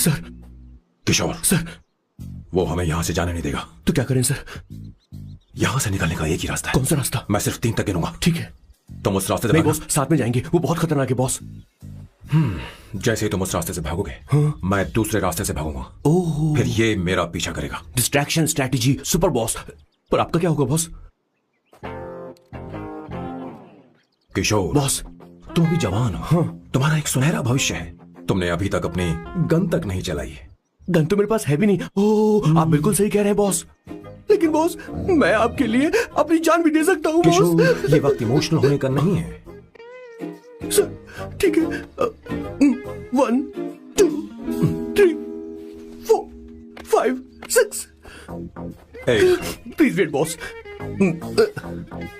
Sir. किशोर sir. वो हमें यहां से जाने नहीं देगा। तो क्या करें सर? यहां से निकलने का एक ही रास्ता है। कौन सा रास्ता? मैं सिर्फ 3 तक गिनूंगा। ठीक है। तुम उस रास्ते से नहीं भागना। बॉस, साथ में जाएंगे, वो बहुत खतरनाक है बॉस। जैसे ही तुम उस रास्ते से भागोगे, मैं दूसरे रास्ते से भागूंगा। ओह, फिर ये मेरा पीछा करेगा। Distraction strategy, super boss. पर आपका क्या होगा बॉस? किशोर बॉस, तुम अभी जवान हो। तुम्हारा एक सुनहरा भविष्य है। तुमने अभी तक अपनी गन तक नहीं चलाई है। गन तो मेरे पास है भी नहीं। ओह, आप बिल्कुल सही कह रहे हैं बॉस। लेकिन बॉस, मैं आपके लिए अपनी जान भी दे सकता हूँ बॉस। किशोर, ये वक्त इमोशनल होने का नहीं है। सर, ठीक है। 1 2 3 4 5 6। Please wait boss.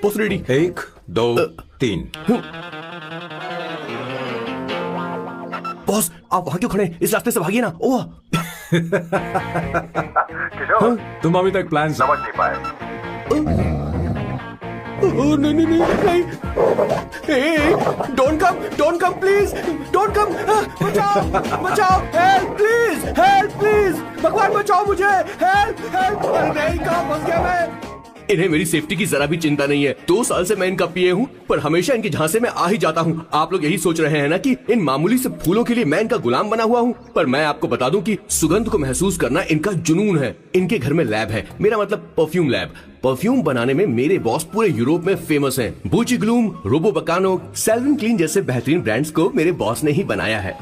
Boss ready? 1 2 3। Boss, आप वहां क्यों खड़े हैं? इस रास्ते से भागिए ना। ओह, किशोर, तुम अभी तक प्लान समझ नहीं पाए। नहीं नहीं नहीं नहीं। Don't come please, don't come. बचाओ बचाओ, हेल्प प्लीज, भगवान बचाओ मुझे, हेल्प। नहीं, कहाँ फंस गया मैं? इन्हें मेरी सेफ्टी की जरा भी चिंता नहीं है। 2 साल से मैं इनका पिए हूँ, पर हमेशा इनके झांसे में आ ही जाता हूँ। आप लोग यही सोच रहे हैं ना कि इन मामूली से फूलों के लिए मैं इनका गुलाम बना हुआ हूँ, पर मैं आपको बता दूं कि सुगंध को महसूस करना इनका जुनून है। इनके घर में लैब है, मेरा मतलब परफ्यूम लैब। परफ्यूम बनाने में मेरे बॉस पूरे यूरोप में फेमस हैं। बूची ग्लूम, रोबो बकानो, सेल्विन क्लीन जैसे बेहतरीन ब्रांड्स को मेरे बॉस ने ही बनाया है।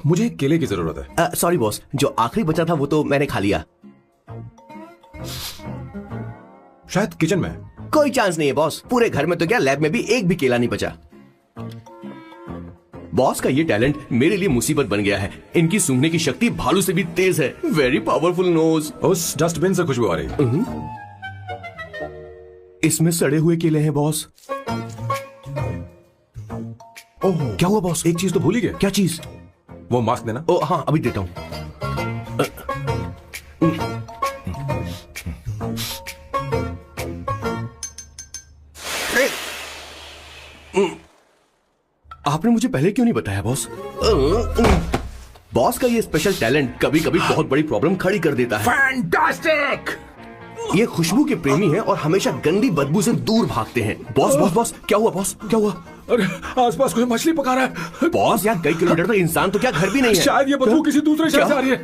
मुझे एक केले की जरूरत है। सॉरी बॉस, जो आखिरी बचा था वो तो मैंने खा लिया। शायद किचन में। कोई चांस नहीं है बॉस, पूरे घर में तो क्या, लैब में भी एक भी केला नहीं बचा। बॉस का ये टैलेंट मेरे लिए मुसीबत बन गया है। इनकी सूंघने की शक्ति भालू से भी तेज है। Very powerful nose. उस डस्टबिन से खुशबू आ रही है। इसमें सड़े हुए केले हैं बॉस। ओह, क्या हुआ बॉस? एक चीज तो भूल ही गए। क्या चीज? वो मास्क देना। ओ हाँ, अभी देता हूँ। आपने मुझे पहले क्यों नहीं बताया बॉस? बॉस का ये स्पेशल टैलेंट कभी कभी बहुत बड़ी प्रॉब्लम खड़ी कर देता है। फैंटास्टिक! ये खुशबू के प्रेमी हैं और हमेशा गंदी बदबू से दूर भागते हैं। बॉस बॉस बॉस, क्या हुआ बॉस? क्या हुआ? अरे आसपास कोई मछली पका रहा है। बॉस, यहाँ कई किलोमीटर तक इंसान तो क्या घर भी नहीं है। शायद ये बदबू किसी दूसरे शहर से आ रही है।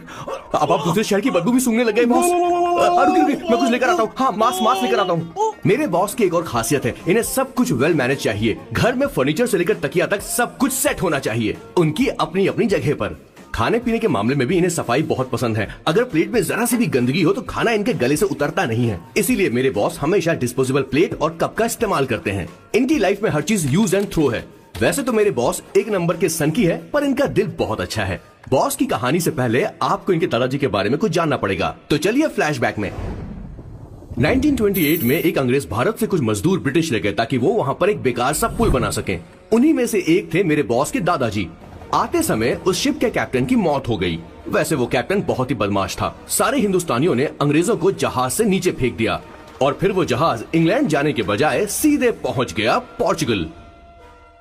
अब आप दूसरे शहर की बदबू भी सूंघने लग गए बॉस। रुकिए, मैं कुछ लेकर आता हूँ। हाँ, मास्क लेकर आता हूँ। मेरे बॉस की एक और खासियत है, इन्हें सब कुछ वेल मैनेज चाहिए। घर में फर्नीचर से लेकर तकिया तक सब कुछ सेट होना चाहिए, उनकी अपनी अपनी जगह पर। खाने पीने के मामले में भी इन्हें सफाई बहुत पसंद है। अगर प्लेट में जरा सी भी गंदगी हो तो खाना इनके गले से उतरता नहीं है। इसीलिए मेरे बॉस हमेशा डिस्पोजेबल प्लेट और कप का इस्तेमाल करते हैं। इनकी लाइफ में हर चीज यूज एंड थ्रो है। वैसे तो मेरे बॉस एक नंबर के सनकी है, पर इनका दिल बहुत अच्छा है। बॉस की कहानी से पहले आपको इनके दादाजी के बारे में कुछ जानना पड़ेगा, तो चलिए फ्लैशबैक में। 1928 में एक अंग्रेज भारत से कुछ मजदूर ब्रिटिश ले गए ताकि वो वहाँ पर एक बेकार सा पुल बना सके। उन्हीं में से एक थे मेरे बॉस के दादाजी। आते समय उस शिप के कैप्टन की मौत हो गई। वैसे वो कैप्टन बहुत ही बदमाश था। सारे हिंदुस्तानियों ने अंग्रेजों को जहाज से नीचे फेंक दिया और फिर वो जहाज इंग्लैंड जाने के बजाय सीधे पहुंच गया पोर्चुगल।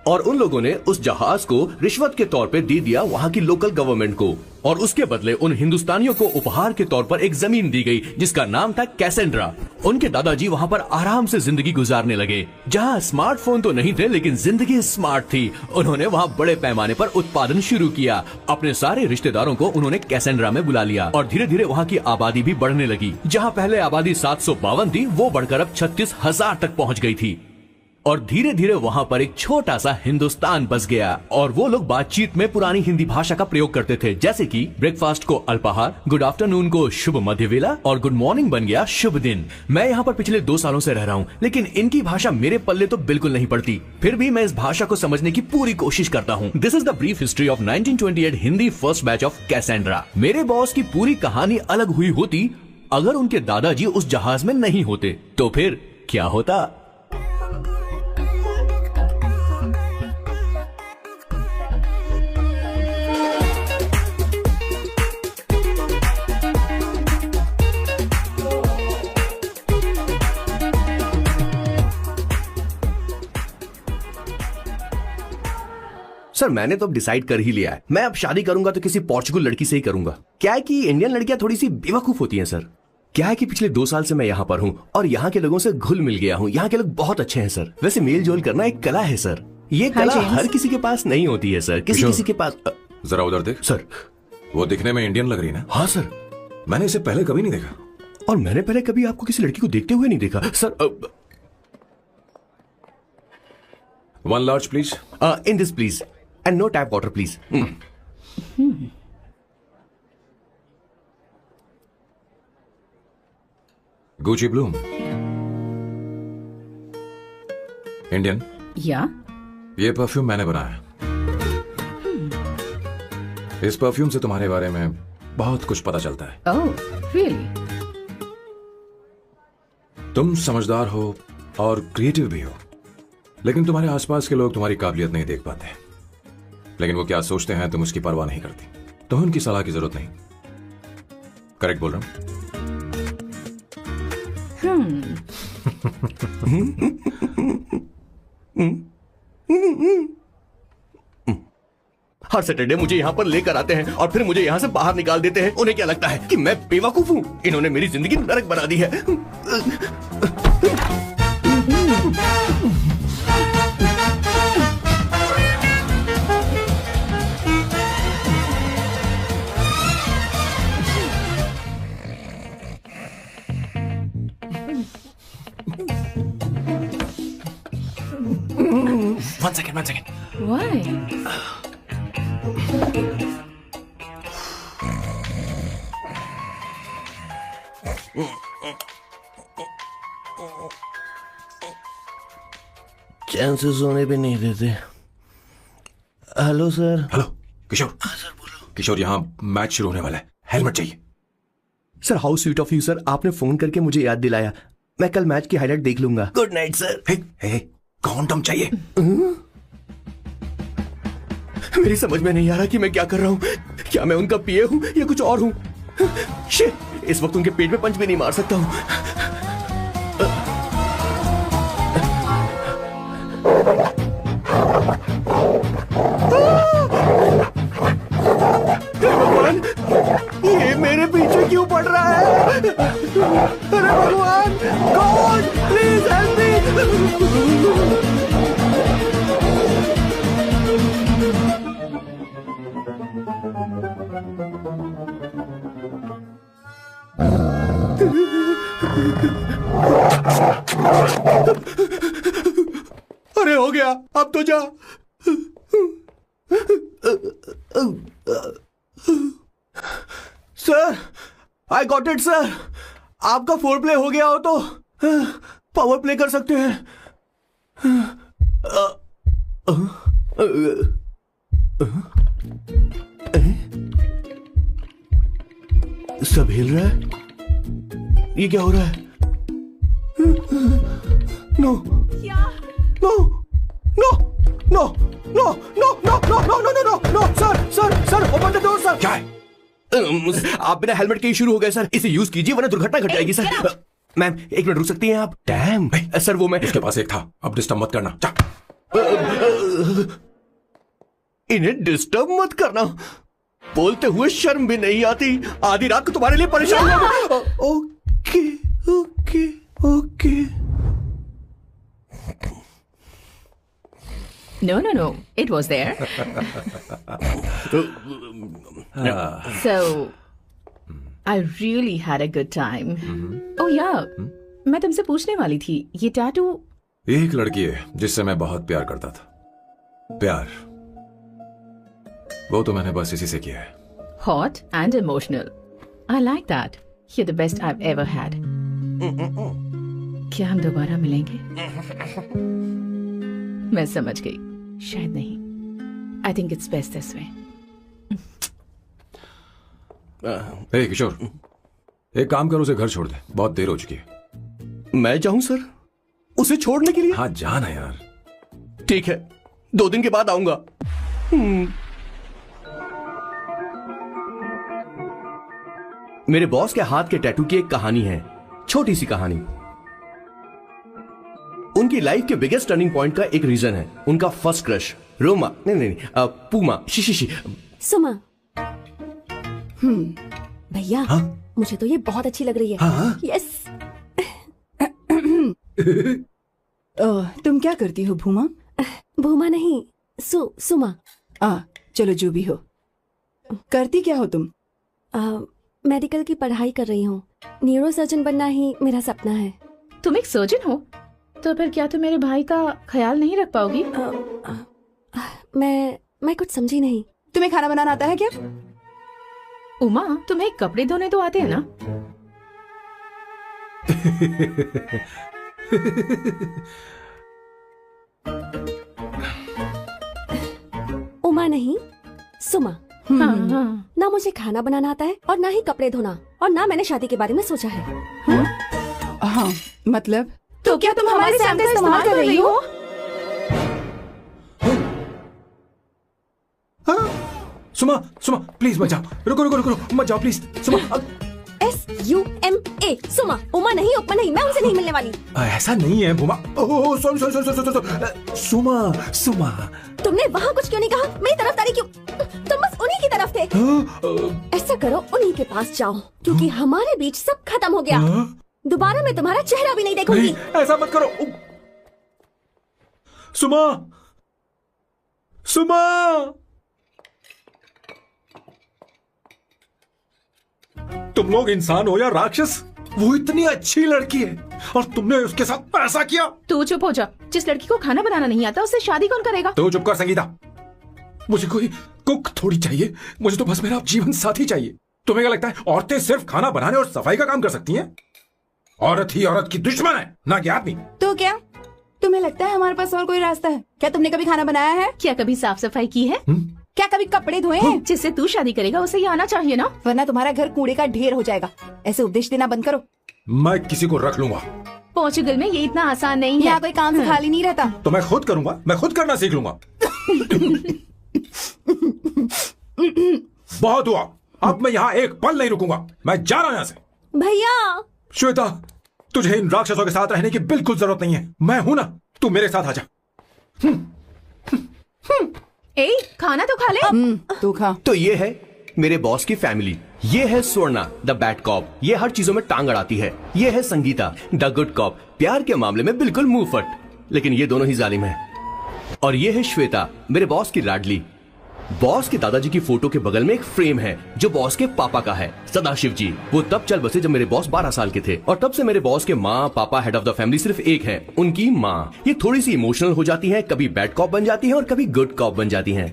और उन लोगों ने उस जहाज को रिश्वत के तौर पे दे दिया वहाँ की लोकल गवर्नमेंट को, और उसके बदले उन हिंदुस्तानियों को उपहार के तौर पर एक जमीन दी गई जिसका नाम था कैसेंड्रा। उनके दादाजी वहाँ पर आराम से जिंदगी गुजारने लगे, जहाँ स्मार्टफोन तो नहीं थे लेकिन जिंदगी स्मार्ट थी। उन्होंने वहाँ बड़े पैमाने पर उत्पादन शुरू किया। अपने सारे रिश्तेदारों को उन्होंने कैसेंड्रा में बुला लिया और धीरे धीरे वहाँ की आबादी भी बढ़ने लगी। जहाँ पहले आबादी 752 थी, वो बढ़कर अब 36,000 तक पहुँच गई थी। और धीरे धीरे वहाँ पर एक छोटा सा हिंदुस्तान बस गया और वो लोग बातचीत में पुरानी हिंदी भाषा का प्रयोग करते थे, जैसे कि ब्रेकफास्ट को अल्पाहार, गुड आफ्टरनून को शुभ मध्यवेला और गुड मॉर्निंग बन गया शुभ दिन। मैं यहाँ पर पिछले 2 सालों से रह रहा हूँ, लेकिन इनकी भाषा मेरे पल्ले तो बिल्कुल नहीं पड़ती। फिर भी मैं इस भाषा को समझने की पूरी कोशिश करता हूँ। This is the brief history of 1928 Hindi first batch of Cassandra. मेरे बॉस की पूरी कहानी अलग हुई होती अगर उनके दादाजी उस जहाज में नहीं होते, तो फिर क्या होता? सर मैंने तो अब डिसाइड कर ही लिया है, मैं अब शादी करूंगा तो किसी पोर्चुगल लड़की से ही करूंगा। क्या है कि इंडियन लड़कियां थोड़ी सी बेवकूफ होती हैं सर। क्या है कि पिछले 2 साल से मैं यहाँ पर हूँ और यहाँ के लोगों से घुल मिल गया हूँ। यहाँ के लोग बहुत अच्छे हैं सर। वैसे मेल जोल करना एक कला है सर, ये कला जेम्स। हर किसी के पास नहीं होती है सर। किसी किशोर। किसी के पास जरा उधर देख। सर। वो दिखने में इंडियन लग रही ना? हाँ सर, मैंने इसे पहले कभी नहीं देखा। और मैंने पहले कभी आपको किसी लड़की को देखते हुए नहीं देखा sir. 1 large please. In this please and no tap water please. Gucci Bloom. Indian. या ये परफ्यूम मैंने बनाया। इस परफ्यूम से तुम्हारे बारे में बहुत कुछ पता चलता है। Oh really? तुम समझदार हो और क्रिएटिव भी हो, लेकिन तुम्हारे आसपास के लोग तुम्हारी काबिलियत नहीं देख पाते। लेकिन वो क्या सोचते हैं तुम उसकी परवाह नहीं करती। तुम्हें उनकी सलाह की जरूरत नहीं। करेक्ट बोल रहा हूं? हर सैटरडे मुझे यहाँ पर लेकर आते हैं और फिर मुझे यहाँ से बाहर निकाल देते हैं। उन्हें क्या लगता है कि मैं बेवकूफ हूँ? इन्होंने मेरी जिंदगी नरक बना दी है। One second. व्हाई? चैन से सोने भी नहीं देते। Hello sir. हेलो किशोर। सर बोलो। किशोर, यहाँ मैच शुरू होने वाला है, हेलमेट चाहिए। Sir how sweet of you sir, आपने फोन करके मुझे याद दिलाया। मैं कल मैच की हाईलाइट देख लूंगा। Good night sir. Hey, condom चाहिए। मेरी समझ में नहीं आ रहा कि मैं क्या कर रहा हूँ। क्या मैं उनका पीए हूँ या कुछ और हूँ? शिट, इस वक्त उनके पेट में पंच भी नहीं मार सकता हूँ। हे भगवान, ये मेरे पीछे क्यों पड़ रहा है? अरे भगवान, गॉड प्लीज हेल्प मी। अरे हो गया, अब तो जा। Sir, I got it sir. आपका फोर प्ले हो गया हो तो पावर प्ले कर सकते हैं। सब हिल रहा है। ये क्या हो रहा है? No no no no no no no no no no no no sir open the door sir. क्या है? आप बिना हेलमेट के ही शुरू हो गए सर। इसे यूज कीजिए वरना दुर्घटना घट जाएगी सर। मैम 1 मिनट रुक सकती हैं आप? डैम सर, वो मैं उसके पास एक था, अब डिस्टर्ब मत करना। जा। इन्हें डिस्टर्ब मत करना। बोलते हुए शर्म भी नहीं आती। आधी रात को तुम्हारे लिए परेशान हो। Okay okay okay. No, it was there. So, I really had a good time. Oh yeah, मैं तुमसे पूछने वाली थी, ये टैटू? ये एक लड़की है जिससे मैं बहुत प्यार करता था। प्यार वो तो मैंने बस इसी से किया है। Hot and emotional. I like that. You're the best I've ever had. क्या हम दोबारा मिलेंगे? मैं समझ गई, शायद नहीं। I think it's best this way. हे किशोर, एक काम करो, उसे घर छोड़ दे, बहुत देर हो चुकी है। मैं जाऊं सर उसे छोड़ने के लिए? हाँ जाना यार। ठीक है, 2 दिन के बाद आऊंगा। मेरे बॉस के हाथ के टैटू की एक कहानी है, छोटी सी कहानी। उनकी लाइफ के बिगेस्ट टर्निंग पॉइंट का एक रीजन है उनका फर्स्ट क्रश। रोमा नहीं नहीं नहीं, पूमा शी सुमा। भैया मुझे तो ये बहुत अच्छी लग रही है। यस। तुम क्या करती हो भूमा? भूमा नहीं, सुमा। चलो जो भी हो। करती क्या हो तुम? मेडिकल की पढ़ाई कर रही हूँ। न्यूरो सर्जन बनना ही मेरा सपना है। तुम एक सर्जन हो तो फिर क्या तुम मेरे भाई का ख्याल नहीं रख पाओगी? मैं कुछ समझी नहीं। तुम्हें खाना बनाना आता है क्या? उमा, तुम्हें कपड़े धोने तो आते हैं ना? उमा नहीं, सुमा। हाँ। ना मुझे खाना बनाना आता है और ना ही कपड़े धोना, और ना मैंने शादी के बारे में सोचा है। हाँ मतलब तो क्या तुम हमारे सैम का इस्तेमाल कर रही हो? सुमा सुमा प्लीज मत जाओ, रुको मत जाओ प्लीज। सुमा SUMA, सुमा। उमा नहीं, उपमा नहीं, मैं उनसे नहीं मिलने वाली। ऐसा नहीं है भूमा। ओह सॉरी सुमा। तुमने वहाँ कुछ क्यों नहीं कहा? मेरी तरफदारी क्यों? तुम बस उन्हीं की तरफ थे। ऐसा करो, उन्हीं के पास जाओ, क्योंकि हमारे बीच सब खत्म हो गया। दोबारा मैं तुम्हारा चेहरा भी नहीं देखूंगी। ऐसा मत करो सुमा। तुम लोग इंसान हो या राक्षस? वो इतनी अच्छी लड़की है और तुमने उसके साथ ऐसा किया। तू चुप हो जा। जिस लड़की को खाना बनाना नहीं आता उससे शादी कौन करेगा? तो चुप कर संगीता। मुझे कोई कुक थोड़ी चाहिए, मुझे तो बस मेरा जीवन साथी चाहिए। तुम्हें क्या लगता है औरतें सिर्फ खाना बनाने और सफाई का काम कर सकती हैं? औरत ही औरत की दुश्मन है, ना कि आदमी। तो क्या तुम्हें लगता है हमारे पास और कोई रास्ता है? क्या तुमने कभी खाना बनाया है? क्या कभी साफ सफाई की है? क्या कभी कपड़े धोए हैं? जिससे तू शादी करेगा उसे ये आना चाहिए ना, वरना तुम्हारा घर कूड़े का ढेर हो जाएगा। ऐसे उपदेश देना बंद करो। मैं किसी को रख लूंगा। पोर्चुगल में ये इतना आसान नहीं है। यहाँ कोई काम से खाली नहीं रहता। तो मैं खुद करूंगा, मैं खुद करना सीख लूंगा। बहुत हुआ, अब मैं यहाँ एक पल नहीं रुकूंगा। मैं जा रहा हूँ यहाँ से। भैया श्वेता, तुझे इन राक्षसों के साथ रहने की बिल्कुल जरूरत नहीं है। मैं हूं ना, तू मेरे साथ आ जा। ए, खाना तो खा ले। तू खा। तो ये है मेरे बॉस की फैमिली। ये है स्वर्णा द बैड कॉप, ये हर चीजों में टांग अड़ाती है। ये है संगीता द गुड कॉप, प्यार के मामले में बिल्कुल मुंह फट, लेकिन ये दोनों ही जालिम हैं। और ये है श्वेता, मेरे बॉस की लाडली। बॉस के दादाजी की फोटो के बगल में एक फ्रेम है जो बॉस के पापा का है, सदाशिव जी। वो तब चल बसे जब मेरे बॉस 12 साल के थे, और तब से मेरे बॉस के माँ पापा हेड ऑफ द फैमिली सिर्फ एक है, उनकी माँ। ये थोड़ी सी इमोशनल हो जाती हैं, कभी बैड कॉप बन जाती हैं और कभी गुड कॉप बन जाती हैं।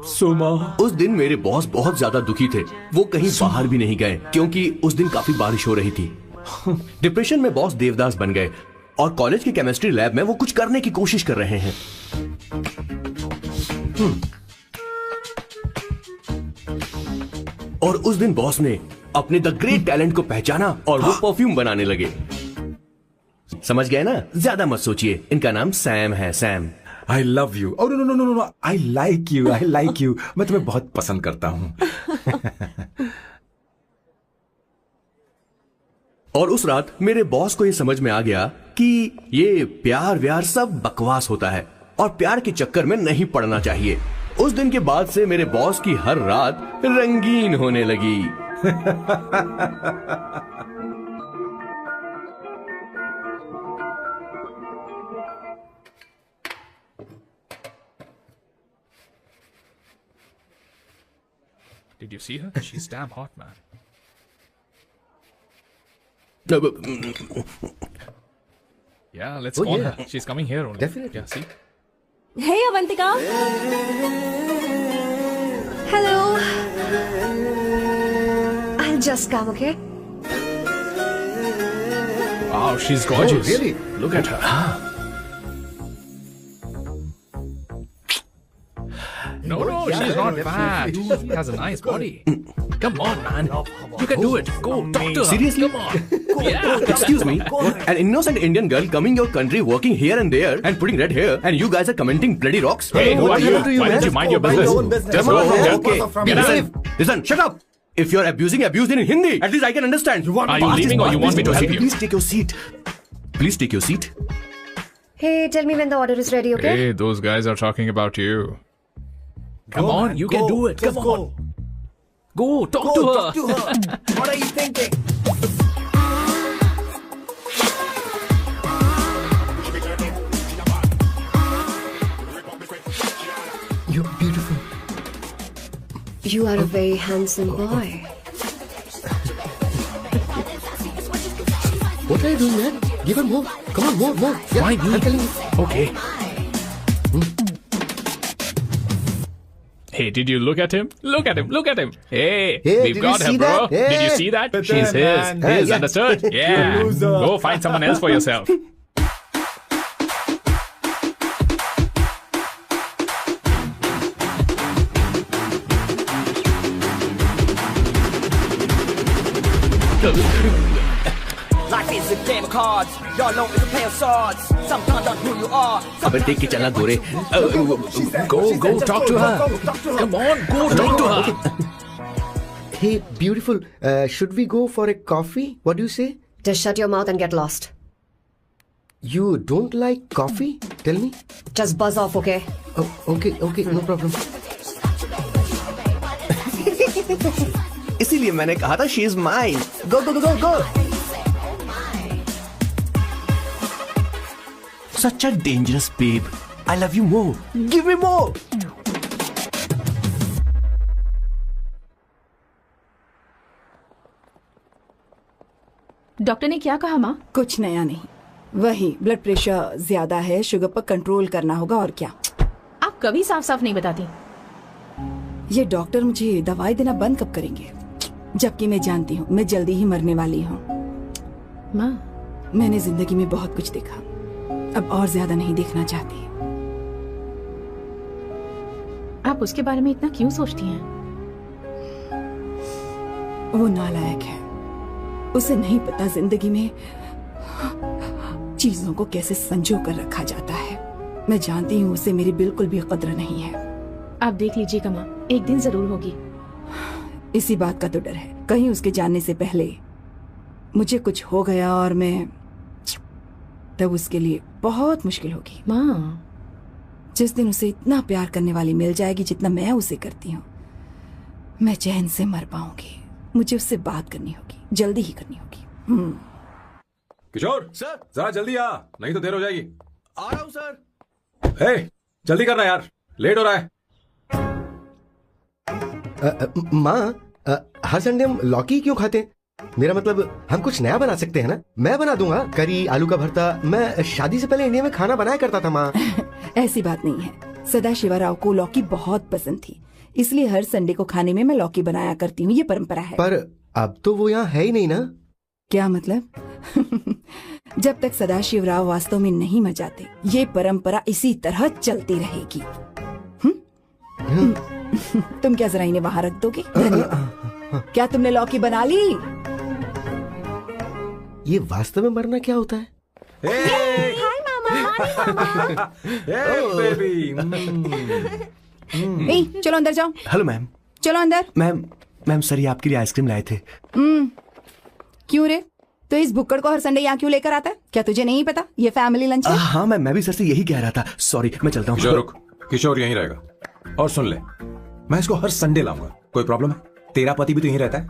सुमा, उस दिन मेरे बॉस बहुत ज्यादा दुखी थे। वो कहीं बाहर भी नहीं गए क्योंकि उस दिन काफी बारिश हो रही थी। डिप्रेशन में बॉस देवदास बन गए और कॉलेज की केमिस्ट्री लैब में वो कुछ करने की कोशिश कर रहे हैं। और उस दिन बॉस ने अपने द ग्रेट टैलेंट को पहचाना और वो परफ्यूम बनाने लगे। समझ गए ना? ज्यादा मत सोचिए, इनका नाम सैम है, Sam. I love you. Oh, no, I like you. मैं तुम्हें बहुत पसंद करता हूं। और उस रात मेरे बॉस को ये समझ में आ गया कि ये प्यार व्यार सब बकवास होता है और प्यार के चक्कर में नहीं पड़ना चाहिए। उस दिन के बाद से मेरे बॉस की हर रात रंगीन होने लगी। Did you see her? She's damn hot, man. Yeah, let's call her. She's coming here only. Definitely. Yeah, see? Hey Avantika. Hello. I'll just come, okay? Wow, she's gorgeous. Oh, really? Look at her. No, she's not fat. She has a nice body. Come on, man. You can do it. Go, talk to her. Seriously? Come on. Yeah. Excuse me, an innocent Indian girl coming your country, working here and there, and putting red hair, and you guys are commenting bloody rocks? Hey, who are you? hell do you, Why don't man? you mind your Mind your business? own business. Just Come go. on, Yeah, okay. okay. Get Listen. out. Listen, shut up! If you're abusing in Hindi, at least I can understand. Are you leaving or you want me to help you? Please take your seat. Please take your seat. Hey, tell me when the order is ready, okay? Hey, those guys are talking about you. Come on, you can do it. Come on. Go, talk to her. What are you thinking? You're beautiful. You are a very handsome boy. What are you doing, man? Give her more. Come on, more. Yeah, Why me? I'm telling you. Okay. Hey, did you look at him? Look at him. Look at him. Hey, Hey, we've did got you him, see bro. that? Hey. Did you see that? But She's then, his. man. His, Yeah. understood? Yeah. loser. Go find someone else for yourself. Life is a game of cards. Y'all know it's a play of swords. Sometimes on who you are. अबे देख के चलना गोरे. Go, talk to her. Come on, go talk to her. Hey, beautiful. Should we go for a coffee? What do you say? Just shut your mouth and get lost. You don't like coffee? Tell me. Just buzz off, okay? Oh, okay, no problem. इसीलिए मैंने कहा था she is mine. Go go go go go. Such a dangerous babe. I love you more. Give me more. Doctor ने क्या कहा माँ? कुछ नया नहीं, वही ब्लड प्रेशर ज्यादा है, शुगर पर कंट्रोल करना होगा और क्या. आप कभी साफ साफ नहीं बताती. ये डॉक्टर मुझे दवाई देना बंद कब करेंगे? जबकि मैं जानती हूँ मैं जल्दी ही मरने वाली हूँ. माँ, मैंने जिंदगी में बहुत कुछ देखा, अब और ज्यादा नहीं देखना चाहती. आप उसके बारे में इतना क्यों सोचती हैं? वो नालायक है, उसे नहीं पता जिंदगी में चीजों को कैसे संजो कर रखा जाता है. मैं जानती हूँ उसे मेरी बिल्कुल भी कद्र नहीं है. आप देख लीजिएगा माँ, एक दिन जरूर होगी. इसी बात का तो डर है, कहीं उसके जानने से पहले मुझे कुछ हो गया और मैं, तब उसके लिए बहुत मुश्किल होगी. माँ, जिस दिन उसे इतना प्यार करने वाली मिल जाएगी जितना मैं उसे करती हूँ, मैं चैन से मर पाऊंगी. मुझे उससे बात करनी होगी, जल्दी ही करनी होगी. किशोर सर. जरा जल्दी आ, नहीं तो देर हो जाएगी. आ रहा हूँ सर. हे, जल्दी करना यार, लेट हो रहा है. माँ, हर संडे हम लौकी क्यों खाते हैं? मेरा मतलब हम कुछ नया बना सकते हैं ना. मैं बना दूंगा करी, आलू का भरता. मैं शादी से पहले इंडिया में खाना बनाया करता था माँ. ऐसी बात नहीं है. सदाशिवराव को लौकी बहुत पसंद थी, इसलिए हर संडे को खाने में मैं लौकी बनाया करती हूँ. ये परंपरा है. पर अब तो वो यहाँ है ही नहीं ना. क्या मतलब? जब तक सदाशिवराव वास्तव में नहीं मर जाते, ये परंपरा इसी तरह चलती रहेगी. तुम क्या जरा इन्हें वहां रख दोगे? धन्यवाद. क्या तुमने लौकी बना ली? ये वास्तव में मरना क्या होता है? बेबी. नहीं, चलो अंदर जाओ. Hello ma'am. चलो अंदर. मैम सर ये आपके लिए आइसक्रीम लाए थे. क्यों रे? तो इस बुक्कड़ को हर संडे यहाँ क्यों लेकर आता है? क्या तुझे नहीं पता ये फैमिली लंच है? हाँ मैम, मैं भी सर से यही कह रहा था. सॉरी, मैं चलता किशोर हूँ. रुक, किशोर यहीं रहेगा. और सुन ले, मैं इसको हर संडे लाऊंगा. कोई प्रॉब्लम है? तेरा पति भी तो यहीं रहता है.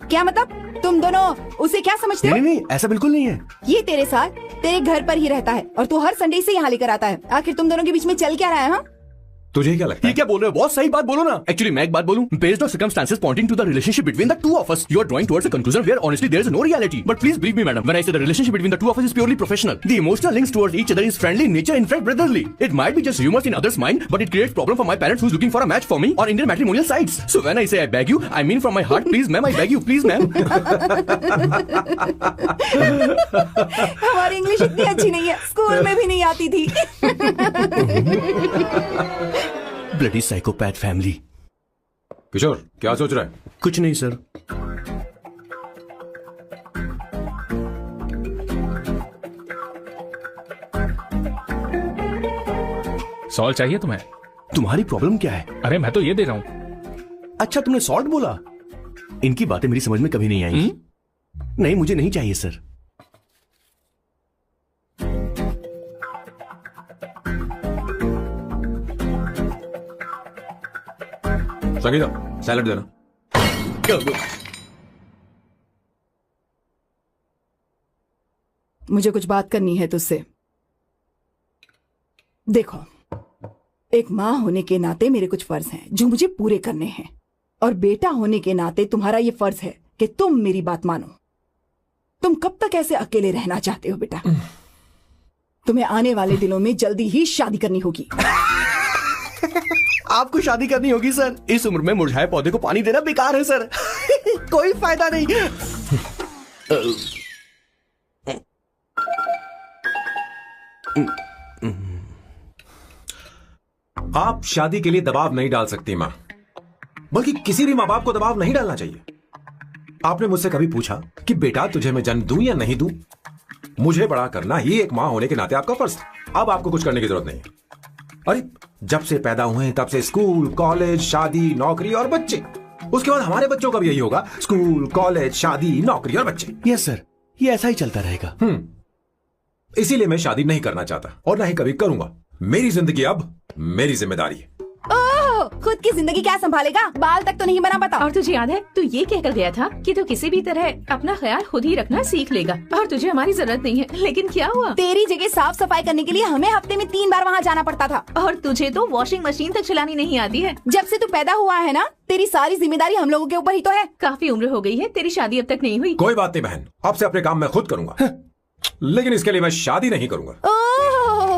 क्या मतलब? तुम दोनों उसे क्या समझते हो? नहीं, ऐसा बिल्कुल नहीं है. ये तेरे साथ तेरे घर पर ही रहता है और तू हर संडे से यहाँ लेकर आता है. आखिर तुम दोनों के बीच में चल क्या रहा है? हाँ, तुझे क्या लगता ये है? क्या बोल रहे हो? बहुत सही बात बोलो ना. एक्चुअली मैं एक बात बोलूं, based on circumstances pointing to the relationship between the two of us, you are drawing towards a conclusion where honestly there is no reality. But please believe me, madam, when I say the relationship between the two of us is purely professional. The emotional links towards each other is friendly in nature, in fact brotherly. It might be just rumors in others' mind, but it creates problem for my parents who's looking for a match for me on Indian matrimonial sites. So when I say I beg you, I mean from my heart, please ma'am, I beg you, please ma'am. हमारी English इतनी अच्छी नहीं है, school में भी नहीं आती थी. Bloody psychopath family. किशोर क्या सोच रहा है? कुछ नहीं सर. सॉल्ट चाहिए तुम्हें? तुम्हारी प्रॉब्लम क्या है? अरे मैं तो ये दे रहा हूँ. अच्छा तुमने सॉल्ट बोला. इनकी बातें मेरी समझ में कभी नहीं आई. नहीं, मुझे नहीं चाहिए सर. संगीता सैलड देना। मुझे कुछ बात करनी है तुझसे। देखो, एक माँ होने के नाते मेरे कुछ फर्ज हैं जो मुझे पूरे करने हैं, और बेटा होने के नाते तुम्हारा ये फर्ज है कि तुम मेरी बात मानो। तुम कब तक ऐसे अकेले रहना चाहते हो बेटा? तुम्हें आने वाले दिनों में जल्दी ही शादी करनी होगी। आपको शादी करनी होगी सर। इस उम्र में मुरझाए पौधे को पानी देना बेकार है सर। कोई फायदा नहीं। आप शादी के लिए दबाव नहीं डाल सकती मां, बल्कि किसी भी मां बाप को दबाव नहीं डालना चाहिए। आपने मुझसे कभी पूछा कि बेटा तुझे मैं जन्म दूं या नहीं दूं? मुझे बड़ा करना ही एक मां होने के नाते आपका फर्ज था। अब आपको कुछ करने की जरूरत नहीं है। अरे जब से पैदा हुए तब से स्कूल, कॉलेज, शादी, नौकरी और बच्चे। उसके बाद हमारे बच्चों का भी यही होगा, स्कूल, कॉलेज, शादी, नौकरी और बच्चे। यस सर, ये ऐसा ही चलता रहेगा। इसीलिए मैं शादी नहीं करना चाहता और ना ही कभी करूंगा। मेरी जिंदगी अब मेरी जिम्मेदारी है। ओह, खुद की जिंदगी क्या संभालेगा? बाल तक तो नहीं बना पता। और तुझे याद है तू ये कहकर गया था कि तू किसी भी तरह अपना ख्याल खुद ही रखना सीख लेगा और तुझे हमारी जरूरत नहीं है। लेकिन क्या हुआ? तेरी जगह साफ सफाई करने के लिए हमें हफ्ते में 3 बार वहाँ जाना पड़ता था। और तुझे तो वॉशिंग मशीन तक चलानी नहीं आती है। जब से तू पैदा हुआ है ना, तेरी सारी जिम्मेदारी हम लोगों के ऊपर ही तो है। काफी उम्र हो गई है, तेरी शादी अब तक नहीं हुई। कोई बात नहीं बहन, अब से अपने काम मैं खुद करूंगा। लेकिन इसके लिए मैं शादी नहीं करूंगा।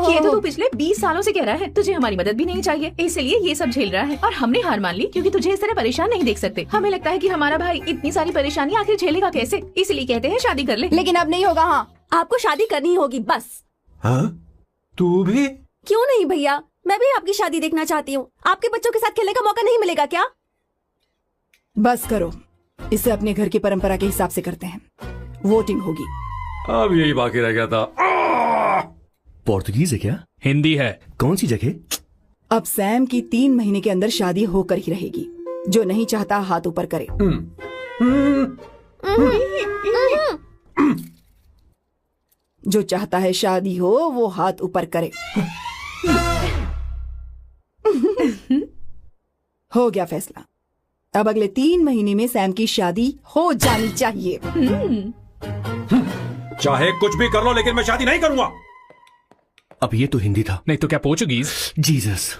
ये तो तू पिछले 20 सालों से कह रहा है। तुझे हमारी मदद भी नहीं चाहिए, इसलिए ये सब झेल रहा है। और हमने हार मान ली क्योंकि तुझे इस तरह परेशान नहीं देख सकते। हमें लगता है कि हमारा भाई इतनी सारी परेशानी आखिर झेलेगा कैसे, इसलिए कहते हैं शादी कर ले। लेकिन अब नहीं होगा। हाँ, आपको शादी करनी होगी बस। हाँ? तू भी? क्यों नहीं भैया, मैं भी आपकी शादी देखना चाहती हूँ। आपके बच्चों के साथ खेलने का मौका नहीं मिलेगा क्या? बस करो, इसे अपने घर की परंपरा के हिसाब से करते हैं। वोटिंग होगी। अब यही बाकी रह गया था। पोर्तुगीज है क्या? हिंदी है। कौन सी जगह? अब सैम की 3 महीने के अंदर शादी होकर ही रहेगी। जो नहीं चाहता हाथ ऊपर करे। जो चाहता है शादी हो वो हाथ ऊपर करे। हो गया फैसला। अब अगले 3 महीने में सैम की शादी हो जानी चाहिए। चाहे कुछ भी कर लो, लेकिन मैं शादी नहीं करूंगा। अब ये तो हिंदी था। नहीं तो क्या पोर्चुगीज? जीसस।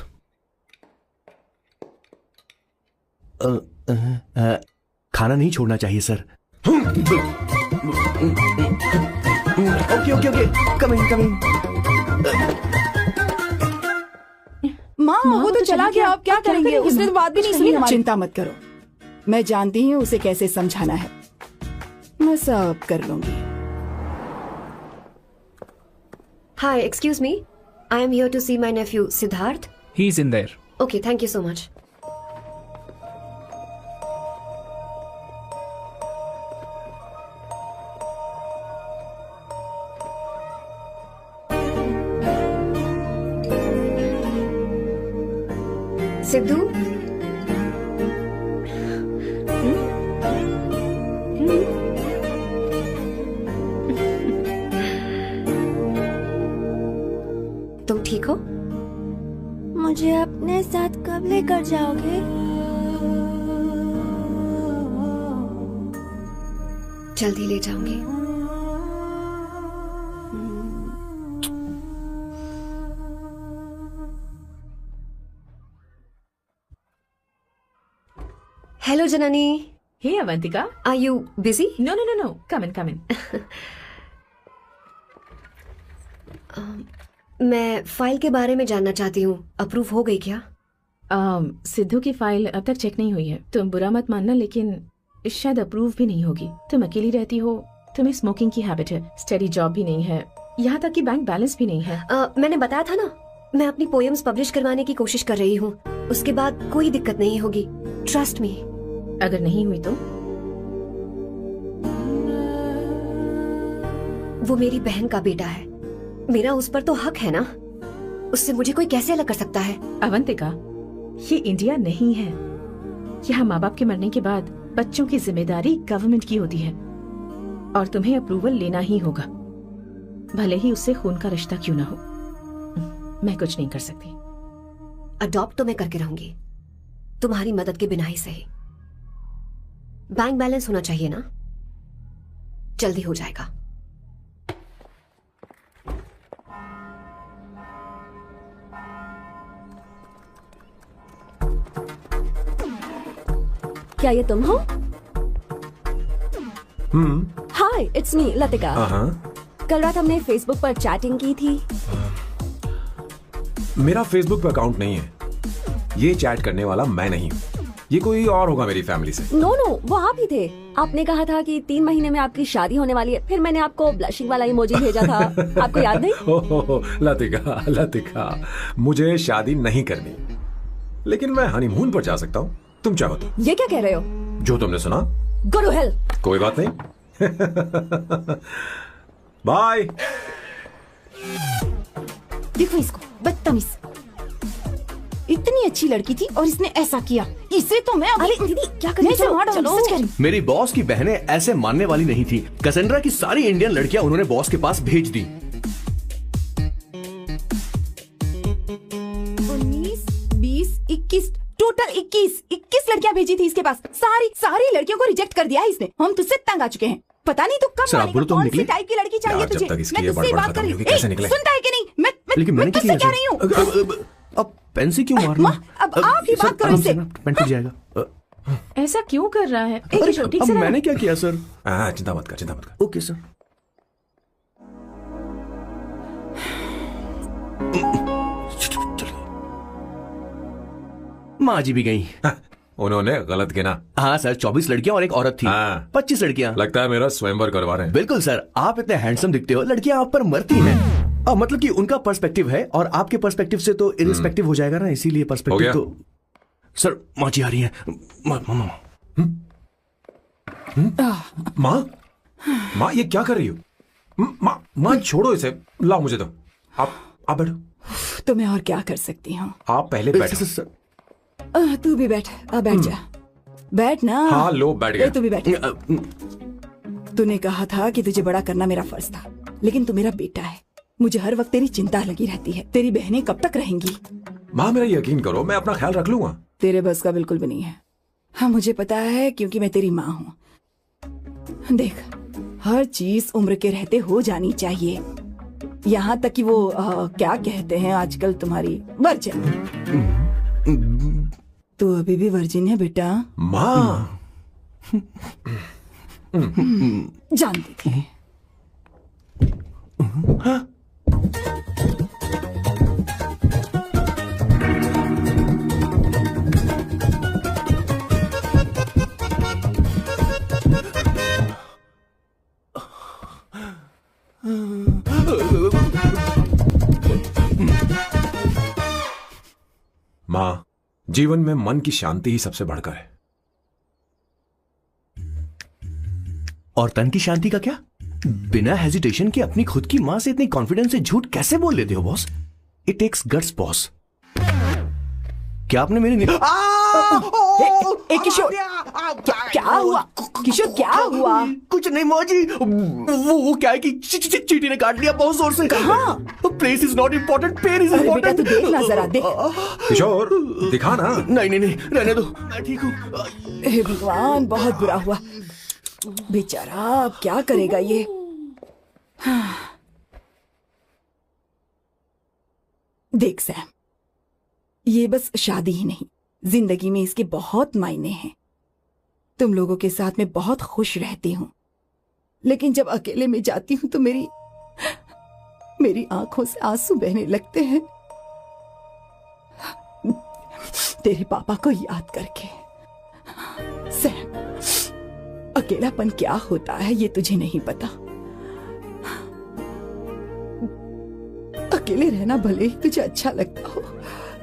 खाना नहीं छोड़ना चाहिए sir. Okay okay okay, coming coming. माँ, वो तो चला गया, अब क्या करेंगे? उसने तो बात भी नहीं सुनी हमारी। चिंता मत करो, मैं जानती हूँ उसे कैसे समझाना है। मैं सब कर लूंगी। Hi, excuse me. I am here to see my nephew, Siddharth. He's in there. Okay, thank you so much. Sidhu? तुम ठीक हो? मुझे अपने साथ कब लेकर जाओगे? जल्दी ले जाऊंगी। Hello Janani. Hey Avantika, are you busy? No no no no, come in come in. मैं फाइल के बारे में जानना चाहती हूँ, अप्रूव हो गई क्या? सिद्धू की फाइल अब तक चेक नहीं हुई है। तुम बुरा मत मानना, लेकिन शायद अप्रूव भी नहीं होगी। तुम अकेली रहती हो, तुम्हें स्मोकिंग की हैबिट है, स्टडी जॉब भी नहीं है, यहाँ तक कि बैंक बैलेंस भी नहीं है। मैंने बताया था ना, मैं अपनी पोएम्स पब्लिश करवाने की कोशिश कर रही हूँ। उसके बाद कोई दिक्कत नहीं होगी, ट्रस्ट मी। अगर नहीं हुई तो? वो मेरी बहन का बेटा है, मेरा उस पर तो हक है ना। उससे मुझे कोई कैसे अलग कर सकता है? अवंतिका, ये इंडिया नहीं है। यहाँ माँ बाप के मरने के बाद बच्चों की जिम्मेदारी गवर्नमेंट की होती है और तुम्हें अप्रूवल लेना ही होगा, भले ही उससे खून का रिश्ता क्यों ना हो। मैं कुछ नहीं कर सकती। अडॉप्ट तो मैं करके रहूंगी, तुम्हारी मदद के बिना ही सही। बैंक बैलेंस होना चाहिए ना, जल्दी हो जाएगा। क्या ये तुम हो? हाय, इट्स मी लतिका। कल रात हमने फेसबुक पर चैटिंग की थी। मेरा फेसबुक पे अकाउंट नहीं है। ये चैट करने वाला मैं नहीं हूँ, ये कोई और होगा मेरी फैमिली से। नो, वो आप ही थे। आपने कहा था कि 3 महीने में आपकी शादी होने वाली है। फिर मैंने आपको ब्लशिंग वाला इमोजी भेजा था। आपको याद नहीं? ओहो, लतिका, मुझे शादी नहीं करनी, लेकिन मैं हनीमून पर जा सकता हूँ, तुम चाहो तो। ये क्या कह रहे हो? जो तुमने सुना। Go to hell. कोई बात नहीं। बाय। देखो इसको, बदतमीज। इतनी अच्छी लड़की थी और इसने ऐसा किया। इसे तो मैं अरे दीदी क्या कर रही हो? चलो। मेरी बॉस की बहनें ऐसे मानने वाली नहीं थी। कैसेंड्रा की सारी इंडियन लड़कियां उन्होंने बॉस के पास भेज दी। 19, 20, 21 टोटल 21 लड़कियां भेजी थी इसके पास। सारी लड़कियों को रिजेक्ट कर दिया है इसने। हम तुझसे तंग आ चुके हैं। पता नहीं तो कब सर, आप बोलो तो हम कौन सी निकले? टाइप की लड़की चाहिए यार, जब तुझे? तक इसकी मैं ये तुझसे बड़बड़ बात कर खत्म रही नहीं हूँ। होगी, कैसे निकले? सुनता है कि नहीं? लेकिन मैंने क्या तुझसे किया कह रही हूँ। अब पेन से क्यों मारना? अब आप ही बात करो इससे। पेन टूट जाएगा। ऐसा क्यों कर रहा है? अरे, ठीक अब से मैंने क्या किया सर? चिंता मत कर। Okay sir. माँ जी भी गई। उन्होंने गलत गिना। हाँ सर, 24 लड़कियां और एक औरत थी। 25 लड़कियां। लगता है मेरा स्वयंवर करवा रहे हैं। बिल्कुल सर, आप इतने हैंडसम दिखते हो, लड़कियां आप पर मरती हैं। मतलब कि उनका पर्सपेक्टिव है और आपके पर्सपेक्टिव से तो इरिस्पेक्टिव हो जाएगा ना, इसीलिए पर्सपेक्टिव तो। सर माँ जी आ रही है। माँ ये क्या कर रही हो? माँ छोड़ो इसे, लाओ मुझे दो। आप बैठो। तो मैं और क्या कर सकती हूँ? आप पहले बैठो। तू भी बैठ। अब बैठ जा। बैठ ना। हाँ लो, बैठ गया। तू भी बैठ। तूने कहा था कि तुझे बड़ा करना मेरा फर्ज था, लेकिन तू मेरा बेटा है। मुझे हर वक्त तेरी चिंता लगी रहती है। तेरी बहनें कब तक रहेंगी? माँ मेरा यकीन करो, मैं अपना ख्याल रख लूंगा। तेरे बस का बिल्कुल भी नहीं है। हाँ मुझे पता है, क्योंकि मैं तेरी माँ हूँ। देख, हर चीज उम्र के रहते हो जानी चाहिए, यहाँ तक कि वो क्या कहते हैं आजकल तुम्हारी वर्जिन। तू अभी भी वर्जिन है बेटा। माँ जानती थी। माँ, जीवन में मन की शांति ही सबसे बढ़कर है। और तन की शांति का क्या? बिना हेजिटेशन के अपनी खुद की मां से इतनी कॉन्फिडेंस से झूठ कैसे बोल लेते हो boss? It takes guts boss. क्या आपने मेरी किशोर, क्या हुआ? किशोर क्या हुआ? कुछ नहीं माँ जी, वो क्या है कि चींटी ने काट लिया बहुत जोर से। कहाँ? Place is not important, pen is बेटा इम्पोर्टेंट। तू देख ना जरा, देख। किशोर दिखा ना। नहीं रहने दो, मैं ठीक हूँ। हे भगवान, बहुत बुरा हुआ बेचारा। अब क्या करेगा ये? देख सैम, ये बस शादी ही नहीं, जिंदगी में इसके बहुत मायने हैं। तुम लोगों के साथ मैं बहुत खुश रहती हूँ, लेकिन जब अकेले में जाती हूँ तो मेरी आंखों से आंसू बहने लगते हैं, तेरे पापा को याद करके। सैम, अकेलापन क्या होता है ये तुझे नहीं पता। अकेले रहना भले ही तुझे अच्छा लगता हो,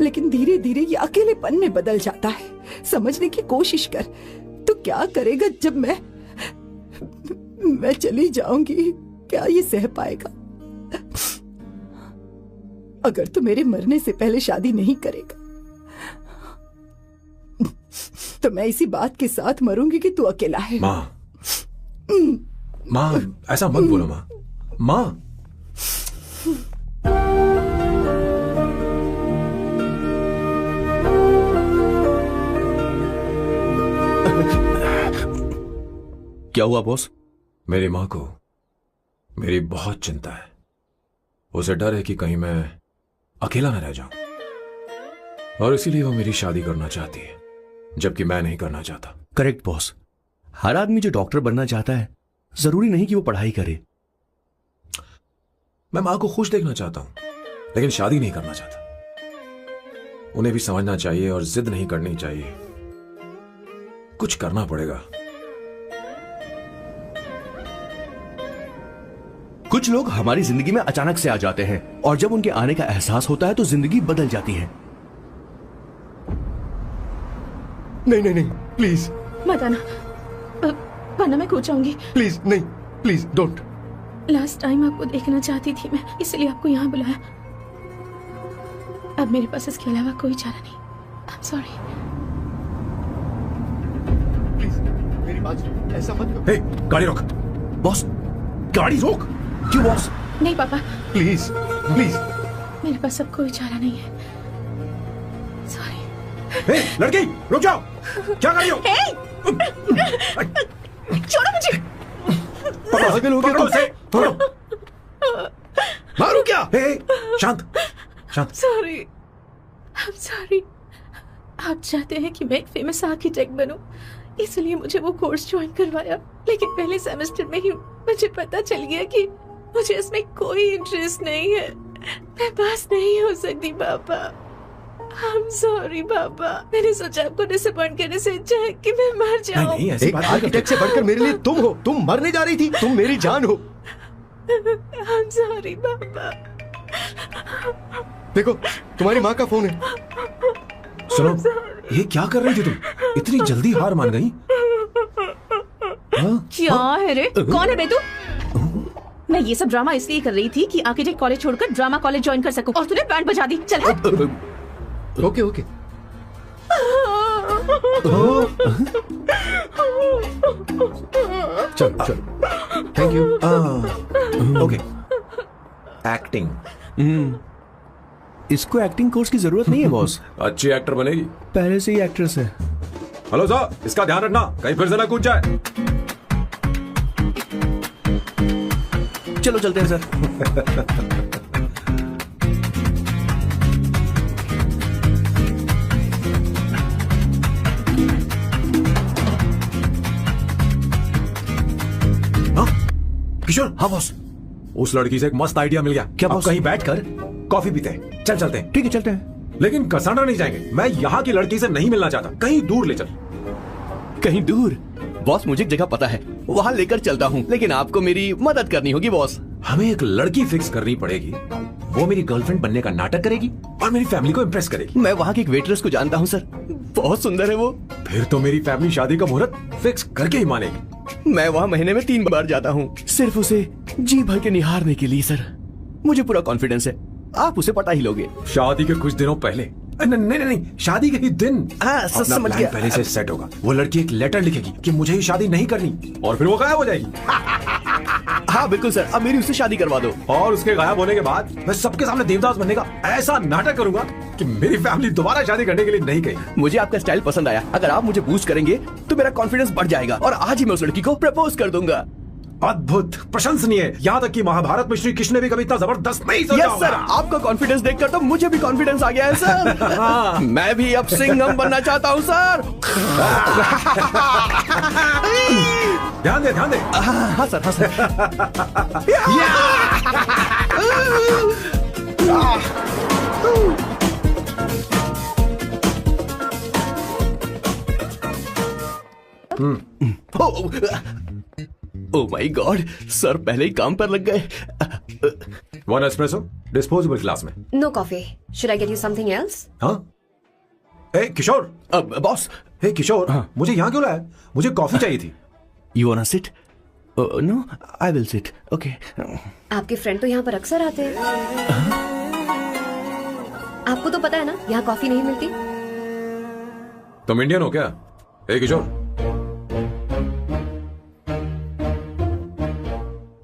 लेकिन धीरे धीरे ये अकेलेपन में बदल जाता है। समझने की कोशिश कर। तो क्या करेगा जब मैं चली जाऊंगी? क्या ये सह पाएगा? अगर तू मेरे मरने से पहले शादी नहीं करेगा तो मैं इसी बात के साथ मरूंगी कि तू अकेला है। माँ ऐसा मत बोलो माँ। माँ क्या हुआ बॉस? मेरी माँ को मेरी बहुत चिंता है। उसे डर है कि कहीं मैं अकेला न रह जाऊं, और इसीलिए वो मेरी शादी करना चाहती है, जबकि मैं नहीं करना चाहता। Correct boss. हर आदमी जो डॉक्टर बनना चाहता है जरूरी नहीं कि वो पढ़ाई करे। मैं माँ को खुश देखना चाहता हूं, लेकिन शादी नहीं करना चाहता। उन्हें भी समझना चाहिए और जिद नहीं करनी चाहिए। कुछ करना पड़ेगा। कुछ लोग हमारी जिंदगी में अचानक से आ जाते हैं और जब उनके आने का एहसास होता है तो जिंदगी बदल जाती है। नहीं नहीं नहीं, प्लीज मत आना, वरना मैं खो जाऊंगी। प्लीज नहीं, प्लीज डोंट। लास्ट टाइम आपको देखना चाहती थी मैं, इसलिए आपको यहाँ बुलाया। अब मेरे पास इसके अलावा कोई चारा नहीं। आई एम सॉरी। प्लीज मेरी बात सुनो, ऐसा मत करो। हे, गाड़ी रोक। बॉस, गाड़ी रोक। क्यों बॉस? नहीं पापा, प्लीज प्लीज। मेरे पास अब कोई चारा नहीं है। सॉरी। हे, लड़की रुक जाओ। क्या कर रही हो? छोड़ो मुझे। पागल हो गया पकड़ो तुम? उसे, पकड़ो। मारू क्या? हे, शांत शांत। Sorry, I am sorry. आप चाहते हैं कि मैं एक फेमस आर्किटेक्ट बनूं, इसलिए मुझे वो कोर्स ज्वाइन करवाया, लेकिन पहले सेमेस्टर में ही मुझे पता चल गया कि मुझे इसमें कोई इंटरेस्ट नहीं है। मैं पास नहीं हो सकती पापा। आई एम सॉरी पापा। मैंने सोचा आपको डिसअपॉइंट करने से अच्छा है कि मैं मर जाऊं। नहीं, ऐसी एक बात नहीं आर्किटेक्ट से बढ़कर मेरे लिए तुम हो। तुम मरने जा रही थी, तुम मेरी जान हो। आई एम सॉरी पापा। देखो, तुम्हारी माँ का फोन है। सुनो, ये क्या कर रही थी तुम? इतनी जल्दी हार मान गई? क्या है रे? कौन है बे तू? मैं ये सब ड्रामा इसलिए कर रही थी कि आर्किटेक्ट कॉलेज छोड़कर ड्रामा कॉलेज ज्वाइन कर सकूं, और तूने बैंड बजा दी। चल हट। Okay okay. चल चल, थैंक यू। ओके। एक्टिंग। इसको एक्टिंग कोर्स की जरूरत नहीं है बॉस। अच्छी एक्टर बनेगी। पहले से ही एक्ट्रेस है। हेलो सर, इसका ध्यान रखना, कहीं फिर से ना कूद जाए। चलो चलते हैं सर। किशोर। हाँ बॉस। उस लड़की से एक मस्त आइडिया मिल गया। क्या अब बॉस? कहीं बैठकर कॉफी पीते हैं। चल चलते हैं। ठीक है चलते हैं। लेकिन कसाना नहीं जाएंगे। मैं यहाँ की लड़की से नहीं मिलना चाहता। कहीं दूर ले चल। कहीं दूर? बॉस मुझे एक जगह पता है, वहाँ लेकर चलता हूँ, लेकिन आपको मेरी मदद करनी होगी बॉस। हमें एक लड़की फिक्स करनी पड़ेगी। वो मेरी गर्लफ्रेंड बनने का नाटक करेगी और मेरी फैमिली को इम्प्रेस करेगी। मैं वहाँ की एक वेट्रेस को जानता हूँ सर, बहुत सुंदर है वो। फिर तो मेरी फैमिली शादी का मुहूर्त फिक्स करके ही मानेगी। मैं वहाँ महीने में 3 बार जाता हूँ, सिर्फ उसे जी भर के निहारने के लिए सर। मुझे पूरा कॉन्फिडेंस है आप उसे पटा ही लोगे। शादी के कुछ दिनों पहले। नहीं, शादी के ही दिन हाँ, अपना समझ प्लान गया। पहले से सेट होगा। वो लड़की एक लेटर लिखेगी कि मुझे ही शादी नहीं करनी, और फिर वो गायब हो जाएगी। हाँ बिल्कुल सर, अब मेरी उससे शादी करवा दो। और उसके गायब होने के बाद मैं सबके सामने देवदास बनने का ऐसा नाटक करूंगा कि मेरी फैमिली दोबारा शादी करने के लिए नहीं कही। मुझे आपका स्टाइल पसंद आया। अगर आप मुझे बूस्ट करेंगे तो मेरा कॉन्फिडेंस बढ़ जाएगा और आज ही मैं उस लड़की को प्रपोज कर दूंगा। अद्भुत, प्रशंसनीय। यहाँ तक कि महाभारत में श्री कृष्ण ने भी कभी इतना जबरदस्त नहीं सोचा यस सर, आपका कॉन्फिडेंस देखकर तो मुझे भी कॉन्फिडेंस आ गया है सर। मैं भी अब सिंघम बनना चाहता हूँ सर। ध्यान दे। हाँ सर, हाँ sir. Oh my god, sir पहले ही काम पर लग गए। 1 एस्प्रेसो डिस्पोजेबल ग्लास में। No coffee. Should I get you something else? हाँ। ए किशोर। बॉस। हे किशोर, हाँ। मुझे यहाँ क्यों लाया? मुझे कॉफी चाहिए थी। You want to sit? No, I will sit. Okay. आपके फ्रेंड तो यहाँ पर अक्सर आते हैं। आपको तो पता है ना यहाँ कॉफी नहीं मिलती। तुम इंडियन हो क्या? ए किशोर,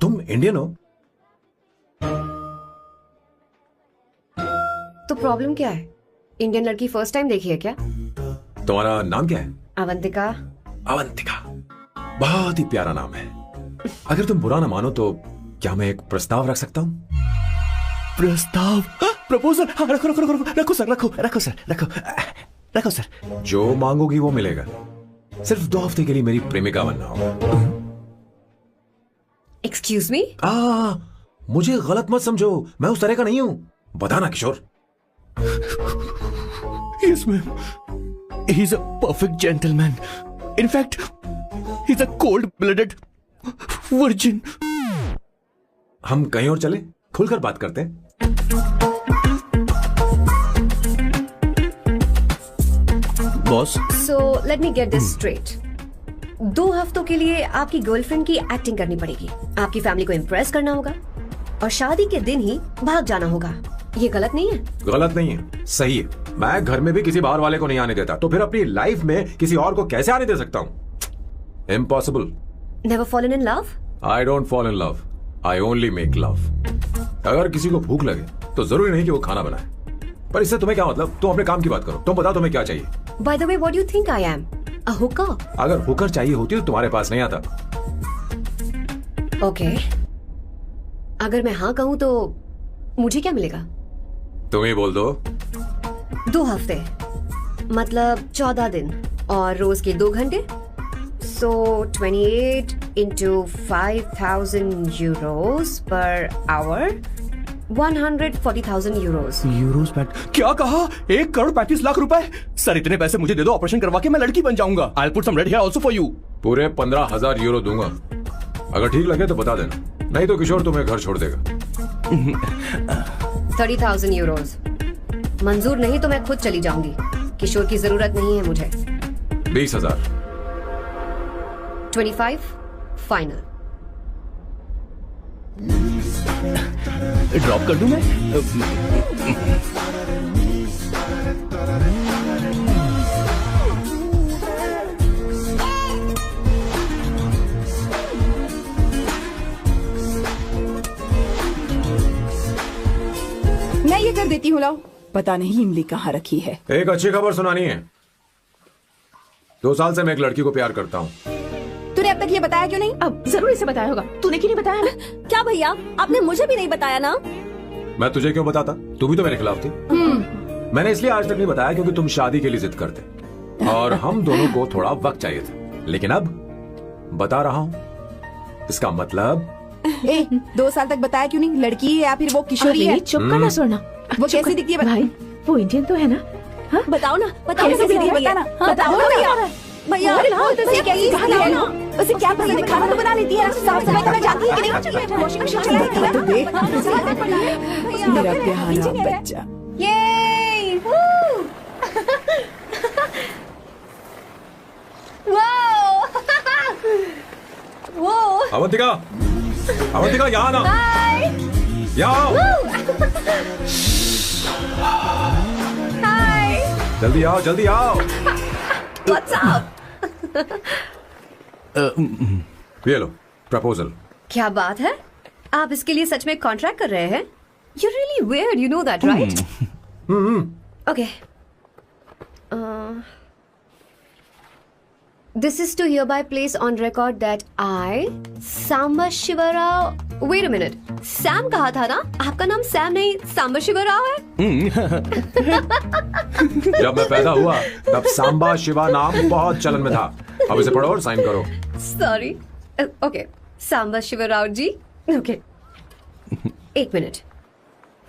तुम इंडियन हो? तो प्रॉब्लम क्या है? इंडियन लड़की फर्स्ट टाइम देखी है क्या? तुम्हारा नाम क्या है? अवंतिका। अवंतिका। बहुत ही प्यारा नाम है। अगर तुम बुरा ना मानो तो क्या मैं एक प्रस्ताव रख सकता हूँ? प्रस्ताव? प्रपोजल? हाँ, रखो रखो रखो रखो सर, रखो रखो सर, रखो रखो सर। जो मांगोगी वो मिलेगा। सिर्फ 2 हफ्ते के लिए मेरी प्रेमिका बनना होगा। Excuse me? मुझे गलत मत समझो, मैं उस तरह का नहीं हूं। बताना किशोर। Yes, ma'am. He's a perfect gentleman. In fact, he's a cold-blooded virgin. हम कहीं और चले, खुलकर बात करते हैं। Boss, so let me get this straight. 2 हफ्तों के लिए आपकी गर्लफ्रेंड की एक्टिंग करनी पड़ेगी, आपकी फैमिली को इम्प्रेस करना होगा और शादी के दिन ही भाग जाना होगा। ये गलत नहीं है? गलत नहीं है, सही है। मैं घर में भी किसी बाहर वाले को नहीं आने देता, तो फिर अपनी लाइफ में किसी और को कैसे आने दे सकता हूँ? Impossible. Never fallen in love? I don't fall in love, I only make love. अगर किसी को भूख लगे तो जरूरी नहीं कि वो खाना बनाए, पर इससे तुम्हें क्या मतलब? तुम अपने काम की बात करो। तुम बताओ तुम्हें क्या चाहिए? By the way, what do you think I am? A Hooker? अगर हुकर चाहिए होती तो तुम्हारे पास नहीं आता। ओके, अगर मैं हाँ कहूँ तो मुझे क्या मिलेगा? तुम ही बोल दो। 2 हफ्ते मतलब 14 दिन और रोज के 2 घंटे। सो 28 into 5,000 euros per hour, 140,000 euros. Euros PAT? क्या कहा? 1,35,00,000 रुपए? सर इतने पैसे मुझे दे दो, ऑपरेशन करवा के मैं लड़की बन जाऊंगा। I'll put some red hair also for you. पूरे 15,000 यूरो दूंगा। अगर ठीक लगे तो बता देना, नहीं तो किशोर तुम्हें घर छोड़ देगा। 30,000 euros मंजूर नहीं तो मैं खुद चली जाऊंगी। किशोर की जरूरत नहीं है मुझे। 20,000। 25 फाइनल। ड्रॉप कर दूं मैं? मैं ये कर देती हूँ, लाओ। पता नहीं इमली कहाँ रखी है। एक अच्छी खबर सुनानी है। 2 साल से मैं एक लड़की को प्यार करता हूँ। तूने अब तक ये बताया क्यों नहीं? अब जरूर इसे बताया होगा। तूने क्यों नहीं बताया ना? क्या भैया, आपने मुझे भी नहीं बताया ना? मैं तुझे क्यों बताता? तू भी तो मेरे खिलाफ थी। मैंने इसलिए आज तक नहीं बताया क्योंकि तुम शादी के लिए जिद करते और हम दोनों को थोड़ा वक्त चाहिए था। लेकिन अब बता रहा हूँ। इसका मतलब 2 साल तक बताया क्यों नहीं? लड़की है या फिर वो किशोरी है? चुप करना सोना। वो कैसी दिखती है? भाई वो इंडियन तो है ना? हाँ? बताओ ना, बताओ कैसे कैसी दिखती है? दिखती है? बताना। हाँ, बताओ ना भैया। भैया, उसे कैसी दिखती है ना? उसे क्या पसंद है? खाना तो बना लेती है, साफ सफाई करना जानती है कि नहीं? वॉशिंग मशीन चलाती है तो देख। मेरा प्यारा बच्चा। ये वाओ वो अवंतिका, अवंतिका यहाँ ना, यहाँ आओ। हाय, जल्दी आओ, जल्दी आओ। What's up? ये लो प्रपोजल। क्या बात है, आप इसके लिए सच में कॉन्ट्रैक्ट कर रहे हैं? You're really weird, you know that, right? Okay. This is to hereby place on record that I, Samba Shiva Rao. Wait a minute. Sam कहा था ना? आपका नाम सैम नहीं सांबा शिवा राव है? जब मैं पैदा हुआ तब सांबा शिवा नाम बहुत चलन में था। अब इसे पढ़ो और साइन करो। Sorry. Okay, Samba Shiva Rao ji. Okay, 1 minute.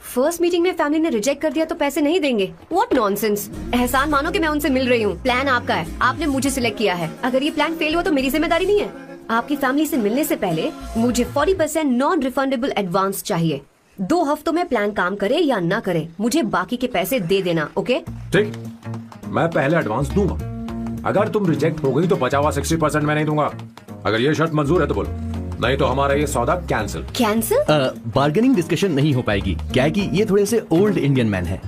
First meeting में फैमिली ने रिजेक्ट कर दिया तो पैसे नहीं देंगे? What nonsense. एहसान मानो कि मैं उनसे मिल रही हूँ। प्लान आपका है, आपने मुझे सिलेक्ट किया है। अगर ये प्लान फेल हुआ तो मेरी जिम्मेदारी नहीं है। आपकी फैमिली से मिलने से पहले मुझे 40% नॉन रिफंडेबल एडवांस चाहिए। 2 हफ्तों में प्लान काम करे या ना करे, मुझे बाकी के पैसे दे देना। ओके ठीक, मैं पहले एडवांस दूंगा। अगर तुम रिजेक्ट हो गई तो बचा हुआ 60% मैं नहीं दूंगा। अगर ये शर्त मंजूर है तो बोलो, नहीं तो हमारा ये सौदा कैंसिल। कैंसिल? बार्गेनिंग डिस्कशन नहीं हो पाएगी। क्या है कि ये थोड़े से ओल्ड इंडियन मैन है।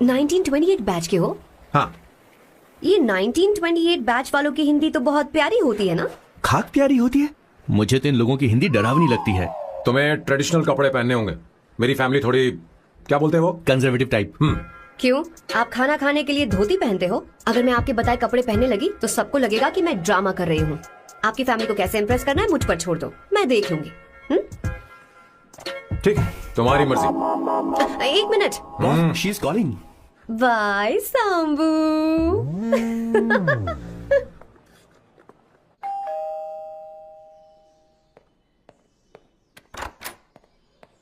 1928 बैच के हो? हाँ। ये 1928 बैच वालों की हिंदी तो बहुत प्यारी होती है ना? खाक प्यारी होती है? मुझे तो इन लोगों की हिंदी डरावनी लगती है। तुम्हें ट्रेडिशनल कपड़े पहनने होंगे। मेरी फैमिली थोड़ी, क्या बोलते हैं वो, कंजर्वेटिव टाइप। क्यों, आप खाना खाने के लिए धोती पहनते हो? अगर मैं आपके बताए कपड़े पहनने लगी तो सबको लगेगा कि मैं ड्रामा कर रही हूँ। आपकी फैमिली को कैसे इम्प्रेस करना है मुझ पर छोड़ दो, मैं देख लूंगी। ठीक, तुम्हारी मर्जी। एक minute, she is calling. Bye Sambu.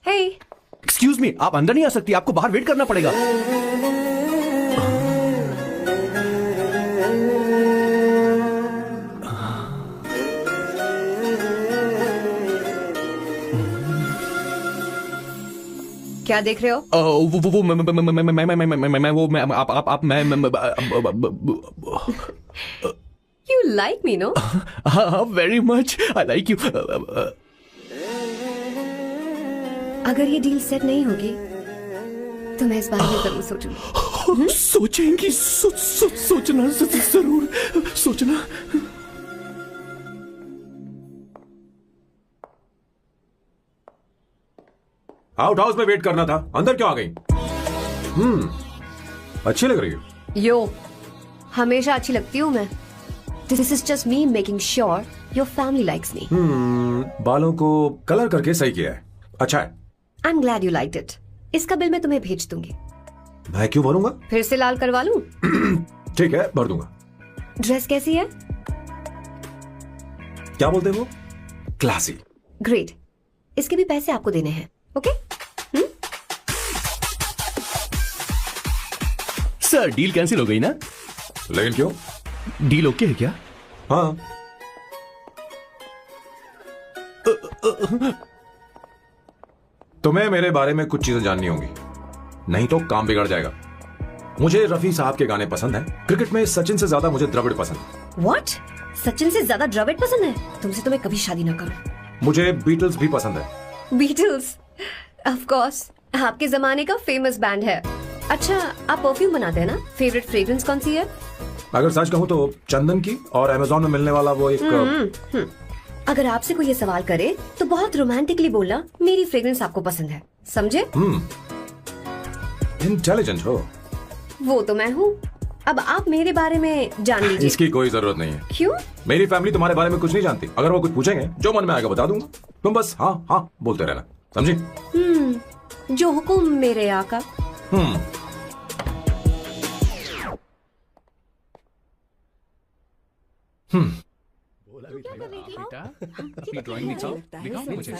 Hey, excuse me, आप अंदर नहीं आ सकती, आपको बाहर वेट करना पड़ेगा। क्या देख रहे हो? वो मैं आप मैं यू लाइक मी नो? हाँ, very much, I like you. अगर ये डील सेट नहीं होगी तो मैं इस बारे में जरूर सोचूंगी। सोचेंगी, सोचना जरूर सोचना। आउट हाउस में वेट करना था, अंदर क्यों आ गई? अच्छी लग रही हो। यो, हमेशा अच्छी लगती हूँ मैं। This is just me making sure your family likes me. बालों को कलर करके सही किया है, अच्छा है। I am glad you liked it. इसका बिल मैं तुम्हें भेज दूंगी। मैं क्यों भरूंगा? फिर से लाल करवा लूं? ठीक है, भर दूंगा। ड्रेस कैसी है? क्या बोलते हो? क्लासी। ग्रेट, इसके भी पैसे आपको देने हैं, ओके? सर, डील कैंसिल हो गई ना? लेकिन क्यों? डील ओके है क्या? हाँ। तुम्हें मेरे बारे में कुछ चीजें जाननी होंगी, नहीं तो काम बिगड़ जाएगा। मुझे रफी साहब के गाने पसंद हैं। क्रिकेट में सचिन से ज्यादा मुझे द्रविड़ पसंद है। व्हाट? सचिन से ज्यादा द्रविड़ पसंद है? तुमसे तो मैं कभी शादी ना करूं। मुझे बीटल्स भी पसंद है। बीटल्स? ऑफ कोर्स, आपके जमाने का फेमस बैंड है। अच्छा, आप परफ्यूम बनाते हैं ना? फेवरेट फ्रेग्रेंस कौन सी है? अगर सच कहूं तो चंदन की, और अमेज़न में मिलने वाला वो एक अगर आपसे कोई ये सवाल करे तो बहुत रोमांटिकली बोलना मेरी फ्रेग्रेंस आपको पसंद है, समझे? इंटेलिजेंट हो। वो तो मैं हूँ। अब आप मेरे बारे में जान लीजिए। इसकी कोई जरूरत नहीं है। क्यों? मेरी फैमिली तुम्हारे बारे में कुछ नहीं जानती। अगर वो कुछ पूछेंगे, जो मन में आएगा बता दूंगा। तुम बस हाँ हाँ बोलते रहना, समझी? जो हुकुम मेरे आका। बेटा, अपनी ड्राइंग दिखाओ, दिखाओ मुझे।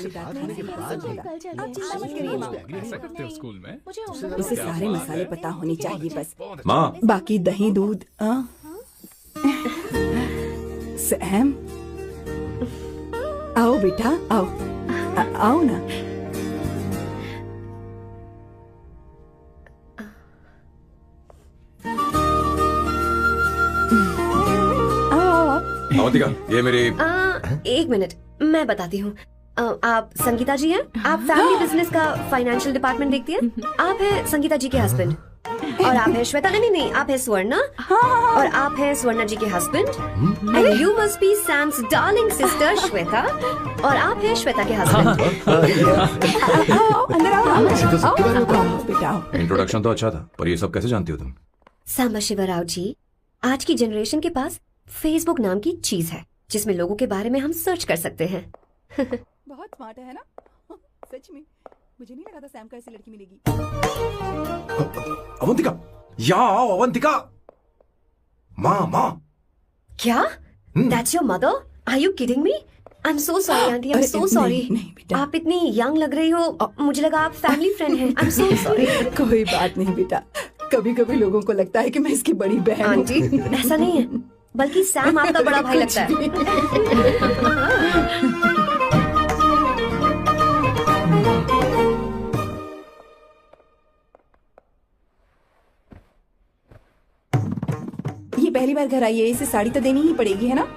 ऐसा करते हो स्कूल में? उसे सारे मसाले पता होने चाहिए बस। माँ, बाकी दही दूध। सैम, आओ बेटा, आओ। आओ ना। अवंतिका, ये मेरी। एक मिनट, मैं बताती हूँ। आप संगीता जी हैं? आप फैमिली बिजनेस का फाइनेंशियल डिपार्टमेंट देखती हैं? आप हैं संगीता जी के हस्बैंड। और आप हैं श्वेता। नहीं, आप हैं स्वर्णा। और आप हैं स्वर्णा जी के husband. And you must be Sam's darling sister Shweta. और आप हैं श्वेता के हस्बैंड। अंदर आओ बेटा। इंट्रोडक्शन तो अच्छा था, पर ये सब कैसे जानती हो तुम? सांबा शिवराव जी, आज की जनरेशन के पास फेसबुक नाम की चीज है जिसमें लोगों के बारे में हम सर्च कर सकते हैं। बहुत स्मार्ट है ना? सच में मुझे नहीं लगा था सैम को ऐसी लड़की मिलेगी। अवंतिका, यहाँ आओ अवंतिका। माँ। क्या? That's your mother? Are you kidding me? I'm so sorry, auntie. I'm so sorry. नहीं बेटा, आप इतनी यंग लग रही हो, मुझे लगा आप फैमिली फ्रेंड हैं। I'm so sorry. कोई बात नहीं बेटा। कभी कभी लोगों को लगता है कि मैं इसकी बड़ी बहन हूँ। आंटी, ऐसा नहीं है, बल्कि सैम आपका बड़ा भाई लगता है। ये पहली बार घर आई है, इसे साड़ी तो देनी ही पड़ेगी, है ना?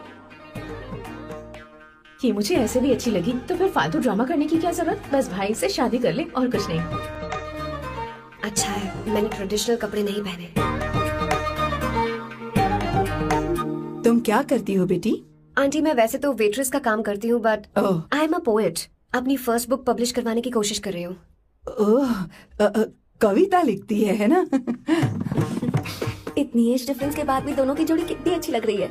ये मुझे ऐसे भी अच्छी लगी, तो फिर फालतू ड्रामा करने की क्या जरूरत? बस भाई से शादी कर ले और कुछ नहीं। अच्छा है, मैंने ट्रेडिशनल कपड़े नहीं पहने। तुम क्या करती हो बेटी? आंटी, मैं वैसे तो वेट्रेस का काम करती हूँ, but I am a poet. अपनी फर्स्ट बुक पब्लिश करवाने की कोशिश कर रही हूँ। कविता लिखती है ना? इतनी एज डिफरेंस के बाद भी दोनों की जोड़ी कितनी अच्छी लग रही है।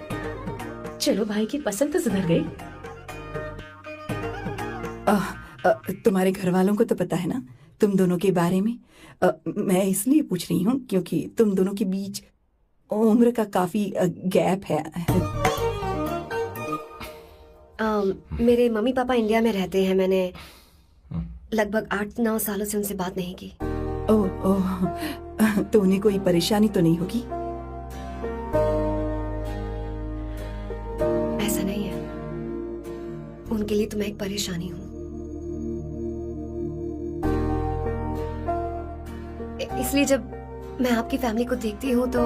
चलो भाई की पसंद तो सुधर गई। तुम्हारे घर वालों को तो पता है ना तुम दोनों के बारे में। मैं इसलिए पूछ रही हूँ क्योंकि तुम दोनों के बीच उम्र का काफी गैप है। मेरे मम्मी पापा इंडिया में रहते हैं। मैंने लगभग 8-9 सालों से उनसे बात नहीं की। ओह, तो उन्हें कोई परेशानी तो नहीं होगी? ऐसा नहीं है, उनके लिए तो मैं एक परेशानी हूँ। इसलिए जब मैं आपकी फैमिली को देखती हूँ तो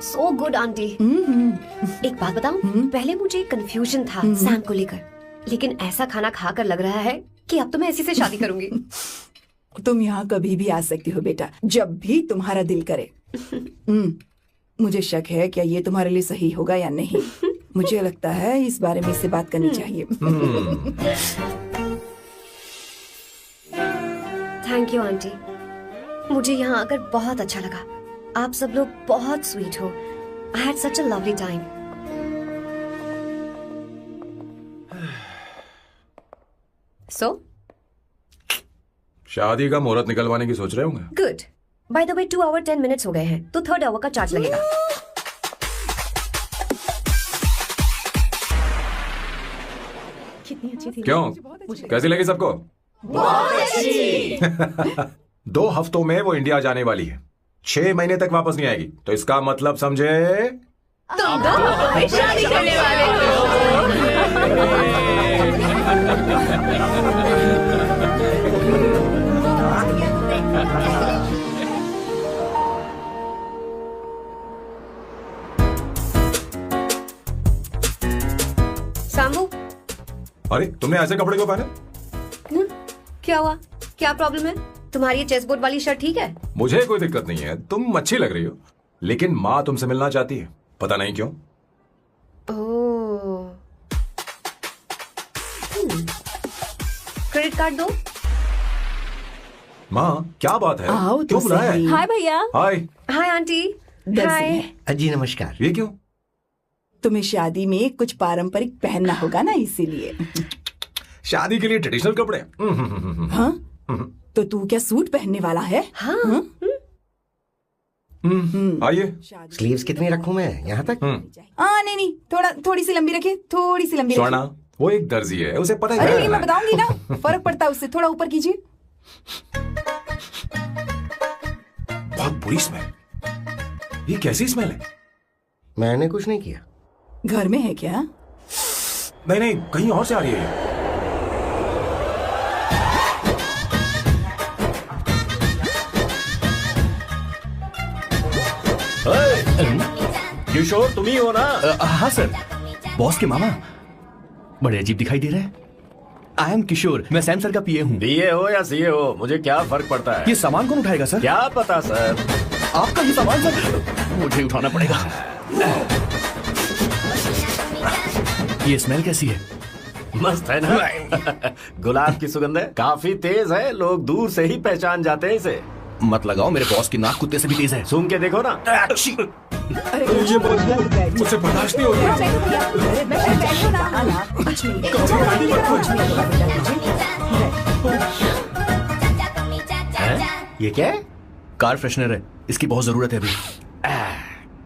सो गुड आंटी। एक बात बताऊं, पहले मुझे कंफ्यूजन था सैम को लेकर, लेकिन ऐसा खाना खाकर लग रहा है कि अब तो मैं इसी से शादी करूंगी। तुम यहाँ कभी भी आ सकती हो बेटा, जब भी तुम्हारा दिल करे। मुझे शक है क्या ये तुम्हारे लिए सही होगा या नहीं। मुझे लगता है इस बारे में इससे बात करनी चाहिए। थैंक यू आंटी, मुझे यहाँ आकर बहुत अच्छा लगा। आप सब लोग बहुत स्वीट हो। I had such a lovely time. So? शादी का मुहूर्त निकलवाने की सोच रहे होंगे। Good. By the way, 2 hour 10 minutes हो गए हैं, तो 3rd hour का चार्ज लगेगा। कितनी अच्छी थी। क्यों, कैसी लगी सबको? बहुत अच्छी। 2 हफ्तों में वो इंडिया जाने वाली है, 6 महीने तक वापस नहीं आएगी। तो इसका मतलब समझे तुम दोनों शादी करने वाले हो। सांबू, अरे तुमने ऐसे कपड़े क्यों पहने? क्या हुआ? क्या प्रॉब्लम है? तुम्हारी ये चेस्ट बोर्ड वाली शर्ट ठीक है? मुझे कोई दिक्कत नहीं है, तुम अच्छी लग रही हो, लेकिन माँ तुमसे मिलना चाहती है, पता नहीं क्यों। ओह, क्रेडिट कार्ड दो। माँ क्या बात है, आओ तो क्यों बुलाया है? सही। हाय भैया। हाय। Hi aunty. दर्जी हाय। है। जी नमस्कार। ये क्यों? तुम्हें शादी में कुछ पारंपरिक पहनना होगा ना, इसीलिए। शादी के लिए ट्रेडिशनल कपड़े? हाँ, तो तू क्या सूट पहनने वाला है? हाँ। आइए। स्लीव्स कितनी रखूं मैं, यहाँ तक? नहीं, थोड़ी सी लंबी रखिए, थोड़ी सी लंबी स्वर्णा, रखिए। वो एक दर्जी है, उसे पता अरे है। नहीं, मैं बताऊंगी ना, फर्क पड़ता है उससे। थोड़ा ऊपर कीजिए। बहुत बुरी स्मेल। ये कैसी स्मेल है? मैंने कुछ नहीं किया। घर में है क्या? नहीं, कहीं और से आ रही है ये। किशोर तुम ही हो ना? हाँ सर, बॉस के मामा। बड़े अजीब दिखाई दे रहे हैं। आई एम किशोर, मैं सैम सर का पीए हूँ। पीए हो या सीए हो, मुझे क्या फर्क पड़ता है? ये सामान कौन उठाएगा सर? क्या पता सर। आपका ही सामान सर, मुझे उठाना पड़ेगा। ये स्मेल कैसी है? मस्त है ना? गुलाब की सुगंध है, काफी तेज है, लोग दूर से ही पहचान जाते हैं इसे। मत लगाओ, मेरे बॉस की नाक कुत्ते से भी तेज है। सूंघ के देखो ना। अरे ये बदबू मुझसे बर्दाश्त नहीं हो रही। ये क्या है? कार फ्रेशनर है, इसकी बहुत जरूरत है अभी।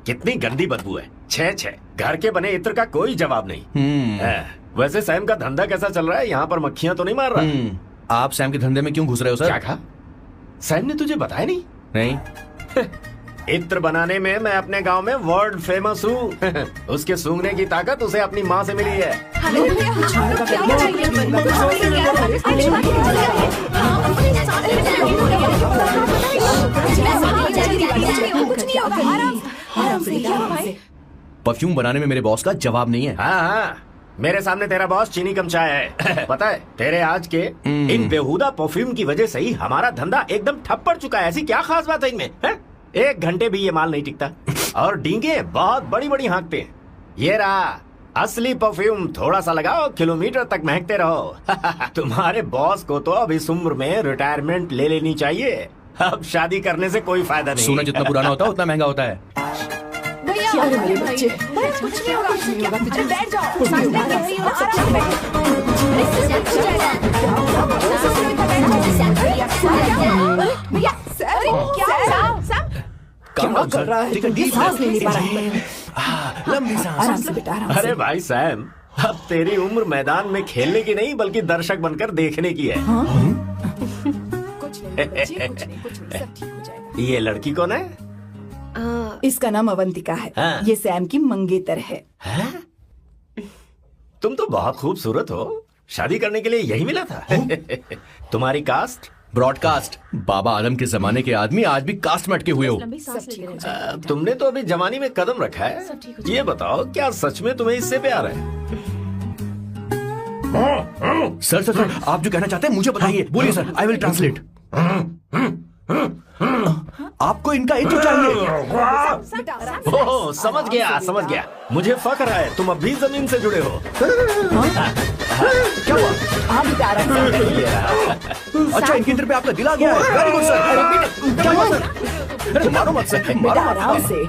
कितनी गंदी बदबू है। छे घर के बने इत्र का कोई जवाब नहीं। वैसे सैम का धंधा कैसा चल रहा है? यहाँ पर मक्खियां तो नहीं मार रहा? आप सैम के धंधे में क्यों घुस रहे हो सर? क्या कहा? सैम ने तुझे बताया नहीं? नहीं। इत्र बनाने में मैं अपने गांव में वर्ल्ड फेमस हूँ। उसके सूंघने की ताकत उसे अपनी माँ से मिली है। परफ्यूम बनाने में मेरे बॉस का जवाब नहीं है। हाँ, मेरे सामने तेरा बॉस चीनी कम चाय है। पता है तेरे आज के इन बेहुदा परफ्यूम की वजह से ही हमारा धंधा एकदम ठप पड़ चुका है। ऐसी क्या खास बात है इनमें है? 1 घंटे भी ये माल नहीं टिकता और डींगे बहुत बड़ी बड़ी हाँकते हैं। ये रहा असली परफ्यूम, थोड़ा सा लगाओ किलोमीटर तक महकते रहो। तुम्हारे बॉस को तो अब इस उम्र में रिटायरमेंट ले लेनी चाहिए। अब शादी करने से कोई फायदा नहीं। सोना जितना पुराना होता है उतना महंगा होता है। क्या रे मेरे बच्चे, कुछ नहीं होगा तुझे। बैठ जाओ, भैया क्या कर रहा है? ये सांस नहीं ले पा रहा है। लंबी सांस। आराम से बेटा, आराम से। अरे भाई सैम, अब तेरी उम्र मैदान में खेलने की नहीं बल्कि दर्शक बनकर देखने की है। कुछ नहीं बच्चे, कुछ नहीं, सब ठीक हो जाएगा। ये लड़की कौन है? इसका नाम अवंतिका है। हाँ। ये सैम की मंगेतर है। तुम तो बहुत खूबसूरत हो, शादी करने के लिए यही मिला था। तुम्हारी कास्ट? ब्रॉडकास्ट। बाबा आदम के जमाने के आदमी आज भी कास्ट में अटके हुए हो। लंबी सांस लेते रहो। तुमने तो अभी जवानी में कदम रखा है। ये बताओ क्या सच में तुम्हें इससे प्यार है? सर सर सर, आप जो कहना चाहते हैं मुझे बताइए। बोलिए सर, आई विल ट्रांसलेट। आपको इनका इंट्रो चाहिए। ओह, समझ गया। मुझे फक्र है तुम अब भी जमीन से जुड़े हो। क्या हुआ? आप बेटा आराम से। अच्छा, इनके इंटर पे आपका दिल आ गया है। Very good sir. क्या हुआ सर? अरे मारो मत सर, बेटा मारो आराम से।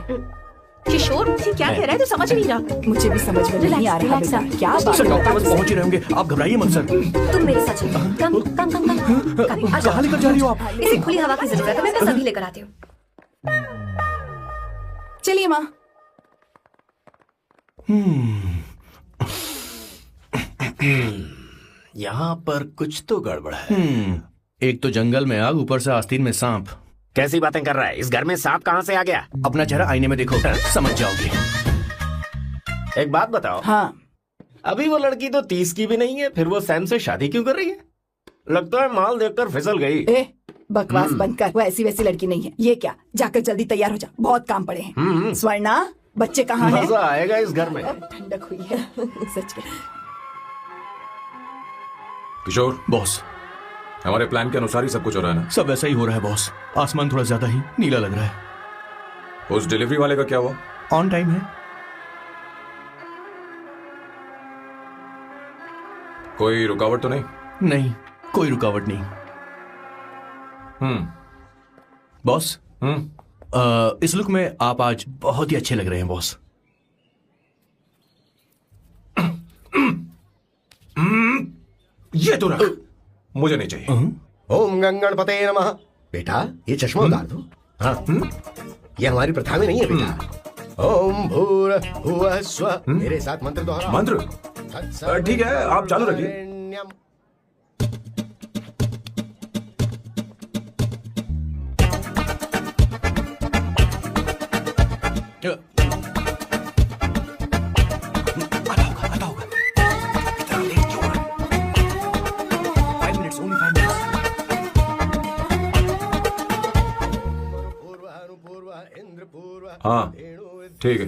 किशोर ये क्या कह रहा है तो समझ नहीं रहा। मुझे भी समझ में नहीं आ रहा बेटा, क्या बात सर, है? डॉक्टर बस पहुंच ही रहे होंगे, आप घबराइए मत सर। तुम मेरे साथ चलो। कम कम कम कम। कहाँ लेकर जा रही हो आप? इसे खुली हवा की जरूरत है, मैं बस अभी लेकर आती हूँ। चलिए माँ। यहाँ पर कुछ तो गड़बड़ है। एक तो जंगल में आग, ऊपर से आस्तीन में सांप। कैसी बातें कर रहा है? इस घर में सांप कहाँ से आ गया? अपना चेहरा आईने में देखो, समझ जाओगे। एक बात बताओ। हाँ, अभी वो लड़की तो 30 की भी नहीं है, फिर वो सैम से शादी क्यों कर रही है? लगता है माल देखकर फिसल गई। बकवास बंद कर। वो ऐसी वैसी लड़की नहीं है। ये क्या, जाकर जल्दी तैयार हो जा, बहुत काम पड़े हैं। स्वर्णा, बच्चे कहाँ हैं? मजा आएगा इस घर में। ठंडक हुई है सच में। किशोर बॉस, हमारे प्लान के अनुसार ही सब कुछ हो रहा है ना? सब वैसा ही हो रहा है बॉस। आसमान थोड़ा ज्यादा ही नीला लग रहा है। उस डिलीवरी वाले का क्या हुआ? ऑन टाइम है। कोई रुकावट तो नहीं? नहीं, कोई रुकावट नहीं। बॉस, इस लुक में आप आज बहुत ही अच्छे लग रहे हैं बॉस। ये तो रख, मुझे नहीं चाहिए। ओम गंगणपते नमः। बेटा ये चश्मा उतार दो। हाँ, ये हमारी प्रथा में नहीं है बेटा। ओम भूर्भुवः स्वः। मेरे साथ मंत्र दोहराओ। मंत्र? ठीक है, आप चालू रखिए। आता होगा। इतना लेट क्यों है? 5 minutes, only 5 minutes। हाँ ठीक है।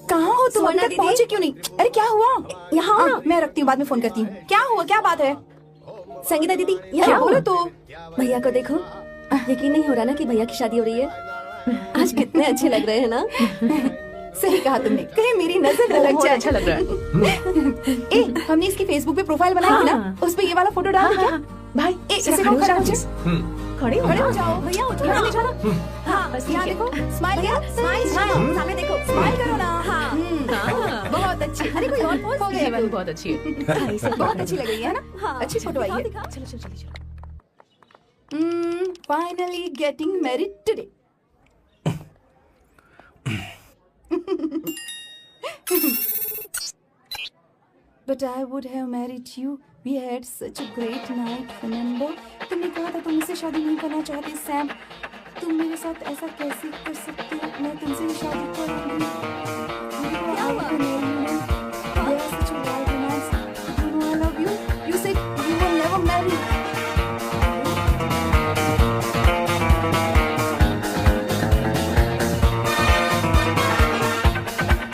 कहाँ हो तुम? अभी तक पहुँचे क्यों नहीं? अरे क्या हुआ? यहाँ आओ ना। मैं रखती हूँ, बाद में फोन करती हूँ। क्या हुआ, क्या बात है? संगीता दीदी, क्या यहाँ बोलो तो? भैया को देखो। यकीन नहीं हो रहा ना कि भैया की शादी हो रही है। आज कितने अच्छे लग रहे हैं ना। सही कहा तुमने, कहीं मेरी नजर न लग जाए। अच्छा लग रहा है। हमने इसकी फेसबुक पे प्रोफाइल बनाई थी ना, उस पे ये वाला फोटो डाल दिया। भाई इसे खड़े हो जाओ। खड़े हो जाओ भैया, यहाँ ले जाओ। हाँ बस यहाँ देखो, स्माइल किया, स्माइल सामने देखो। स्माइल करो ना। हाँ। बहुत अच्छी। अरे कोई और पोज हो गया। बहुत अच्छी है। बहुत अच्छी लग रही है ना। अच्छी फोटो आई है। चलो चलो चलो। Finally getting married today. But I would have married you. We had such a great night, remember? तुमने कहा था तुम मुझसे शादी नहीं करना चाहते सैम। तुम मेरे साथ ऐसा कैसे कर सकते हो? मैं तुमसे ही शादी करूंगी। I will marry you. We are such a wild romance. You know I love you. You said you will never marry.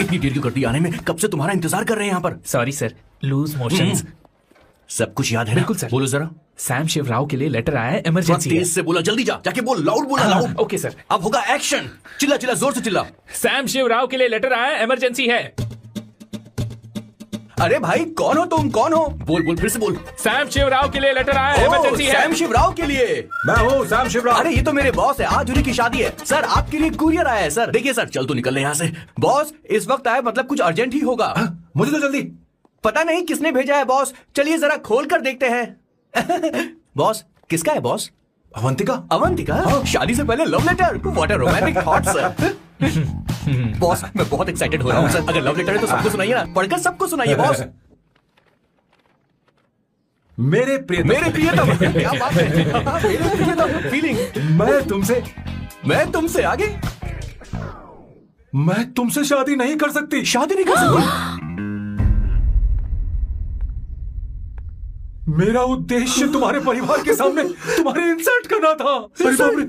इतनी देर क्यों कर दी आने में? कब से तुम्हारा इंतजार कर रहे हैं यहाँ पर। Sorry sir, loose motions. सब कुछ याद है ना? बिल्कुल सर। बोलो जरा। सैम शिवराव के लिए लेटर आया है, इमरजेंसी तेज से बोला, जल्दी जा, जाके बोल, लाउड बोला, लाउड। Okay sir. अब होगा एक्शन। चिल्ला चिल्ला, जोर से चिल्ला। सैम शिवराव के लिए लेटर आया है, इमरजेंसी है। अरे भाई कौन हो तुम, कौन हो? बोल बोल, फिर से बोल। सैम शिवराव के लिए लेटर आया है, इमरजेंसी है। सैम शिवराव के लिए? मैं हूँ सैम शिवराव। अरे ये तो मेरे बॉस है, आज उन्हीं की शादी है। सर आपके लिए कुरियर आया है सर। देखिए सर, चल तो निकल ले यहाँ से। बॉस इस वक्त आए मतलब कुछ अर्जेंट ही होगा। मुझे तो जल्दी। पता नहीं किसने भेजा है बॉस, चलिए जरा खोल कर देखते हैं। बॉस किसका है बॉस? अवंतिका। अवंतिका? शादी से पहले love letter? What a romantic thought sir. Boss मैं बहुत एक्साइटेड हो रहा हूँ सर। अगर लव लेटर है तो सबको सुनाइए ना, पढ़कर सबको सुनाइए बॉस। मेरे प्रियतम, क्या बात है। मेरे प्रियतम, फीलिंग। मैं तुमसे आगे। मैं तुमसे शादी नहीं कर सकती। शादी नहीं कर सकती? मेरा उद्देश्य तुम्हारे परिवार के सामने तुम्हारे इंसल्ट करना था। अरे बाप रे।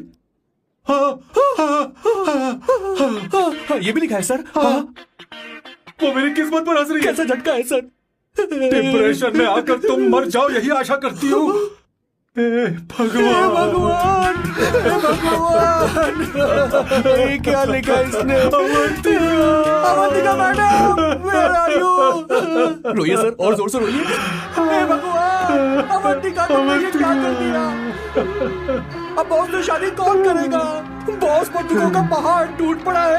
ये भी लिखा है सर। वो मेरी किस्मत पर हंस रही है। कैसा झटका है सर। डिप्रेशन में आकर तुम मर जाओ यही आशा करती हूँ। भगवान भगवान ये क्या लिखा इसने? Avantika madam, where are you? रोइए सर, और जोर से रोइए। हे भगवान, अवंतिका तुमने ये क्या कर दिया? अब बॉस से शादी कौन करेगा? बॉस पर दुखों का पहाड़ टूट पड़ा है।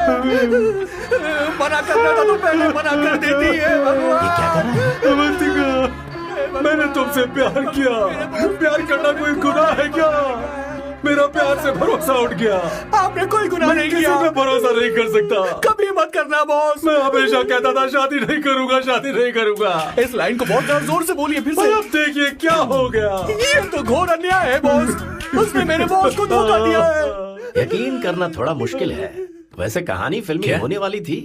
मना करना था तो पहले मना कर देती है। भगवान ये क्या कर रहा है? अवंतिका, मैंने तुमसे प्यार किया। प्यार करना कोई गुनाह है क्या? मेरा प्यार से भरोसा उठ गया। आपने कोई गुनाह नहीं किया। किसी पे भरोसा नहीं कर सकता। कभी मत करना बॉस। मैं हमेशा कहता था शादी नहीं करूंगा, शादी नहीं करूंगा। इस लाइन को बहुत जोर से बोलिए फिर से। अब देखिए क्या हो गया। ये तो घोर अन्याय है बॉस। उसने मेरे बॉस को धोखा दिया है। यकीन करना थोड़ा मुश्किल है। वैसे कहानी फिल्मी होने वाली थी,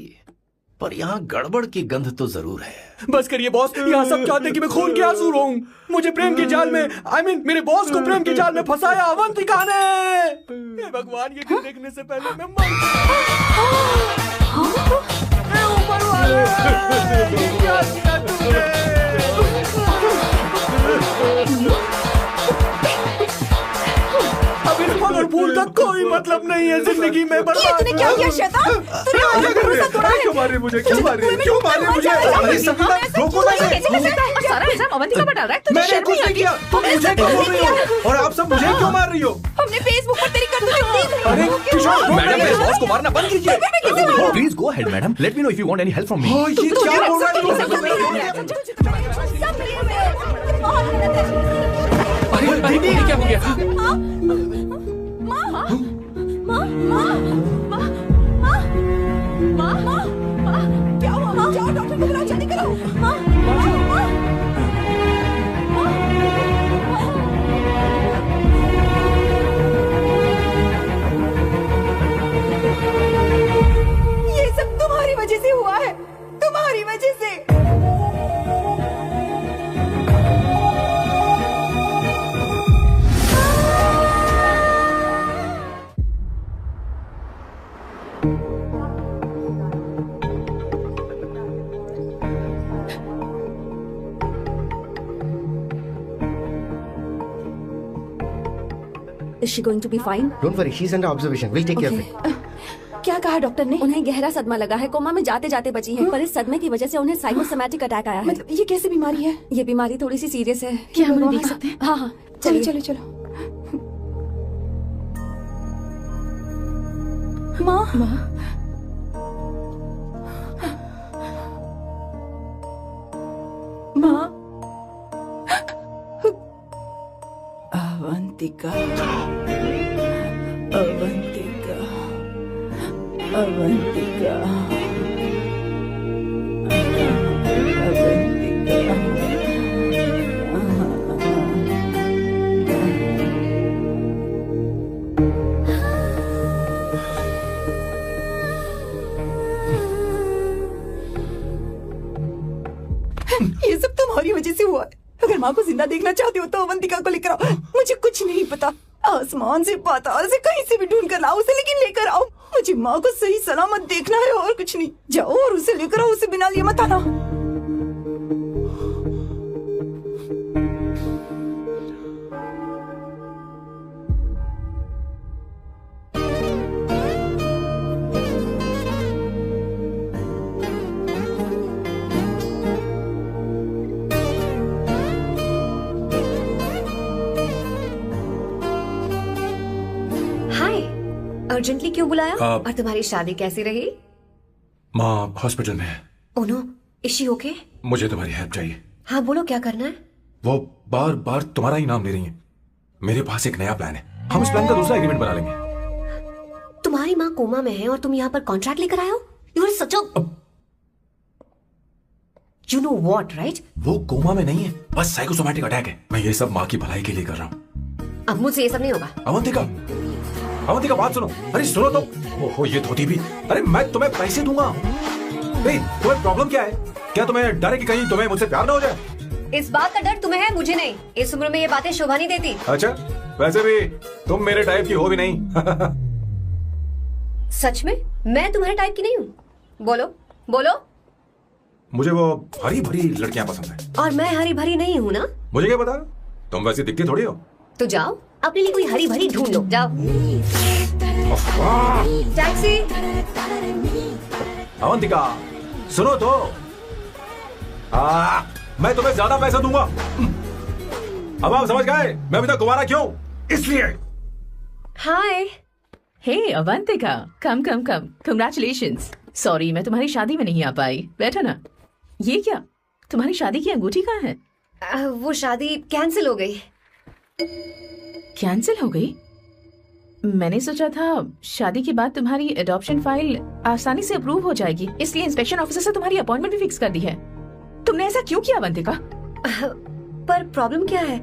पर यहाँ गड़बड़ की गंध तो जरूर है। बस करिए बॉस, यहाँ सब चाहते हैं कि मैं खून के आंसू रोऊं। मुझे प्रेम के जाल में, मेरे बॉस को प्रेम के जाल में फंसाया अवंतिका ने। हे भगवान, ये देखने से पहले मैं मर ऊपर वाले, ये क्या किया तुमने? अब इस मगर फूल का कोई मतलब नहीं है जिंदगी में। बर्बाद। तूने क्या किया शैतान? तूने मुझे भरोसा तोड़ा है। क्यों मारे मुझे? क्यों मारे मुझे? अरे सकीना, रोको ना। सारा इल्जाम अवंतिका पर डाल रहा है। तुझे मैंने शर्म कुछ नहीं नहीं आती? किया। तुम मुझे क्यों बोल रही हो? और आप सब मुझे क्यों मार रही हो? हमने फेसबुक पर तेरी करतूतें देख अरे किशोर, मैडम मेरे बॉस को मारना बंद कीजिए। Please go ahead madam, let me know if you want any help from me. ये क्या बोल रहा है? दीदी क्या हो गया? क्या हुआ? जाओ डॉक्टर को बुलाओ, जल्दी करो। ये सब तुम्हारी वजह से हुआ है, तुम्हारी वजह से। Is she going to be fine? Don't worry, she's under observation. We'll take care of it. क्या कहा डॉक्टर ने? उन्हें गहरा सदमा लगा है, कोमा में जाते जाते बची हैं, पर इस सदमे की वजह से उन्हें साइकोसोमैटिक अटैक आया है। मतलब ये कैसी बीमारी है? ये बीमारी थोड़ी सी सीरियस है। क्या हम उन्हें देख सकते हैं? हाँ हाँ, चलो चलो चलो। माँ माँ अवंतिका, अवंतिका, अवंतिका, ये सब तुम्हारी वजह से हुआ है। अगर माँ को जिंदा देखना चाहती हो तो अवंतिका को लेकर आओ। मुझे कुछ नहीं पता, आसमान से पाताल से कहीं से भी ढूंढ कर लाओ उसे, लेकिन लेकर आओ। मुझे माँ को सही सलामत देखना है और कुछ नहीं। जाओ और उसे लेकर आओ, उसे बिना लिए मत आना। अर्जेंटली क्यों बुलाया? आप- और तुम्हारी शादी कैसी रही? माँ हॉस्पिटल में है। Oh no, is she okay? मुझे तुम्हारी हेल्प चाहिए। हाँ बोलो, क्या करना है? वो बार बार तुम्हारा ही नाम ले रही है। मेरे पास एक नया प्लान है, हम इस प्लान का दूसरा एग्रीमेंट बना लेंगे। तुम्हारी माँ कोमा में है और तुम यहाँ पर कॉन्ट्रैक्ट लेकर आए हो? You are such a you know what, right? वो कोमा में नहीं है, बस साइकोसोमैटिक अटैक है। मैं ये सब माँ की भलाई के लिए कर रहा हूँ। अब मुझसे ये सब नहीं होगा। अवंतिका बात सुनो। अरे सुनो तो। ओहो ये धोती भी। अरे मैं तुम्हें पैसे दूंगा। तुम्हें प्रॉब्लम क्या है? क्या तुम्हें डर है कि कहीं तुम्हें मुझसे प्यार ना हो जाए? इस बात का डर तुम्हें है, मुझे नहीं। इस उम्र में ये बातें शोभा नहीं देती। अच्छा, वैसे भी तुम मेरे टाइप की हो भी नहीं। सच में मैं तुम्हारे टाइप की नहीं हूँ? बोलो बोलो। मुझे वो हरी भरी लड़कियां पसंद है। और मैं हरी भरी नहीं हूँ ना? मुझे क्या पता, तुम वैसे दिखती थोड़ी हो। तो जाओ अपने लिए कोई हरी भरी ढूंढ लो, जाओ। टैक्सी। अवंतिका सुनो तो। मैं तुम्हें ज्यादा पैसा दूंगा। अब आप समझ गए मैं अभी तक कुंवारा क्यों? इसलिए। हाय। हे अवंतिका, कम कम कम, कंग्रेचुलेशंस। सॉरी मैं तुम्हारी शादी में नहीं आ पाई। बैठो ना। ये क्या, तुम्हारी शादी की अंगूठी कहाँ है? वो शादी कैंसिल हो गई। कैंसिल हो गई? मैंने सोचा था शादी के बाद तुम्हारी एडॉप्शन फाइल आसानी से अप्रूव हो जाएगी, इसलिए इंस्पेक्शन ऑफिसर से तुम्हारी अपॉइंटमेंट भी फिक्स कर दी है। तुमने ऐसा क्यों किया अवंतिका? पर प्रॉब्लम क्या है?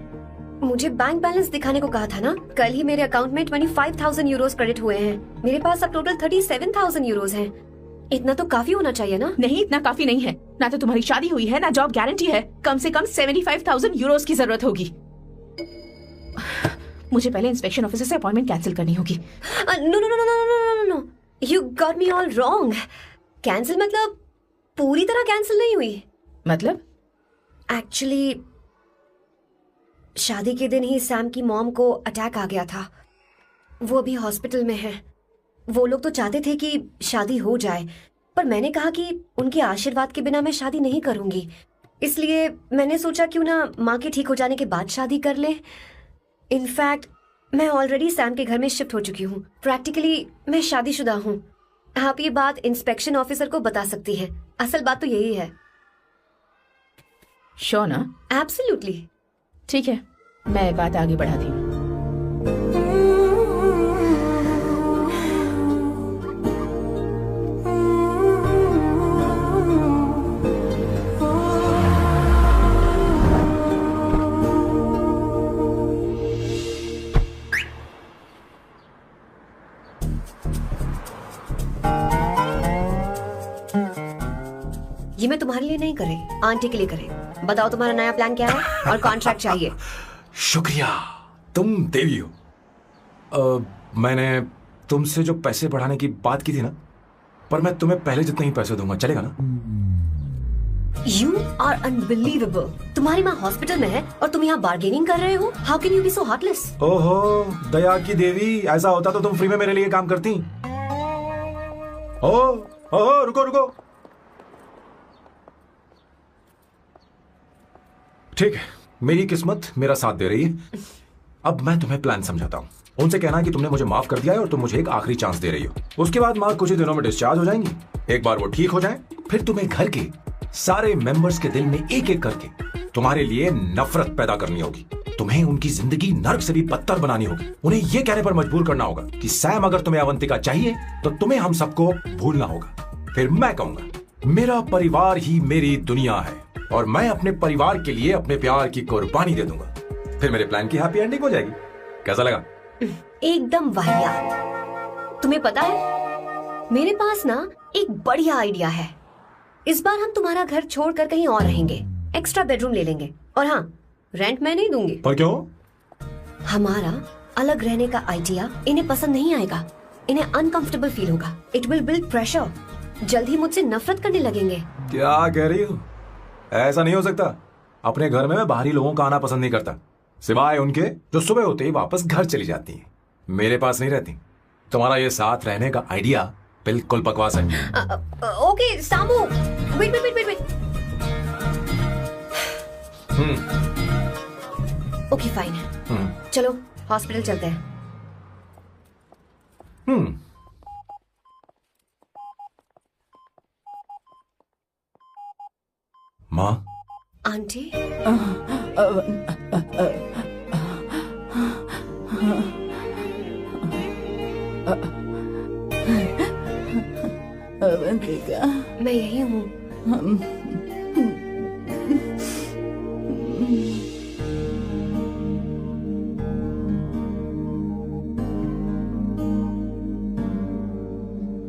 मुझे बैंक बैलेंस दिखाने को कहा था ना। कल ही मेरे अकाउंट में 25,000 यूरोस क्रेडिट हुए हैं। मेरे पास अब टोटल 37,000 यूरोस हैं। इतना तो काफी होना चाहिए ना? नहीं, इतना काफी नहीं है। ना तो तुम्हारी शादी हुई है, ना जॉब गारंटी है। कम से कम 75,000 यूरोस की जरूरत होगी। मुझे पहले इंस्पेक्शन ऑफिसर से अपॉइंटमेंट कैंसिल करनी होगी। No no no no no no no, you got me all wrong. Cancel मतलब पूरी तरह कैंसिल नहीं हुई। मतलब? एक्चुअली शादी के दिन ही सैम की मॉम को अटैक आ गया था। वो अभी हॉस्पिटल में है। वो लोग तो चाहते थे कि शादी हो जाए, पर मैंने कहा कि उनके आशीर्वाद के बिना मैं शादी नहीं करूंगी। इसलिए मैंने सोचा क्यों ना माँ के ठीक हो जाने के बाद शादी कर ले। इनफैक्ट मैं ऑलरेडी सैम के घर में शिफ्ट हो चुकी हूँ। प्रैक्टिकली मैं शादीशुदा हूँ। आप ये बात इंस्पेक्शन ऑफिसर को बता सकती हैं। असल बात तो यही है। श्योर ना? एब्सोल्युटली। ठीक है, मैं बात आगे बढ़ाती हूँ। ये मैं तुम्हारे लिए नहीं करे, आंटी के लिए करे। बताओ तुम्हारा नया प्लान क्या है और कॉन्ट्रैक्ट चाहिए। शुक्रिया, तुम देवी हो। मैंने तुमसे जो पैसे बढ़ाने की बात की थी ना, पर मैं तुम्हें पहले जितने ही पैसे दूंगा, चलेगा ना? You are unbelievable। तुम्हारी माँ हॉस्पिटल में है और तुम यहाँ बार्गेनिंग कर रहे हो। How can you be so heartless? ओहो दया की देवी, ऐसा होता तो तुम फ्री में मेरे लिए काम करती। ओहो रुको रुको। ठीक है, मेरी किस्मत मेरा साथ दे रही है। अब मैं तुम्हें प्लान समझाता हूँ। उनसे कहना कि तुमने मुझे माफ कर दिया है और तुम मुझे एक आखिरी चांस दे रही हो। उसके बाद माँ कुछ ही दिनों में डिस्चार्ज हो जाएंगी। एक बार वो ठीक हो जाए, फिर तुम्हें घर के सारे मेंबर्स के दिल में एक एक करके तुम्हारे लिए नफरत पैदा करनी होगी। तुम्हें उनकी जिंदगी नर्क से भी बदतर बनानी होगी। उन्हें यह कहने पर मजबूर करना होगा कि सैम अगर तुम्हें अवंतिका चाहिए तो तुम्हें हम सबको भूलना होगा। फिर मैं कहूंगा मेरा परिवार ही मेरी दुनिया है और मैं अपने परिवार के लिए अपने प्यार की कुर्बानी दे दूंगा। फिर मेरे प्लान की हैप्पी एंडिंग हो जाएगी। कैसा लगा? एकदम वाहियात। तुम्हें पता है मेरे पास ना एक बढ़िया आइडिया है। इस बार हम तुम्हारा घर छोड़कर कहीं और रहेंगे। एक्स्ट्रा बेडरूम ले लेंगे। और हाँ, रेंट मैं नहीं दूंगी। पर क्यों? हमारा अलग रहने का आइडिया इन्हें पसंद नहीं आएगा, इन्हें अनकंफर्टेबल फील होगा। इट विल बिल्ड प्रेशर, जल्द ही मुझसे नफरत करने लगेंगे। क्या कह रही हो? ऐसा नहीं हो सकता। अपने घर में मैं बाहरी लोगों का आना पसंद नहीं करता, सिवाय उनके जो सुबह होते ही वापस घर चली जाती हैं, मेरे पास नहीं रहती। तुम्हारा ये साथ रहने का आइडिया बिल्कुल बकवास है। Okay Samu, wait wait wait wait. Okay fine, चलो हॉस्पिटल चलते हैं। माँ, आंटी, अवंतिका, मैं यही हूँ।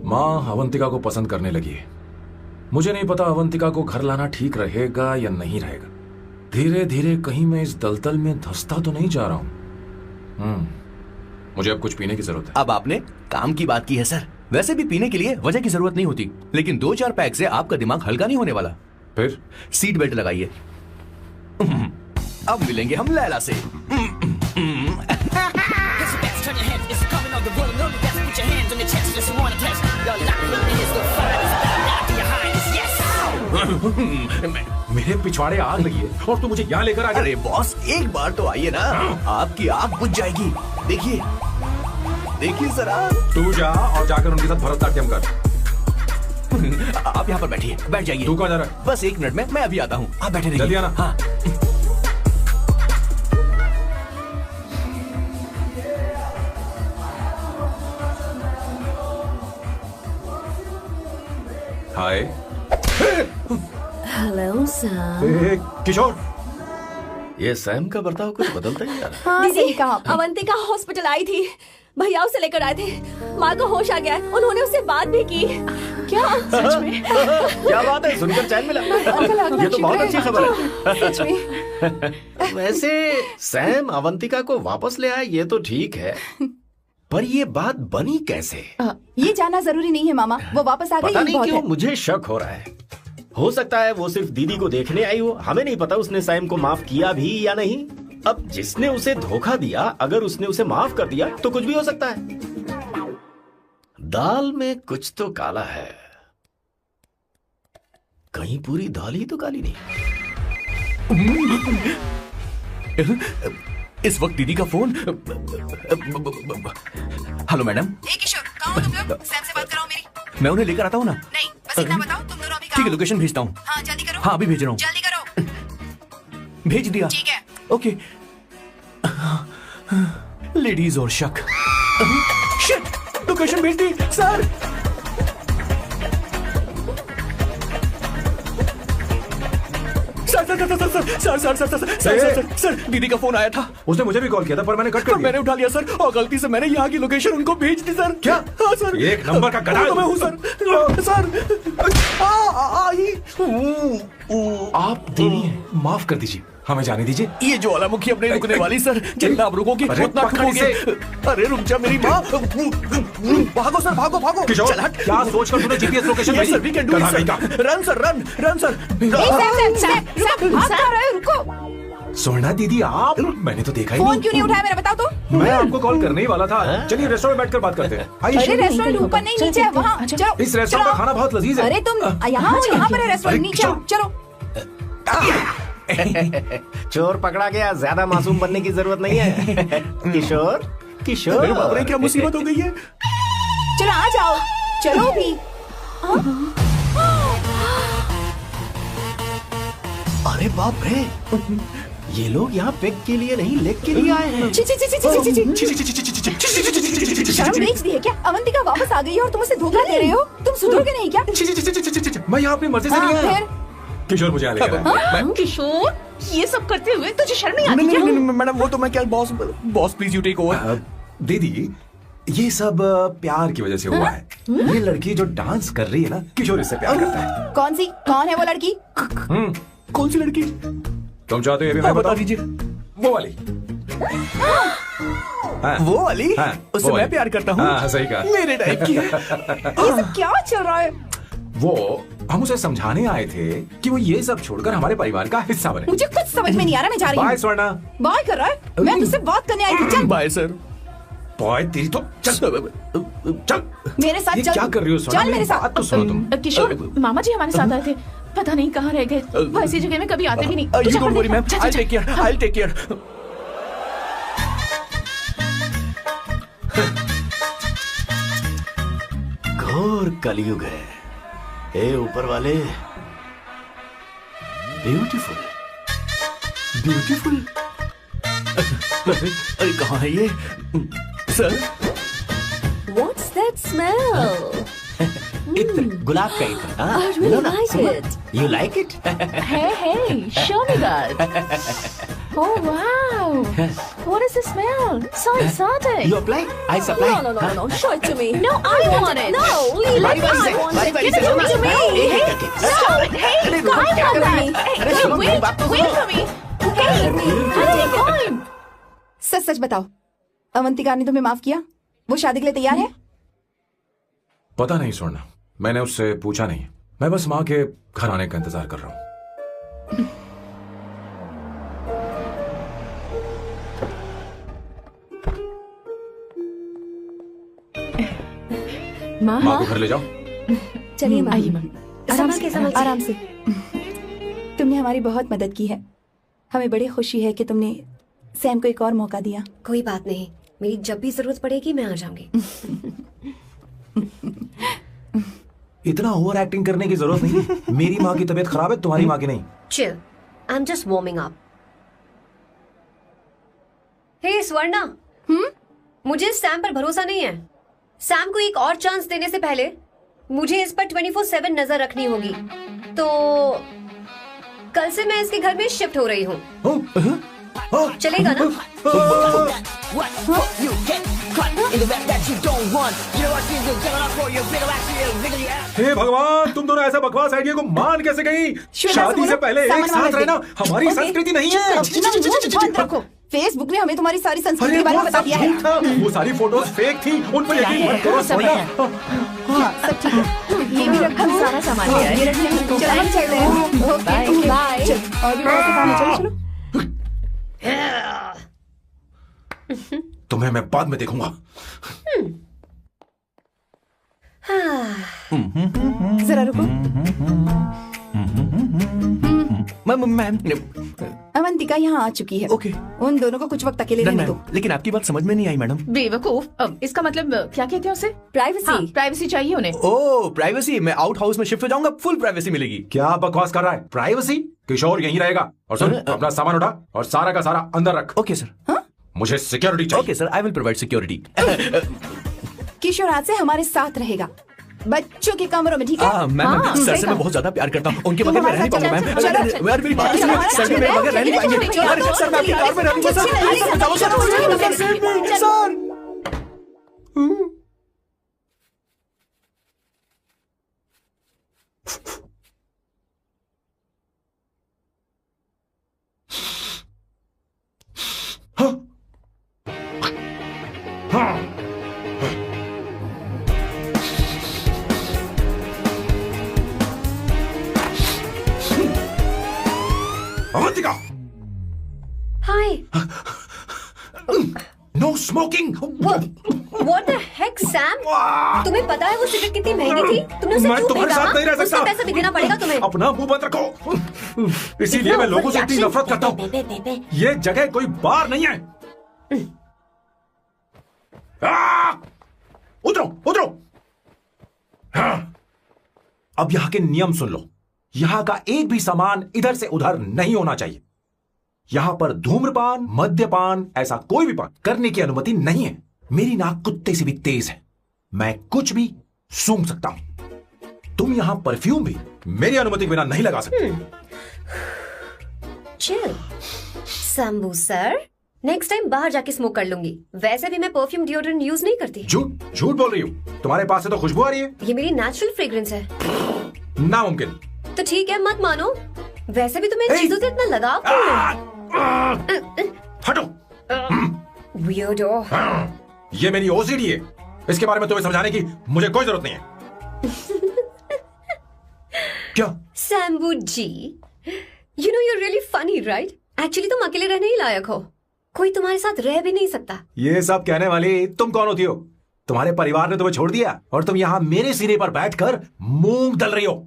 माँ अवंतिका को पसंद करने लगी है। मुझे नहीं पता अवंतिका को घर लाना ठीक रहेगा या नहीं रहेगा। धीरे धीरे कहीं मैं इस दलदल में धंसता तो नहीं जा रहा हूँ। मुझे अब कुछ पीने की जरूरत है। अब आपने काम की बात की है सर। वैसे भी पीने के लिए वजह की जरूरत नहीं होती, लेकिन 2-4 पैक से आपका दिमाग हल्का नहीं होने वाला। फिर सीट बेल्ट लगाइए। अब मिलेंगे हम लैला से। मेरे पिछवाड़े आग लगी है और तू मुझे यहाँ लेकर आ गया। अरे बॉस, एक बार तो आइए ना, आपकी आग बुझ जाएगी। देखिए देखिए जरा। तू जा और जाकर उनके साथ भरतनाट्यम कर। आप यहाँ पर बैठिए, बैठ जाइए। तू कहाँ जा रहा है? बस 1 मिनट में मैं अभी आता हूँ, आप बैठे रहिए। जल्दी आना। हाँ। हाय। Hello sir. किशोर, ये सैम का बर्ताव कुछ बदलता ही जा रहा है। हाँ, सही कहा। अवंतिका हॉस्पिटल आई थी, भैया उसे लेकर आए थे। माँ को होश आ गया है, उन्होंने उससे बात भी की। क्या सच में? क्या बात है, सुनकर चैन मिला। ये तो बहुत अच्छी खबर है। सच में। वैसे सैम अवंतिका को वापस ले आए ये तो ठीक है, पर ये बात बनी कैसे? ये जानना जरूरी नहीं है मामा, वो वापस आ गई। पता ये नहीं बहुत क्यों है। मुझे शक हो रहा है। हो सकता है वो सिर्फ दीदी को देखने आई हो, हमें नहीं पता उसने सैम को माफ किया भी या नहीं। अब जिसने उसे धोखा दिया, अगर उसने उसे माफ कर दिया तो कुछ भी हो सकता है। दाल में कुछ तो काला है, कहीं पूरी दाल ही तो काली नहीं। इस वक्त दीदी का फोन। Hello madam. किशोर, कहाँ हो तुम लोग? सैम से बात कराओ मेरी। मैं उन्हें लेकर आता हूँ ना। नहीं, बस इतना बताओ तुम दोनों अभी ठीक है, लोकेशन भेजता हूँ। हाँ जल्दी करो। हाँ अभी भेज रहा हूँ। जल्दी करो। भेज दिया। ठीक है। ओके। लेडीज और शक। शिट, लोकेशन भेज दी सर। सर दीदी का फोन आया था। उसने मुझे भी कॉल किया था पर मैंने कट कर दिया। मैंने उठा लिया सर, और गलती से मैंने यहाँ की लोकेशन उनको भेज दी सर। क्या? हाँ सर। एक नंबर का गधा है। तो मैं हूँ सर। आप देवी हैं, माफ कर दीजिए, हमें जाने दीजिए। ये ज्वालामुखी अपने रुकने वाली सर, जितना आप रुकोगे अरे, उतना पकड़ ठुकोगे। इसे। अरे रुक जा मेरी माँ। भागो सर, भागो भागो। किशोर, चल हट। क्या सोचकर तूने जीपीएस लोकेशन Yes, भेजी? sir, we can do it, गधा sir. नहीं का। Run sir, run sir. रुको। सोना दीदी आप, मैंने तो देखा ही फोन नहीं। क्यों नहीं उठाया मेरा, बताओ तो। मैं आपको कॉल करने ही वाला था। चलिए रेस्टोरेंट में बैठकर बात करते हैं। अरे आइए। रेस्टोरेंट ऊपर नहीं, नीचे है, वहाँ चलो। इस रेस्टोरेंट का चलो। खाना बहुत लजीज है। अरे तुम यहाँ हो, यहाँ पर है रेस्टोरेंट, अरे, नीचे आओ, चलो। चोर पकड़ा गया, ज्यादा मासूम बनने की जरूरत नहीं है। किशोर, किशोर। अरे बाप रे, क्या मुसीबत हो गई है। चलो आ जाओ, चलो भी। अरे बाप रे, ये लोग यहाँ पेग के लिए नहीं लेग के लिए आए हैं। ची ची ची ची ची ची ची। शर्म बेच दी है क्या? अवंतिका वापस आ गई है और तुम उसे धोखा दे रहे हो। तुम सुधरोगे नहीं क्या? मैं यहाँ अपनी मर्जी से नहीं आया। फिर किशोर मुझे यहाँ लेकर आया। किशोर, ये सब करते हुए तुझे शर्म नहीं आती? नहीं मैडम, वो तो मैं क्या, boss please you take over. दीदी, ये सब प्यार की वजह से हुआ है। ये लड़की जो डांस कर रही है ना, किशोर इससे प्यार करता है। कौन है वो लड़की? कौन सी लड़की? तुम चाहते हो ये भी हाँ, मैं बता बताऊं? दीजिए। वो वाली हाँ, वो वाली हाँ, उससे वो मैं वाली। प्यार करता हूँ। हाँ, सही कहा। मेरे टाइप की है। ये सब क्या चल रहा है? वो हम उसे समझाने आए थे कि वो ये सब छोड़कर हमारे परिवार का हिस्सा बने। मुझे कुछ समझ में नहीं आ रहा, मैं जा रही बाय हूँ। स्वर्णा। बाय कर रहा है? मैं तुझसे बात करने आई थी, चल। Bye sir. बॉय तेरी तो चल चल मेरे साथ ये चल। क्या कर रही हो स्वर्णा? चल मेरे साथ। बात तो सुनो तुम। किशोर, मामा जी हमारे साथ आए थे, पता नहीं कहाँ रह गए। वो ऐसी जगह में कभी आते भी नहीं। तू You जा don't कर worry, देख। ma'am. जा, जा, I'll जा। take care. I'll take care. घोर कलयुग है। ए ऊपर वाले, ब्यूटीफुल ब्यूटीफुल। अरे कहाँ है ये सर? What's that smell? इत्र, गुलाब का इत्र। हाँ, I really लो ना, like सुनो। it. You like it? Hey, show me that. Oh wow, what is the smell? So exotic. You apply? I supply. No. Show it to me. No, I want it. No, leave it. I want it. Give it to me. Stop it. Hey, I want that. Hey, wait for me. Hey, I'll take time. सच सच बताओ, अवंतिका ने तुम्हें माफ किया? वो शादी के लिए तैयार है? पता नहीं स्वर्णा, मैंने उससे पूछा नहीं। मैं बस माँ के घर आने का इंतजार कर रहा हूँ। माँ, माँ को घर ले जाओ। चलिए माँ, आइए माँ। आराम से। तुमने हमारी बहुत मदद की है। हमें बड़ी खुशी है कि तुमने सैम को एक और मौका दिया। कोई बात नहीं, मेरी जब भी जरूरत पड़ेगी मैं आ जाऊंगी। इतना ओवर एक्टिंग करने की जरूरत नहीं। मेरी माँ की तबीयत खराब है, तुम्हारी माँ की नहीं। Chill, I am just warming up. Hey Swarna, मुझे सैम पर भरोसा नहीं है। सैम को एक और चांस देने से पहले मुझे इस पर 24/7 नजर रखनी होगी। तो कल से मैं इसके घर में शिफ्ट हो रही हूँ। चलेगा ना? What? You get caught in the rap that you don't want. You know what you do? Give it up for your bigger action, bigger ass. हे भगवान, तुम दोनों ऐसा बकवास आइडिया को मान कैसे गई? शादी से पहले एक साथ रहना हमारी संस्कृति नहीं है। बंद रखो। फेसबुक ने हमें तुम्हारी सारी संस्कृति के बारे में बता दिया है। वो सारी फोटोज फेक थी, उन पर यकीन मत करो स्वर्णा। हाँ, सब ठीक है। ये भी रख, हम सारा सामान ले आए। ये रख लेंगे। चलो हम चलते हैं। Okay, bye. चल, और भी बहुत से काम है, चलो। तुम्हें मैं बाद में देखूंगा। जरा रुको। मैम अवंतिका यहाँ आ चुकी है। ओके। उन दोनों को कुछ वक्त अकेले रहने दो। लेकिन आपकी बात समझ में नहीं आई मैडम। बेवकूफ, इसका मतलब क्या कहते हैं उसे? Privacy. हाँ, प्राइवेसी चाहिए उन्हें। ओह प्राइवेसी, मैं आउट हाउस में शिफ्ट हो जाऊंगा, फुल प्राइवेसी मिलेगी। क्या बकवास कर रहा है? प्राइवेसी? किशोर यहीं रहेगा। और सुन, अपना सामान उठा और सारा का सारा अंदर रख। Okay sir. मुझे सिक्योरिटी चाहिए। Okay sir, I will provide security. Kishore आज से हमारे साथ रहेगा, बच्चों के कमरों में, ठीक है? मैम हाँ, सर सही से कहा। मैं बहुत ज्यादा प्यार करता हूँ, उनके तुम बगैर मैं हमारे रह नहीं साथ पाऊंगा मैम। चलो, अरे, चलो, यार मेरी बात चलो, सुनिए, हमारे सर साथ मेरे चलो, बगैर रह नहीं पाएंगे। चलो, अरे सर मैं आपकी कार में रह लूंगा सर, प्लीज सर बचाओ sir, sir. Avantika, hi. No smoking. What the heck, Sam? तुम्हें पता है वो सिगरेट कितनी महंगी थी? तुमने उसे मैं क्यों तुम्हारे खरीदा? साथ नहीं रह उसका सकता। पैसा भी देना पड़ेगा तुम्हें। अपना मुंह बंद रखो। इसीलिए मैं लोगों से इतनी नफरत करता हूँ। ये जगह कोई बार नहीं है। उतरो उतरो। हाँ। अब यहाँ के नियम सुन लो। यहाँ का एक भी सामान इधर से उधर नहीं होना चाहिए। यहाँ पर धूम्रपान, मद्यपान, ऐसा कोई भी पान करने की अनुमति नहीं है। मेरी नाक कुत्ते से भी तेज है, मैं कुछ भी सूंघ सकता हूं। तुम यहाँ परफ्यूम भी मेरी अनुमति के बिना नहीं लगा सकते। Chill Shambhu sir, next time बाहर जाके स्मोक कर लूंगी। वैसे भी मैं परफ्यूम डिओड्रेंट यूज नहीं करती। झूठ झूठ बोल रही हूँ। तुम्हारे पास से तो खुशबू आ रही है। ये मेरी नेचुरल फ्रेग्रेंस है। नामुमकिन। तो ठीक है, मत मानो। वैसे भी तुम्हें इन चीजों से इतना लगाव क्यों है? हटो। weirdo. ये मेरी ओसीडी है, इसके बारे में तुम्हें समझाने की मुझे कोई जरूरत नहीं है। क्या? सैम्बू जी, you know you're really funny, right? Actually तुम अकेले रहने ही लायक हो, कोई तुम्हारे साथ रह भी नहीं सकता। ये सब कहने वाली तुम कौन होती हो? तुम्हारे परिवार ने तुम्हें छोड़ दिया और तुम यहां मेरे सिरे पर बैठकर मूंग दल रही हो।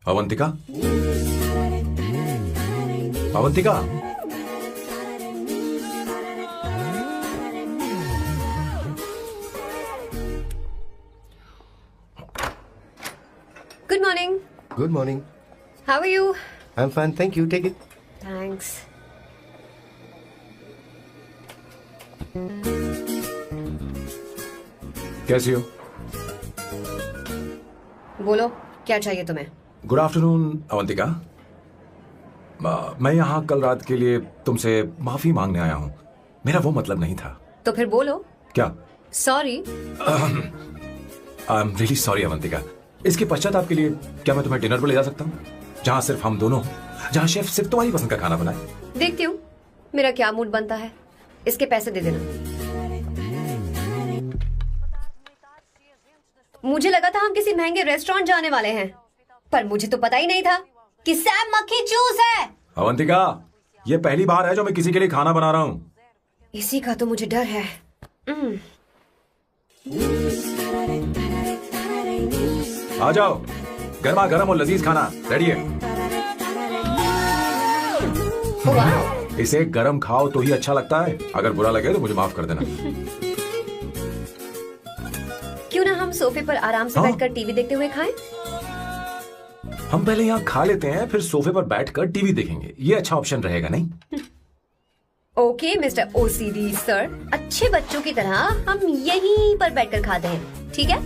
Avantika, Avantika, Good morning. Good morning. How are you? I am fine, thank you, take it. Thanks. कैसी हो? बोलो, क्या चाहिए तुम्हें? Good afternoon Avantika. मैं यहाँ कल रात के लिए तुमसे माफी मांगने आया हूँ। मेरा वो मतलब नहीं था। तो फिर बोलो। क्या? Sorry. I am really sorry Avantika. इसके पश्चाताप के लिए क्या मैं तुम्हें डिनर पर ले जा सकता हूँ, जहाँ सिर्फ हम दोनों, जहाँ शेफ सिर्फ तुम्हारी पसंद का खाना बनाए? देखती हूँ मेरा क्या मूड बनता है। इसके पैसे दे देना। मुझे लगा था हम किसी महंगे रेस्टोरेंट जाने वाले हैं, पर मुझे तो पता ही नहीं था कि सैम मक्खी चूस है। अवंतिका, ये पहली बार है जो मैं किसी के लिए खाना बना रहा हूँ। इसी का तो मुझे डर है। आ जाओ, गर्मा गर्म और लजीज खाना रेडी है। इसे गरम खाओ तो ही अच्छा लगता है। अगर बुरा लगे तो मुझे माफ कर देना। क्यों ना हम सोफे पर आराम से बैठकर टीवी देखते हुए खाएं? हम पहले यहाँ खा लेते हैं, फिर सोफे पर बैठकर टीवी देखेंगे। ये अच्छा ऑप्शन रहेगा, नहीं? ओके मिस्टर ओसीडी सर, अच्छे बच्चों की तरह हम यहीं पर बैठकर खाते हैं, ठीक है?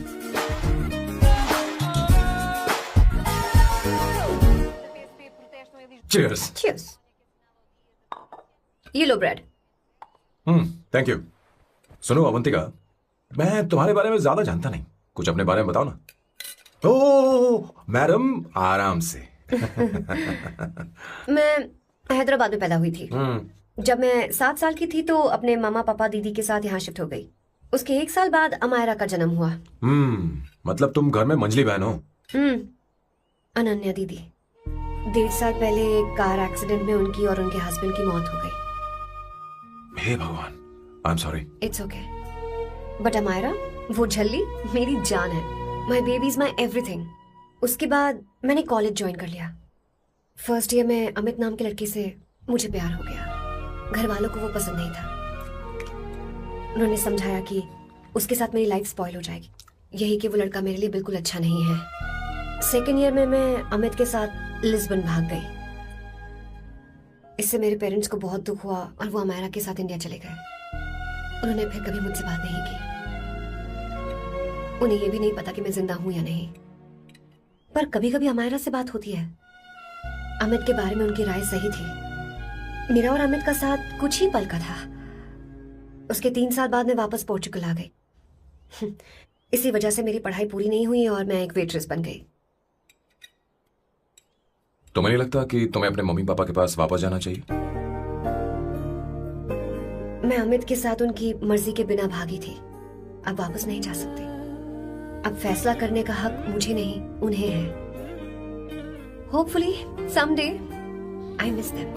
Cheers. Cheers. ये लो ब्रेड। Thank you. सुनो अवंतिका, मैं तुम्हारे बारे में ज्यादा जानता नहीं, कुछ अपने बारे में बताओ ना। ओह मैडम, आराम से। मैं हैदराबाद में पैदा हुई थी। जब मैं 7 साल की थी तो अपने मामा पापा दीदी के साथ यहाँ शिफ्ट हो गई। उसके 1 साल बाद अमायरा का जन्म हुआ। मतलब तुम घर में मंझली बहन हो? अनन्या दीदी। 1.5 साल पहले एक कार एक्सीडेंट में उनकी और उनके हस्बैंड की मौत हो गई। हे भगवान, I am sorry. It's okay. But Amaira, वो झल्ली मेरी जान है। My baby is my everything. उसके बाद मैंने कॉलेज ज्वाइन कर लिया। फर्स्ट ईयर में अमित नाम के लड़के से मुझे प्यार हो गया। घर वालों को वो पसंद नहीं था। उन्होंने समझाया कि उसके साथ मेरी लाइफ स्पॉइल हो जाएगी, यही कि वो लड़का मेरे लिए बिल्कुल अच्छा नहीं है। सेकेंड ईयर में मैं अमित के साथ लिस्बन भाग गई। इससे मेरे पेरेंट्स को बहुत दुख हुआ और वो अमायरा के साथ इंडिया चले गए। उन्होंने फिर कभी मुझसे बात नहीं की। उन्हें ये भी नहीं पता कि मैं जिंदा हूं या नहीं। पर कभी कभी अमायरा से बात होती है। अमित के बारे में उनकी राय सही थी। मेरा और अमित का साथ कुछ ही पल का था। उसके 3 साल बाद मैं वापस पोर्चुगल आ गई। इसी वजह से मेरी पढ़ाई पूरी नहीं हुई और मैं एक वेट्रेस बन गई। तुम्हें नहीं लगता कि तुम्हें अपने मम्मी पापा के पास वापस जाना चाहिए? मैं अमित के साथ उनकी मर्जी के बिना भागी थी। अब वापस नहीं जा सकती। अब फैसला करने का हक मुझे नहीं, उन्हें है। Hopefully someday I miss them.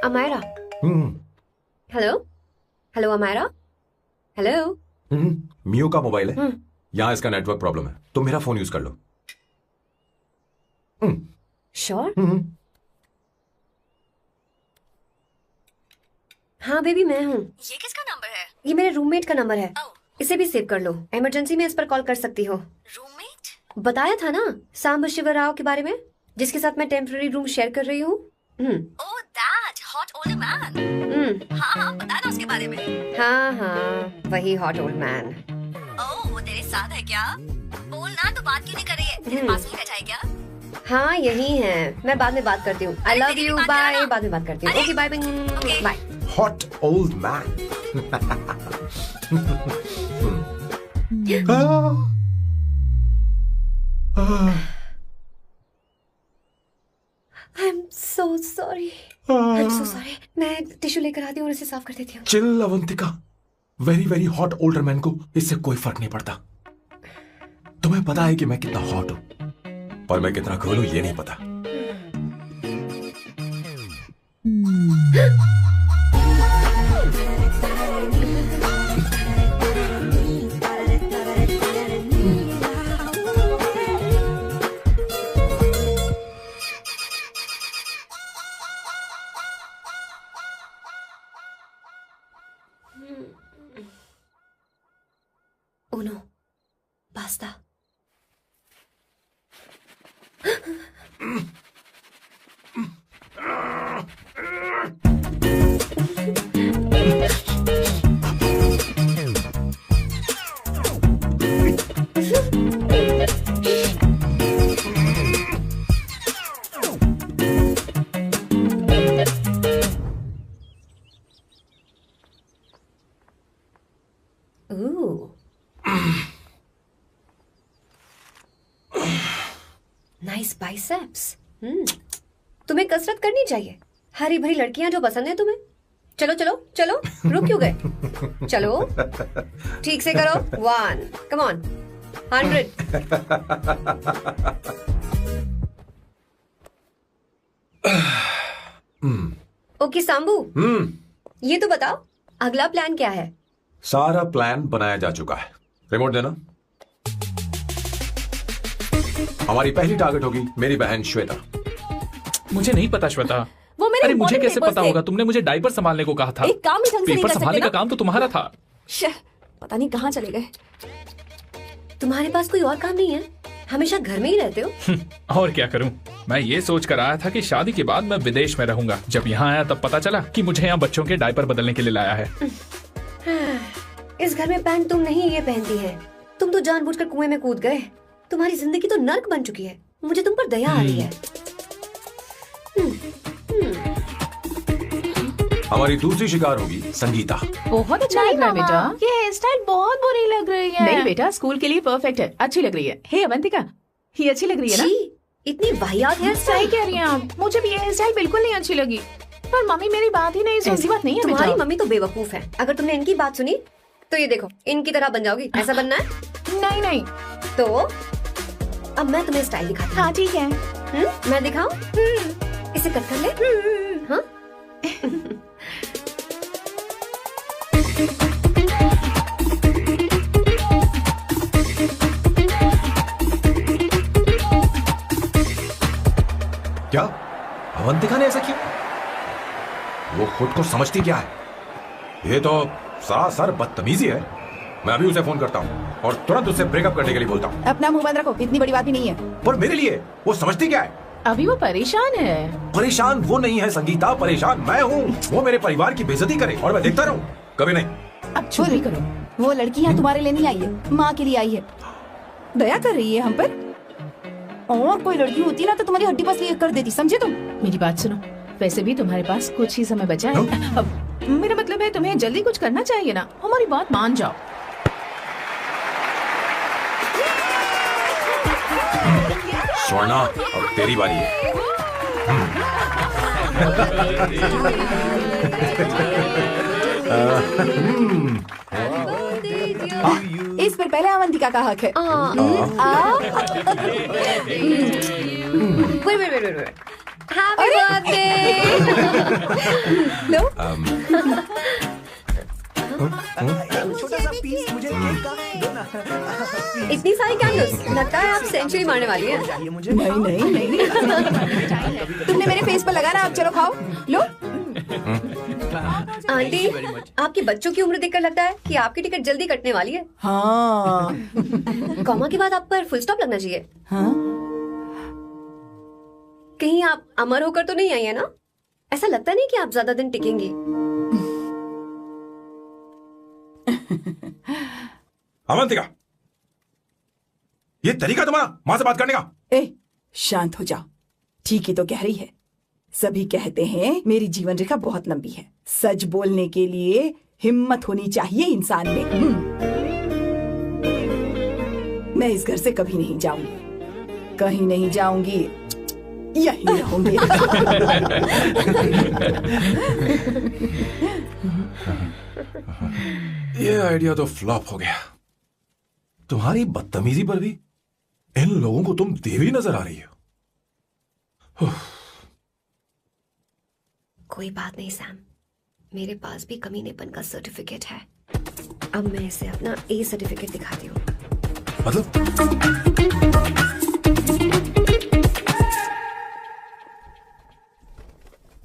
Amayra. Hello hello Amayra. Hello. मियो का मोबाइल है। यहाँ इसका नेटवर्क प्रॉब्लम है, तुम मेरा फोन यूज कर लो। श्योर? हाँ बेबी मैं हूँ। ये किसका नंबर है? ये मेरे रूममेट का नंबर है। इसे भी सेव कर लो, इमरजेंसी में इस पर कॉल कर सकती हो। रूममेट? बताया था ना सांब शिव राव के बारे में, जिसके साथ मैं टेम्पररी रूम शेयर कर रही हूँ। Oh that hot old man. हाँ बता ना उसके बारे में। हाँ वही हॉट ओल्ड मैन। ओह वो तेरे साथ है क्या? बोल ना, तो बात क्यों नहीं कर रही है? तेरे पास ही बैठा है क्या? हाँ यही है, मैं बाद में बात करती हूँ। I love you, bye. बाद में बात करती हूँ। Okay bye bye. Hot old man. I am so sorry. I am so sorry. मैं टिश्यू लेकर आती हूँ और इसे साफ कर देती हूँ। Chill Avantika, very very hot older man को इससे कोई फर्क नहीं पड़ता। तुम्हें पता है कि मैं कितना हॉट हूं, पर मैं कितना कूल हूं ये नहीं पता। Uno, basta. Ooh. Nice biceps. तुम्हें कसरत करनी चाहिए। हरी भरी लड़कियां जो पसंद है तुम्हें। चलो चलो चलो, रुक क्यों गए? चलो ठीक से करो। 1 कम ऑन 100। ओके सांबू, ये तो बताओ अगला प्लान क्या है? सारा प्लान बनाया जा चुका है। रिमोट देना। हमारी पहली टारगेट होगी मेरी बहन श्वेता। मुझे नहीं पता श्वेता। वो मेरे अरे मुझे important कैसे papers पता थे। होगा? तुमने मुझे डायपर संभालने को कहा था। एक काम ही ढंग से नहीं पेपर कर संभालने सकते का ना? काम तो तुम्हारा था। पता नहीं कहाँ चले गए। तुम्हारे पास कोई और काम नहीं है? हमेशा घर में ही रहते हो। और क्या करूं? मैं ये सोच कर आया था कि शादी के बाद मैं विदेश में रहूंगा। जब यहाँ आया तब पता चला कि मुझे यहाँ बच्चों के डायपर बदलने के लिए लाया है। इस घर में पैंट तुम नहीं ये पहनती है। तुम तो जानबूझकर कुएं में कूद गए। तुम्हारी जिंदगी तो नर्क बन चुकी है। मुझे तुम पर दया आ रही है। हमारी दूसरी शिकार होगी संगीता। बहुत अच्छा लग रहा है बेटा। ये हेयर स्टाइल बहुत बुरी लग रही है। नहीं बेटा, स्कूल के लिए परफेक्ट है, अच्छी लग रही है। हे अवंतिका, ये अच्छी लग रही है ना? छी, इतनी वाहियात हेयर सही स्टाइल। कह रही हैं आप। मुझे भी ये हेयर स्टाइल बिल्कुल नहीं अच्छी लगी। पर मम्मी मेरी बात ही नहीं ऐसी सुनती। बात नहीं है तुम्हारी बेटा। मम्मी तो बेवकूफ है। अगर तुमने इनकी बात सुनी तो ये देखो इनकी तरह बन जाओगी। ऐसा बनना है नहीं नहीं। तो अब मैं तुम्हें स्टाइल दिखाती हाँ ठीक है। हूँ। मैं दिखाऊं? इसे कट कर ले। हाँ क्या अवंतिका ने ऐसा किया? वो खुद को समझती क्या है? ये तो सरासर बदतमीजी है। मैं अभी उसे फोन करता हूँ और तुरंत उससे ब्रेकअप करने के लिए बोलता हूँ। अपना मुंह बंद रखो, इतनी बड़ी बात ही नहीं है। पर मेरे लिए वो समझती क्या है? अभी वो परेशान है। परेशान वो नहीं है संगीता, परेशान मैं हूँ। वो मेरे परिवार की बेइज्जती करे और मैं देखता रहूँ? कभी नहीं। अब चुप ही करो। वो लड़की यहाँ तुम्हारे लिए नहीं आई है, माँ के लिए आई है। दया कर रही है हम पर। और कोई लड़की होती ना तो तुम्हारी हड्डी बस ये कर देती, समझे तुम? मेरी बात सुनो, वैसे भी तुम्हारे पास कुछ ही समय बचा है। अब मेरा मतलब है तुम्हें जल्दी कुछ करना चाहिए ना। हमारी बात मान जाओ। स्वर्णा, अब तेरी बारी है। इस पर पहले अवंतिका का हक है। wait. Happy birthday! लो, छोटा सा पीस मुझे केक का दो ना। इतनी सारी कैंडल्स, लगता है आप सेंचुरी मारने वाली है। चाहिए मुझे। नहीं नहीं नहीं। तुमने मेरे फेस पर लगाना, अब चलो खाओ। लो आंटी, आपके बच्चों की उम्र देखकर लगता है कि आपकी टिकट जल्दी कटने वाली है। हाँ। कॉमा के बाद आप पर फुल स्टॉप लगना चाहिए। हाँ? कहीं आप अमर होकर तो नहीं आई है ना? ऐसा लगता नहीं कि आप ज्यादा दिन टिकेंगी। अवंतिका, ये तरीका तुम्हारा मां से बात करने का? ए, शांत हो जाओ। ठीक ही तो कह रही है। सभी कहते हैं मेरी जीवन रेखा बहुत लंबी है। सच बोलने के लिए हिम्मत होनी चाहिए इंसान में। मैं इस घर से कभी नहीं जाऊंगी, कहीं नहीं जाऊंगी, यहीं रहूंगी। ये आइडिया तो फ्लॉप हो गया। तुम्हारी बदतमीजी पर भी इन लोगों को तुम देवी नजर आ रही हो। कोई बात नहीं सैम, मेरे पास भी कमीनेपन का सर्टिफिकेट है। अब मैं इसे अपना ए सर्टिफिकेट दिखाती हूँ। मतलब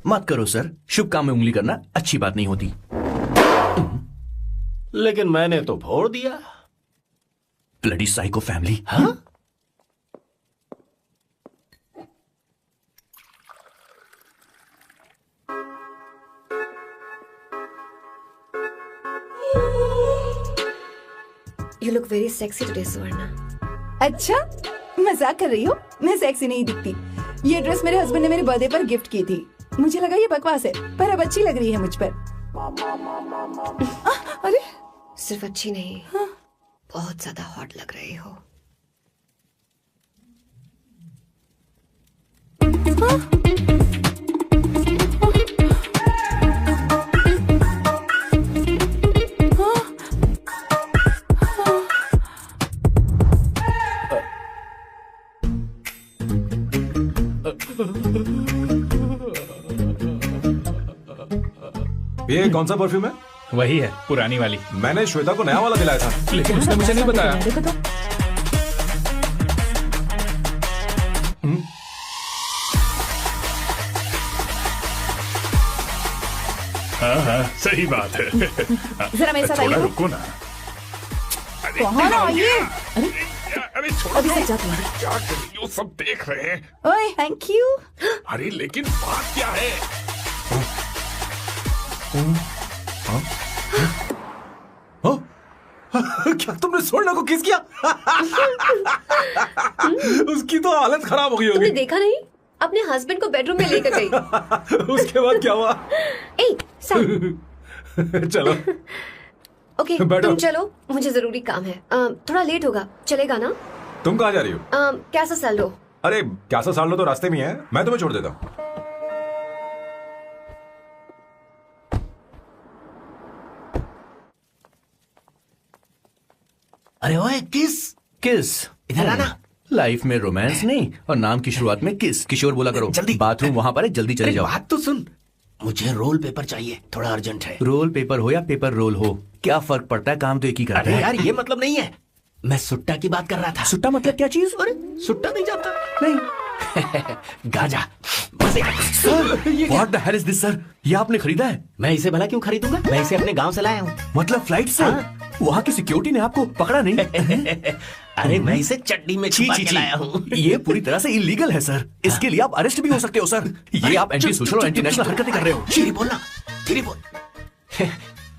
मत करो सर, शुभ काम में उंगली करना अच्छी बात नहीं होती। लेकिन मैंने तो फोड़ दिया। Bloody psycho family. हाँ? You look very sexy today, सुवर्णा। अच्छा, मजाक कर रही हो? मैं सेक्सी नहीं दिखती। ये ड्रेस मेरे हस्बैंड ने मेरे बर्थडे पर गिफ्ट की थी। मुझे लगा ये बकवास है, पर अब अच्छी लग रही है मुझ पर। अरे, सिर्फ अच्छी नहीं, बहुत ज्यादा हॉट लग रही हो। ये कौन सा परफ्यूम है? वही है, पुरानी वाली। मैंने श्वेता को नया वाला दिलाया था, लेकिन उसने मुझे नहीं बताया। हाँ, सही बात है। जरा मेरे साथ थोड़ा आइए। रुको ना। कहाँ ना आइए? अरे छोड़ो, अभी से जाती हूँ। क्या कर रही हो? सब देख रहे हैं। ओए, थैंक यू। अरे लेकिन बात क्या है? क्या तुमने सोना को किस किया? उसकी तो हालत खराब हो गई तुमने होगी। देखा नहीं? अपने हस्बैंड को बेडरूम में लेकर गई। उसके बाद क्या हुआ? ए, सैम। चलो ओके, बैठो। तुम चलो, मुझे जरूरी काम है। थोड़ा लेट होगा, चलेगा ना? तुम कहाँ जा रही हो? कैसा सैल्डो? अरे कैसा साल लो तो रास्ते में ही है, मैं तुम्हें छोड़ देता हूँ। अरे ओए, किस किस? इधर आना। लाइफ में रोमांस नहीं और नाम की शुरुआत में किस। किशोर बोला करो। जल्दी। बाथरूम वहां पर है, जल्दी चले अरे जाओ। बात तो सुन, मुझे रोल पेपर चाहिए, थोड़ा अर्जेंट है। रोल पेपर हो या पेपर रोल हो, क्या फर्क पड़ता है, काम तो एक ही करता अरे है। यार, ये मतलब नहीं है। मैं सुट्टा की बात कर रहा था। सुट्टा मतलब क्या चीज? अरे सुट्टा नहीं जानता? नहीं। गांजा। मजे। What the hell is this, sir? ये आपने खरीदा है? मैं इसे भला क्यों खरीदूंगा? मैं इसे अपने गांव से लाया हूँ। मतलब फ्लाइट से? वहाँ की सिक्योरिटी ने आपको पकड़ा नहीं? अरे मैं इसे चड्डी में छुपा के लाया हूँ। ये पूरी तरह से इलीगल है सर। इसके लिए आप अरेस्ट भी हो सकते हो सर। ये आप एंटी सोशल और एंटी नेशनल हरकतें कर रहे हो। धीरे बोलना, धीरे बोल।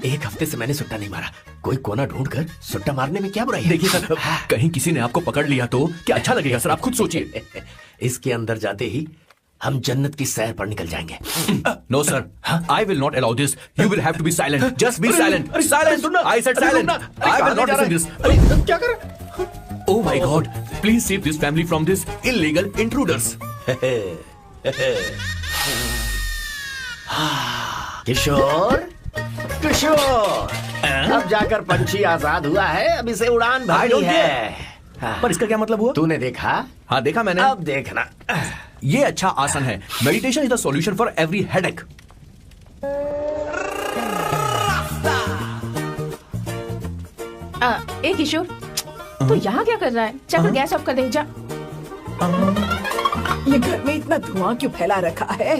एक हफ्ते से मैंने सुट्टा नहीं मारा। कोई कोना ढूंढकर सुट्टा मारने में क्या बुराई है? देखिए सर, कहीं किसी ने आपको पकड़ लिया तो क्या अच्छा लगेगा सर? आप खुद सोचिए। इसके अंदर जाते ही हम जन्नत की सैर पर निकल जाएंगे। No sir, I will not allow this. You will have to be silent. Just be silent. Silent. I said silent. I will not listen this. अरे क्या कर? Oh my God! Please save this family from this illegal intruders. किशोर, किशोर, अब जाकर पंछी आजाद हुआ है। अब इसे उड़ान भरनी है। पर इसका क्या मतलब हुआ? तूने देखा? हाँ देखा मैंने। अब देखना। ये अच्छा आसन है। Meditation is the solution for every headache. ए किशोर, तो यहाँ क्या कर रहा है? जाकर गैस ऑफ कर दे जा। ये घर में इतना धुआं क्यों फैला रखा है?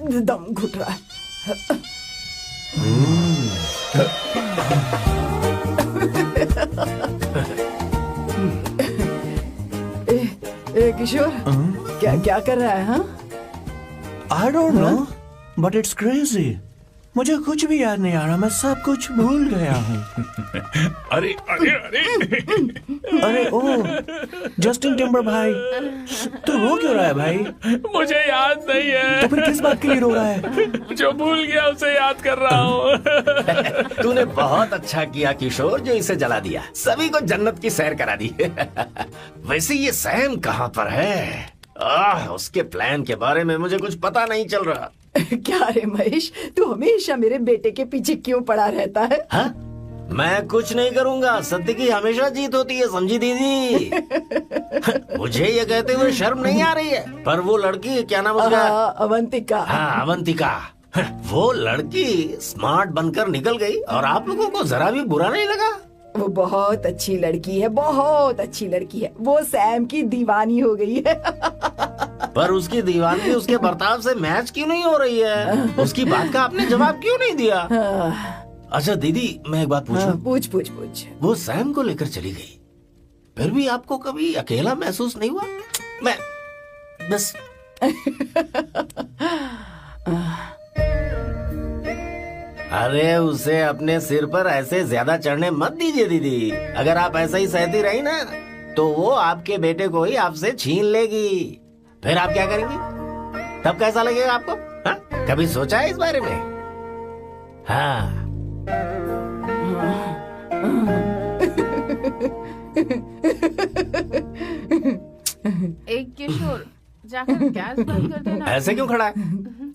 दम घुट रहा है। किशोर क्या क्या कर रहा है? हाँ, I don't know, but it's crazy. मुझे कुछ भी याद नहीं आ रहा, मैं सब कुछ भूल गया हूँ। अरे अरे अरे अरे ओ, जस्टिन टिम्बर भाई, तू रो क्यों रहा है भाई? मुझे याद नहीं है। तो फिर किस बात के लिए रो रहा है? जो भूल गया उसे याद कर रहा हूँ। तूने बहुत अच्छा किया किशोर जो इसे जला दिया, सभी को जन्नत की सैर करा दी। वैसे ये सैम कहाँ पर है? उसके प्लान के बारे में मुझे कुछ पता नहीं चल रहा। क्या रे महेश, तू हमेशा मेरे बेटे के पीछे क्यों पड़ा रहता है? हाँ? मैं कुछ नहीं करूंगा, सत्य की हमेशा जीत होती है, समझी दीदी? मुझे ये कहते हुए शर्म नहीं आ रही है, पर वो लड़की क्या नाम उसका? अवंतिका। हाँ, अवंतिका। वो लड़की स्मार्ट बनकर निकल गई और आप लोगों को जरा भी बुरा नहीं लगा? वो बहुत अच्छी लड़की है, बहुत अच्छी लड़की है। वो सैम की दीवानी हो गई है। पर उसकी दीवानगी उसके बर्ताव से मैच क्यों नहीं हो रही है? उसकी बात का आपने जवाब क्यों नहीं दिया? अच्छा दीदी, मैं एक बात पूछूं? पूछ पूछ पूछ। वो सैम को लेकर चली गई, फिर भी आपको कभी अकेला महसूस नहीं हुआ? मैं बस अरे उसे अपने सिर पर ऐसे ज्यादा चढ़ने मत दीजिए दीदी। अगर आप ऐसा ही सहती रही ना तो वो आपके बेटे को ही आपसे छीन लेगी। फिर आप क्या करेंगी? तब कैसा लगेगा आपको? हाँ? कभी सोचा है इस बारे में? हाँ। एक किशोर जाकर गैस बंद कर देना। ऐसे क्यों खड़ा है?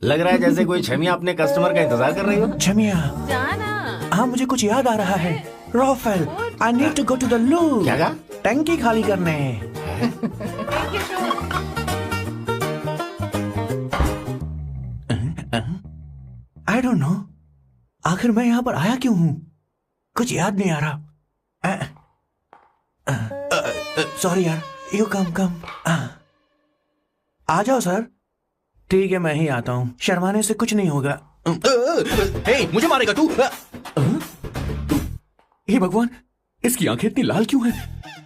लग रहा है जैसे कोई छमिया अपने कस्टमर का इंतजार कर रही हो। छमिया, जाना। हाँ मुझे कुछ याद आ रहा है। Rafael, I need to go to the loo. क्या कहा? टंकी खाली करने। एक किशोर आई डोंट नो, आखिर मैं यहाँ पर आया क्यों हूँ? कुछ याद नहीं आ रहा। सॉरी यार, यू कम। आ जाओ सर। ठीक है, मैं ही आता हूँ, शर्माने से कुछ नहीं होगा। मुझे मारेगा तू? हे भगवान, इसकी आंखें इतनी लाल क्यों हैं?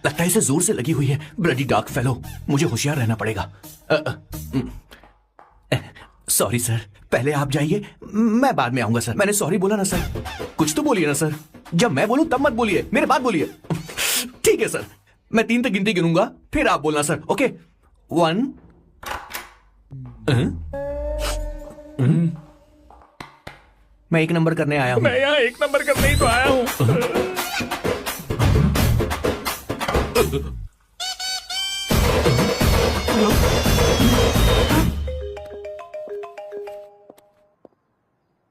लगता है इसे जोर से लगी हुई है। ब्लडी डार्क फेलो, मुझे होशियार रहना पड़ेगा। सॉरी सर, पहले आप जाइए, मैं बाद में आऊंगा सर। मैंने सॉरी बोला ना सर? कुछ तो बोलिए ना सर। जब मैं बोलूं तब मत बोलिए, मेरे बाद बोलिए। ठीक है सर, मैं 3 तक गिनती गिनूंगा, फिर आप बोलना सर। ओके, 1। मैं 1 नंबर करने आया हूँ। मैं यहाँ 1 नंबर करने ही तो आया हूँ।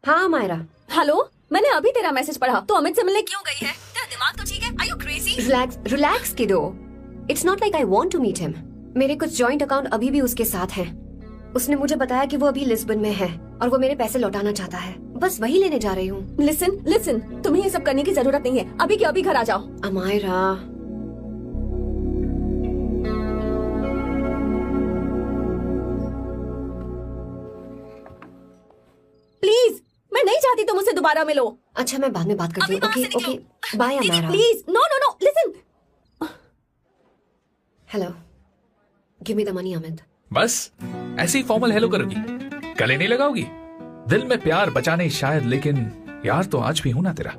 हाँ मायरा। हेलो, मैंने अभी तेरा मैसेज पढ़ा। तो अमित से मिलने क्यों गई है? तेरा दिमाग तो ठीक है? Are you crazy? Relax kiddo. It's not like I want to meet him. मेरे कुछ जॉइंट अकाउंट अभी भी उसके साथ हैं। उसने मुझे बताया कि वो अभी लिस्बन में है और वो मेरे पैसे लौटाना चाहता है। बस वही लेने जा रही हूँ। लिसन, तुम्हें ये सब करने की जरूरत नहीं है। अभी के अभी घर आ जाओ। अमायरा, प्लीज, मैं नहीं चाहती तुम मुझसे दोबारा मिलो। अच्छा मैं बाद में बात करती हूँ। Okay, bye Amaira. Please, no, listen. Hello, give me the money Amit. बस ऐसी फॉर्मल हेलो करोगी, गले नहीं लगाओगी? दिल में प्यार बचा नहीं शायद, लेकिन यार तो आज भी हूं ना तेरा।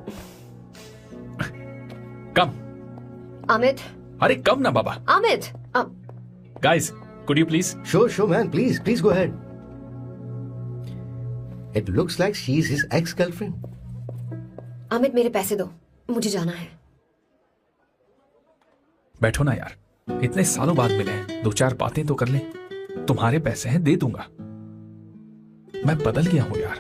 कम अमित। अरे कम ना बाबा। Amit. Guys, could you please? Sure, man. Please go ahead. It looks like she's his ex-girlfriend. Amit मेरे पैसे दो, मुझे जाना है। बैठो ना यार, इतने सालों बाद मिले हैं, 2-4 बातें तो कर ले। तुम्हारे पैसे हैं, दे दूंगा। मैं बदल गया हूं यार।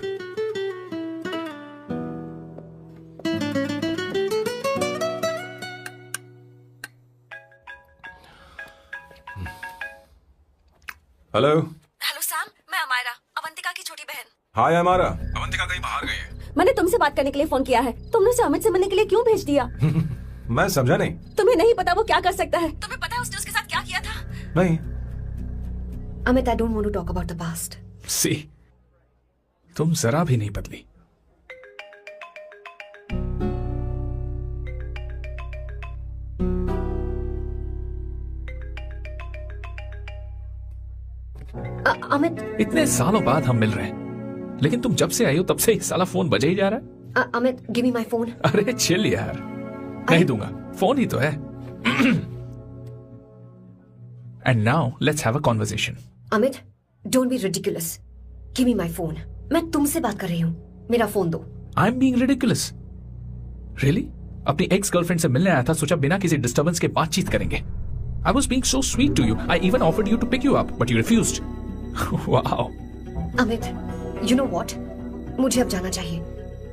हेलो सैम, मैं अमायरा, अवंतिका की छोटी बहन। हाय हमारा। अवंतिका कहीं बाहर गई है। मैंने तुमसे बात करने के लिए फोन किया है। तुमने उसे अमित से मिलने के लिए क्यों भेज दिया? मैं समझा नहीं। तुम्हें नहीं पता वो क्या कर सकता है? तुम्हें पता है उसने उसके साथ क्या किया था? नहीं। Amit, I don't want to talk about the past. See, तुम जरा भी नहीं बदली। अमित इतने सालों बाद हम मिल रहे हैं, लेकिन तुम जब से आई हो तब से साला फोन बजे ही जा रहा है। Amit give me my phone. अरे चिल यार, नहीं दूंगा, फोन ही तो है। And now let's have a conversation. Amit don't be ridiculous, give me my phone. मैं तुमसे बात कर रही हूँ, मेरा फोन दो। I am being ridiculous? Really? अपनी एक्स गर्लफ्रेंड से मिलने आया था, सोचा बिना किसी डिस्टर्बेंस के बातचीत करेंगे। I was being so sweet to you. I even offered you to pick you up, but you refused. Wow. Amit, you know what? मुझे अब जाना चाहिए.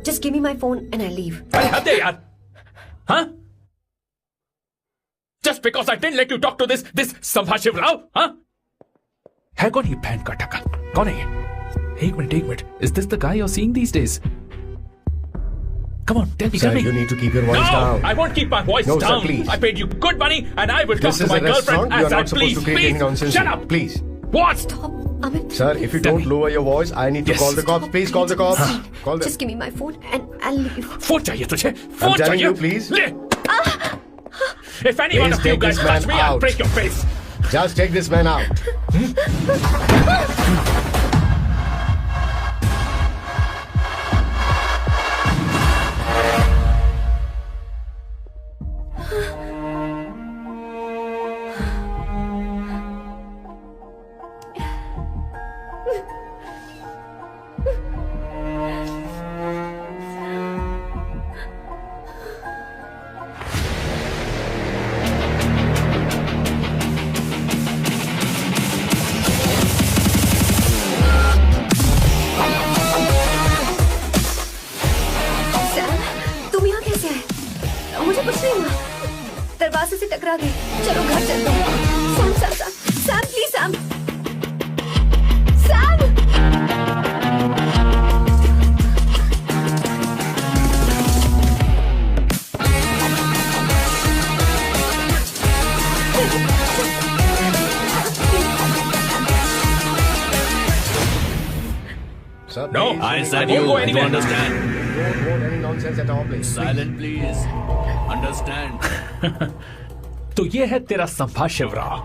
Just give me my phone and I leave. अरे हद है यार, हाँ? Just because I didn't let you talk to this संभाशिव Rao, हाँ? है कौन ये बैंड का टका? कौन है ये? एक minute. Is this the guy you're seeing these days? Come on, tell me. Sir, you need to keep your voice down. I won't keep my voice No, down. sir, please. I paid you good money and I will talk This to is my a girlfriend restaurant. You as are I not supposed please. to create any nonsense. Shut up. Please. What? Stop, Amit. Sir, if you don't lower your voice, I need to Yes. call the cops. Please call the cops. Call them. Just give me my phone and I'll leave. Phone चाहिए तुझे? I'm phone telling चाहिए? you, please. ले. If any one Please of you take guys this man touch me, I'll out. break your face. Just take this man out. Sam, तुम यहाँ कैसे आए? मुझे कुछ नहीं हुआ, दरवाजे से टकरा गई। चलो घर चलते हैं। Sam please Sam. Sir, No, please, I you said need to you go don't anywhere. understand. Don't want any nonsense at all, please. Silent, please. Understand. तो ये है तेरा संभाशिव राव।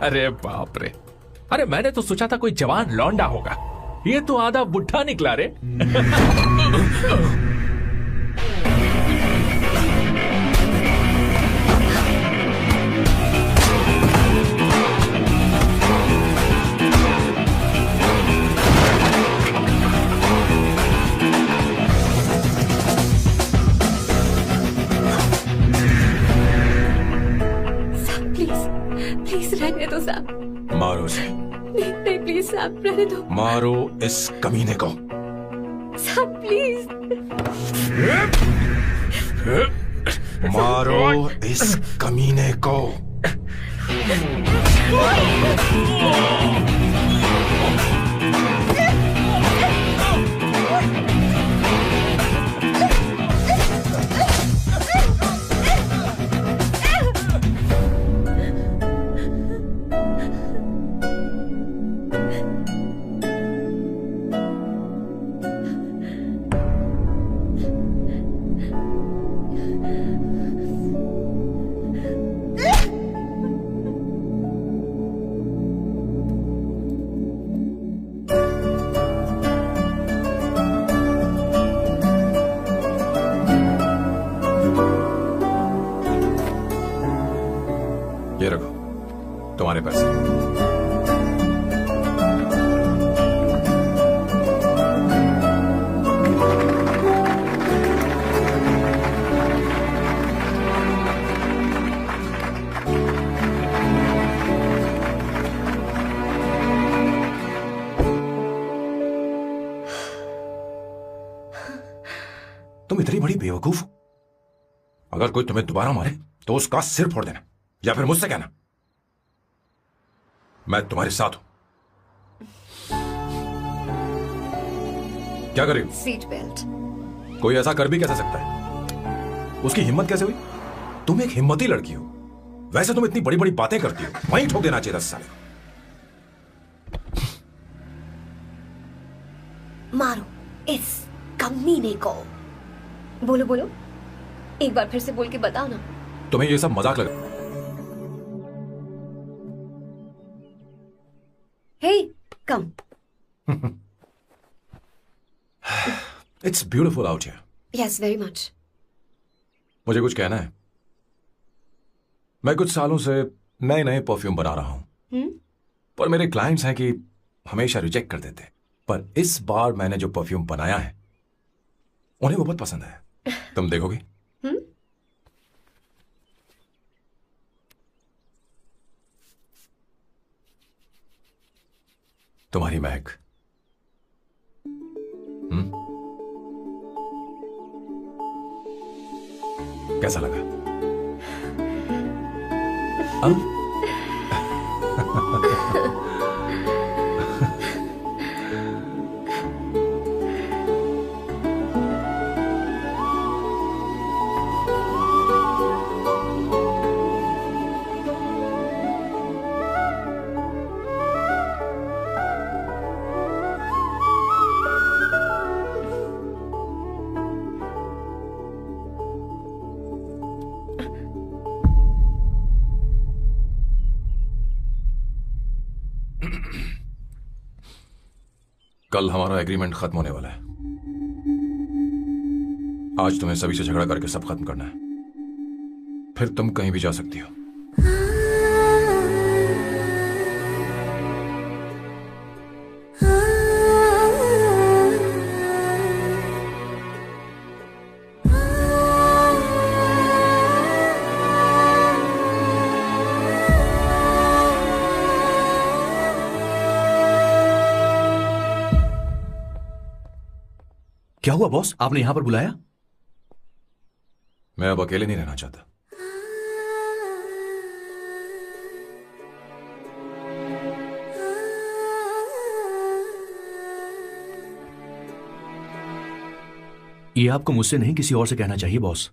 अरे बाप रे, अरे मैंने तो सोचा था कोई जवान लौंडा होगा, ये तो आधा बुढ़ा निकला रे। प्लीज रहने दो सैम। मारो उसे, नहीं प्लीज सैम, रहने दो मारो इस कमीने को। Sam please. मारो इस कमीने को। ये रखो तुम्हारे पैसे। तुम इतनी बड़ी बेवकूफ हो, अगर कोई तुम्हें दोबारा मारे तो उसका सिर फोड़ देना, या फिर मुझसे कहना मैं तुम्हारे साथ हूं। क्या करेगी? Seat belt. कोई ऐसा कर भी कैसे सकता है? उसकी हिम्मत कैसे हुई? तुम एक हिम्मती लड़की हो, वैसे तुम इतनी बड़ी बड़ी बातें करती हो, वहीं ठोक देना चाहिए 10 साल। मारो इस कमीने को। बोलो बोलो, एक बार फिर से बोल के बताओ ना। तुम्हें ये सब मजाक लग रहा है? Hey it's beautiful out here. Yes, very much. मुझे कुछ कहना है। मैं कुछ सालों से नए नए परफ्यूम बना रहा हूं, पर मेरे क्लाइंट्स हैं कि हमेशा रिजेक्ट कर देते। पर इस बार मैंने जो परफ्यूम बनाया है उन्हें वो बहुत पसंद है। तुम देखोगे? तुम्हारी महक। कैसा लगा? कल हमारा एग्रीमेंट खत्म होने वाला है। आज तुम्हें सभी से झगड़ा करके सब खत्म करना है, फिर तुम कहीं भी जा सकती हो। क्या हुआ बॉस, आपने यहां पर बुलाया? मैं अब अकेले नहीं रहना चाहता। ये आपको मुझसे नहीं किसी और से कहना चाहिए बॉस।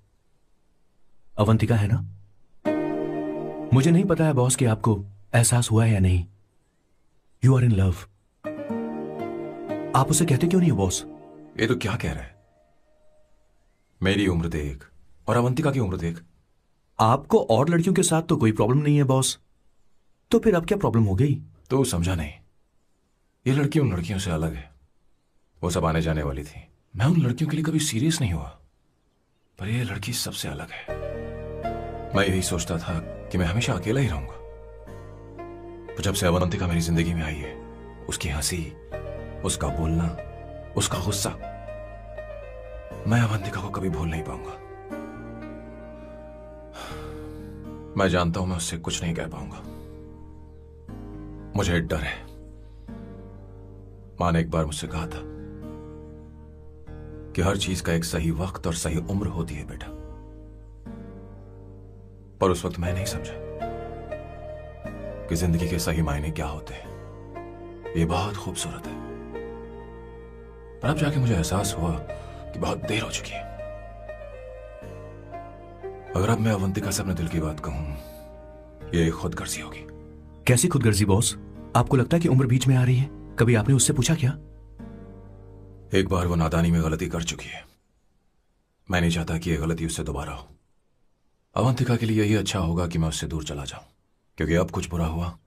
अवंतिका है ना? मुझे नहीं पता है बॉस कि आपको एहसास हुआ है या नहीं। You are in love. आप उसे कहते क्यों नहीं हो बॉस? ये तो क्या कह रहा है? मेरी उम्र देख और अवंतिका की उम्र देख। आपको और लड़कियों के साथ तो कोई प्रॉब्लम नहीं है बॉस, तो फिर अब क्या प्रॉब्लम हो गई? तो समझा नहीं। ये लड़की उन लड़कियों से अलग है। वो सब आने जाने वाली थी। मैं उन लड़कियों के लिए कभी सीरियस नहीं हुआ, पर ये लड़की सबसे अलग है। मैं यही सोचता था कि मैं हमेशा अकेला ही रहूंगा, पर जब से अवंतिका मेरी जिंदगी में आई है, उसकी हंसी, उसका बोलना, उसका गुस्सा, मैं अवंतिका को कभी भूल नहीं पाऊंगा। मैं जानता हूं मैं उससे कुछ नहीं कह पाऊंगा। मुझे डर है। मां ने एक बार मुझसे कहा था कि हर चीज का एक सही वक्त और सही उम्र होती है बेटा, पर उस वक्त मैं नहीं समझा कि जिंदगी के सही मायने क्या होते हैं। ये बहुत खूबसूरत है, पर अब जाके मुझे एहसास हुआ कि बहुत देर हो चुकी है। अगर अब मैं अवंतिका से अपने दिल की बात कहूं, ये खुदगर्जी होगी। कैसी खुदगर्जी बॉस? आपको लगता है कि उम्र बीच में आ रही है? कभी आपने उससे पूछा क्या? एक बार वो नादानी में गलती कर चुकी है। मैं नहीं चाहता कि यह गलती उससे दोबारा हो। अवंतिका के लिए यही अच्छा होगा कि मैं उससे दूर चला जाऊं, क्योंकि अब कुछ बुरा हुआ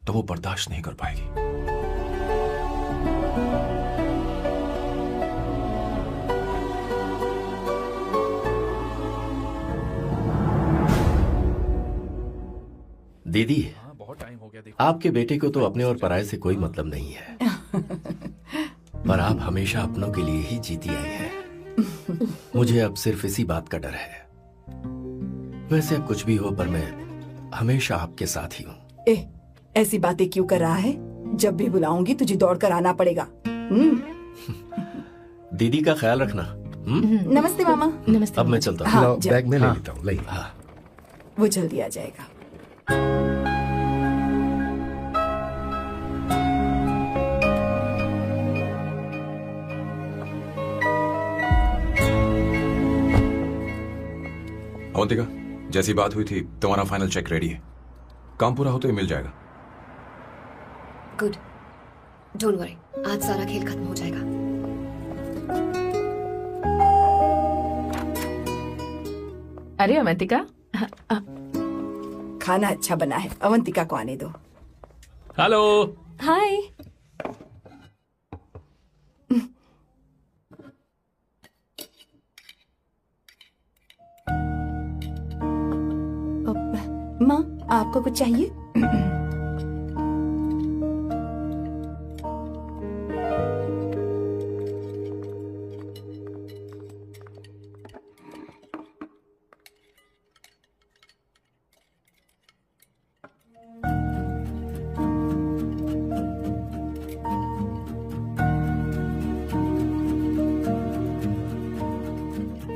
तो वो बर्दाश्त नहीं कर पाएगी। दीदी, बहुत टाइम हो गया। आपके बेटे को तो अपने और पराये से कोई मतलब नहीं है, पर आप हमेशा अपनों के लिए ही जीती आई हैं। मुझे अब सिर्फ इसी बात का डर है। वैसे अब कुछ भी हो, पर मैं हमेशा आपके साथ ही हूँ। ऐसी बातें क्यों कर रहा है? जब भी बुलाऊंगी तुझे दौड़ कर आना पड़ेगा। दीदी का ख्याल रखना। नमस्ते मामा। नमस्ते। अब मैं चलता हूँ। हाँ, बैग में ले लेता हूँ। ले। हाँ। वो जल्दी आ जाएगा। अवंतिका, जैसी बात हुई थी तुम्हारा फाइनल चेक रेडी है। काम पूरा हो तो ये मिल जाएगा। गुड, डोंट वरी, आज सारा खेल खत्म हो जाएगा। अरे अवंतिका, खाना अच्छा बना है, अवंतिका को आने दो। हेलो। हाय। माँ, आपको कुछ चाहिए?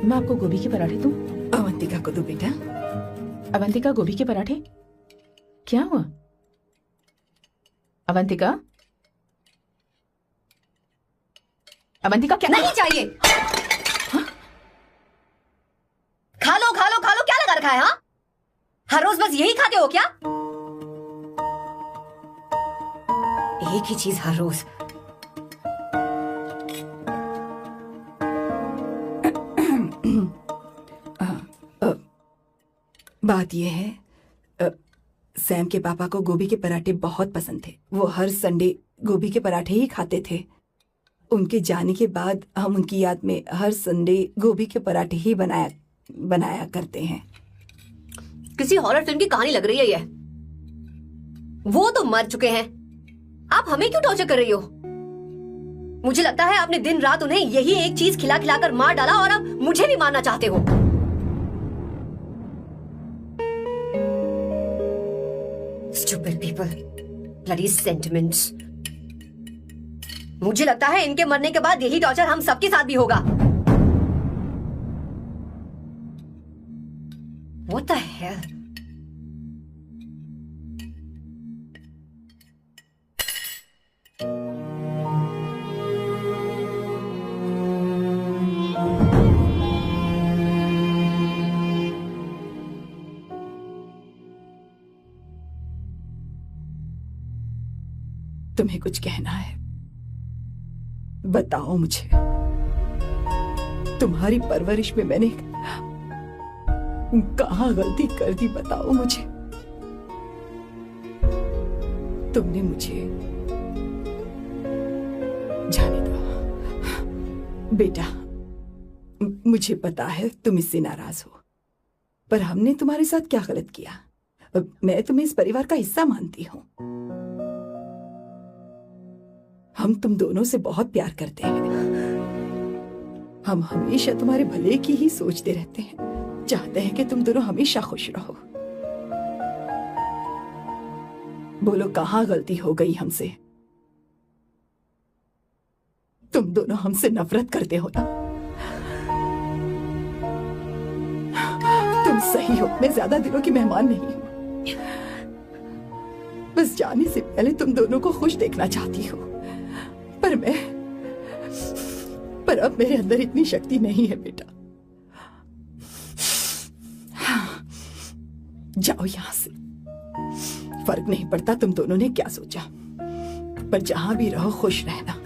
मैं आपको गोभी के पराठे दूं? अवंतिका को दो बेटा। अवंतिका, गोभी के पराठे? क्या हुआ अवंतिका? अवंतिका क्या? नहीं चाहिए। हाँ? खा लो खा लो खा लो, क्या लगा रखा है? हाँ, हर रोज बस यही खाते हो क्या? एक ही चीज हर रोज। बात यह है, सैम के पापा को गोभी के पराठे बहुत पसंद थे। वो हर संडे गोभी के पराठे ही खाते थे। उनके जाने के बाद हम उनकी याद में हर संडे गोभी के पराठे ही बनाया करते हैं। किसी हॉरर फिल्म की कहानी लग रही है ये। वो तो मर चुके हैं, आप हमें क्यों टॉर्चर कर रही हो? मुझे लगता है आपने दिन रात उन्हें यही एक चीज खिला खिलाकर मार डाला और अब मुझे भी मारना चाहते हो। Stupid people, bloody sentiments. मुझे लगता है इनके मरने के बाद यही टॉर्चर हम सबके साथ भी होगा। What the hell? तुम्हें कुछ कहना है? बताओ मुझे। तुम्हारी परवरिश में मैंने कहाँ गलती कर दी, बताओ मुझे। तुमने मुझे जाने दो बेटा। मुझे पता है तुम इससे नाराज हो, पर हमने तुम्हारे साथ क्या गलत किया? मैं तुम्हें इस परिवार का हिस्सा मानती हूँ। हम तुम दोनों से बहुत प्यार करते हैं। हम हमेशा तुम्हारे भले की ही सोचते रहते हैं, चाहते हैं कि तुम दोनों हमेशा खुश रहो। बोलो, कहाँ गलती हो गई हमसे? तुम दोनों हमसे नफरत करते हो ना? तुम सही हो, मैं ज्यादा दिनों की मेहमान नहीं हूं। बस जाने से पहले तुम दोनों को खुश देखना चाहती हो, पर अब मेरे अंदर इतनी शक्ति नहीं है बेटा। जाओ यहां से। फर्क नहीं पड़ता तुम दोनों ने क्या सोचा, पर जहां भी रहो खुश रहना।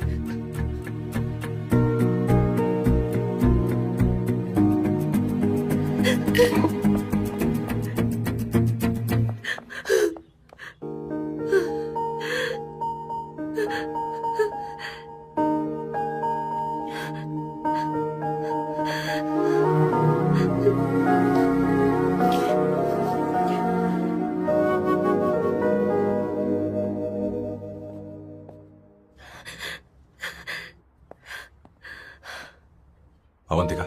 अवंतिका,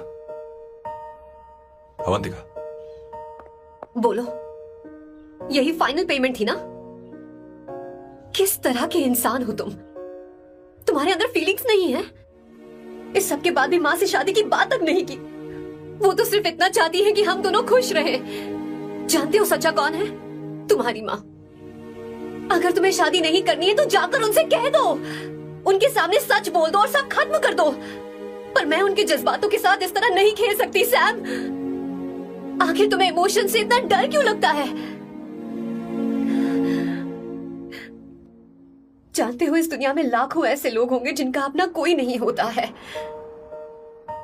अवंतिका, बोलो, यही फाइनल पेमेंट थी ना? किस तरह के इंसान हो तुम? तुम्हारे अंदर फीलिंग्स नहीं है? इस सब के बाद भी माँ से शादी की बात तक नहीं की। वो तो सिर्फ इतना चाहती है कि हम दोनों खुश रहें। जानते हो सच्चा कौन है? तुम्हारी माँ। अगर तुम्हें शादी नहीं करनी है तो जाकर उनसे कह दो, उनके सामने सच बोल दो और सब खत्म कर दो। पर मैं उनके जज्बातों के साथ इस तरह नहीं खेल सकती सैम। आखिर तुम्हें इमोशन से इतना डर क्यों लगता है? जानते हो, इस दुनिया में लाखों ऐसे लोग होंगे जिनका अपना कोई नहीं होता है,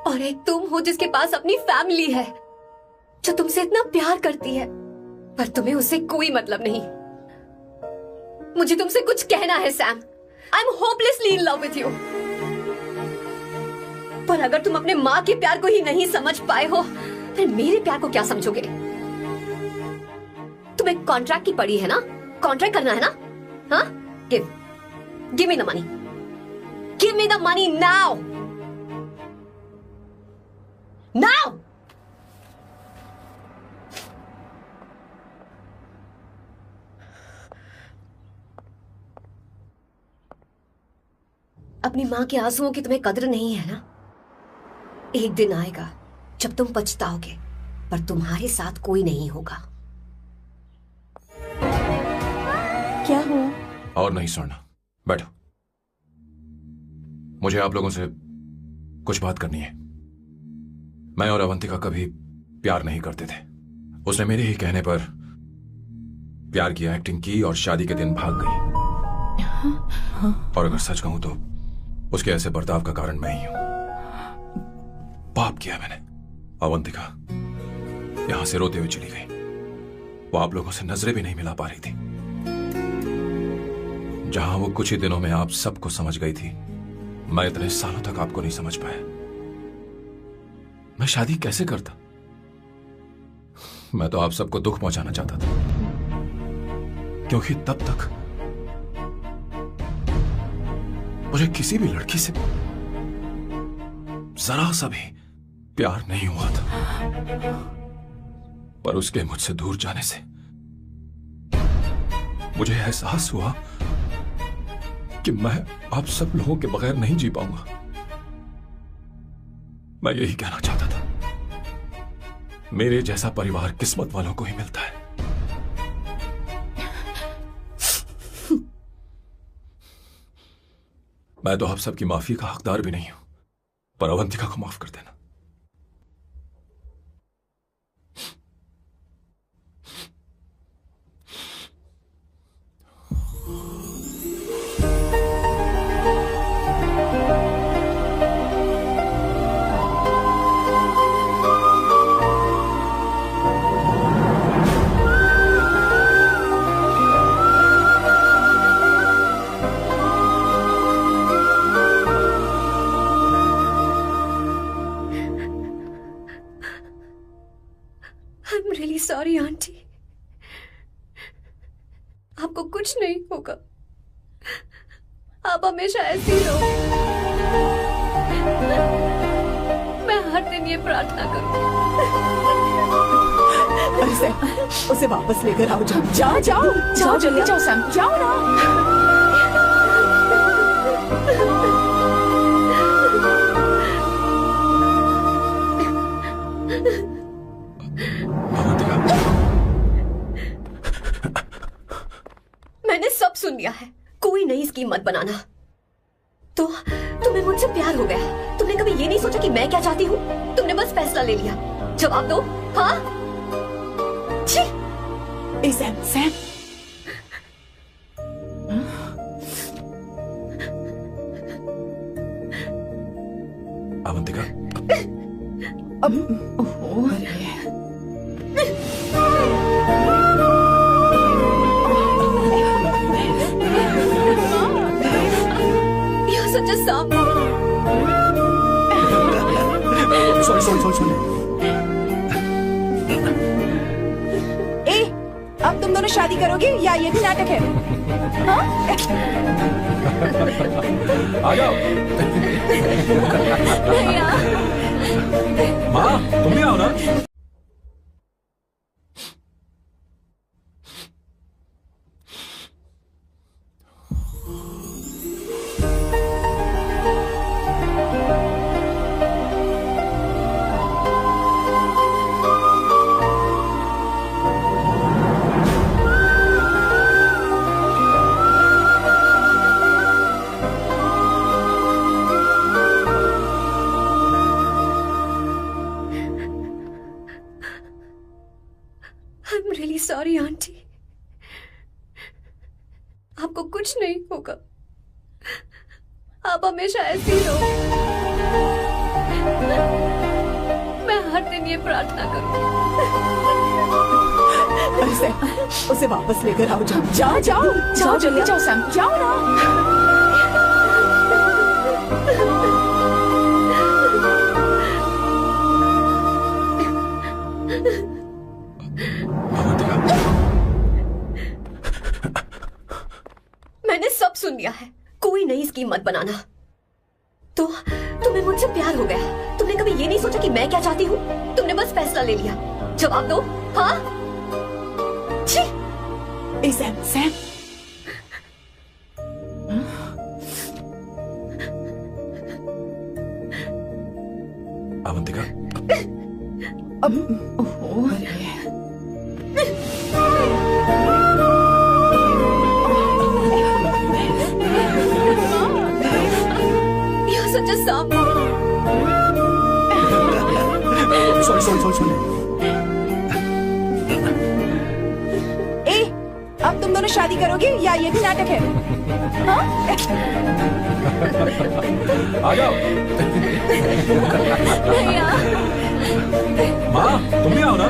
और एक तुम हो जिसके पास अपनी फैमिली है जो तुमसे इतना प्यार करती है, पर तुम्हें उससे कोई मतलब नहीं। मुझे तुमसे कुछ कहना है Sam. I am hopelessly in love with you. पर अगर तुम अपने माँ के प्यार को ही नहीं समझ पाए हो, फिर मेरे प्यार को क्या समझोगे? तुम्हें कॉन्ट्रैक्ट की पड़ी है ना, कॉन्ट्रैक्ट करना है ना? हाँ, give me the money, give me the money now, now. अपनी मां के आंसुओं की तुम्हें कद्र नहीं है ना? एक दिन आएगा जब तुम पछताओगे, पर तुम्हारे साथ कोई नहीं होगा। क्या हुआ? और नहीं सुनना, बैठो। मुझे आप लोगों से कुछ बात करनी है। मैं और अवंतिका कभी प्यार नहीं करते थे। उसने मेरे ही कहने पर प्यार की एक्टिंग की और शादी के दिन भाग गई। और अगर सच कहूं तो उसके ऐसे बर्ताव का कारण मैं ही हूं। पाप किया मैंने। अवंतिका यहां से रोते हुए चली गई। वो आप लोगों से नजरें भी नहीं मिला पा रही थी। जहां वो कुछ ही दिनों में आप सबको समझ गई थी, मैं इतने सालों तक आपको नहीं समझ पाया। मैं शादी कैसे करता? मैं तो आप सबको दुख पहुंचाना चाहता था, क्योंकि तब तक मुझे किसी भी लड़की से जरा सा भी प्यार नहीं हुआ था। पर उसके मुझसे दूर जाने से मुझे एहसास हुआ कि मैं आप सब लोगों के बगैर नहीं जी पाऊंगा। मैं यही कहना चाहता था, मेरे जैसा परिवार किस्मत वालों को ही मिलता है। मैं तो आप सबकी माफी का हकदार भी नहीं हूं, पर अवंतिका को माफ कर देना। सॉरी आंटी, आपको कुछ नहीं होगा। आप हमेशा ऐसी ही रहो। मैं हर दिन ये प्रार्थना करूंगी। उसे वापस लेकर आओ। जाओ जाओ जाओ जल्दी जाओ सैम, जाओ ना। मैंने सब सुन लिया है। कोई नई स्कीम मत बनाना। तो तुम्हें मुझसे प्यार हो गया। तुमने कभी ये नहीं सोचा कि मैं क्या चाहती हूँ? तुमने बस फैसला ले लिया। जवाब दो। हाँ? ए Sam, Sam. Avantika, You're such a song. sorry. ए, अब तुम दोनों शादी करोगे या ये भी नाटक है? हाँ? आ जाओ। माँ, तुम भी आओ ना। सॉरी आंटी, आपको कुछ नहीं होगा। आप हमेशा ऐसी ही रहो। मैं हर दिन ये प्रार्थना करूंगी। उसे वापस लेकर आओ। जाओ जाओ जाओ जल्दी जाओ सैम, जाओ ना। बनाना। तो तुम्हें मुझसे प्यार हो गया, तुमने कभी ये नहीं सोचा कि मैं क्या चाहती हूँ? तुमने बस फैसला ले लिया। जवाब दो। हाँ? छी! ए Sam, Sam. Avantika, You're such a sap. Sorry. ए, अब तुम दोनों शादी करोगे या ये भी नाटक है? हाँ? आ जाओ। माँ, तुम भी आओ ना।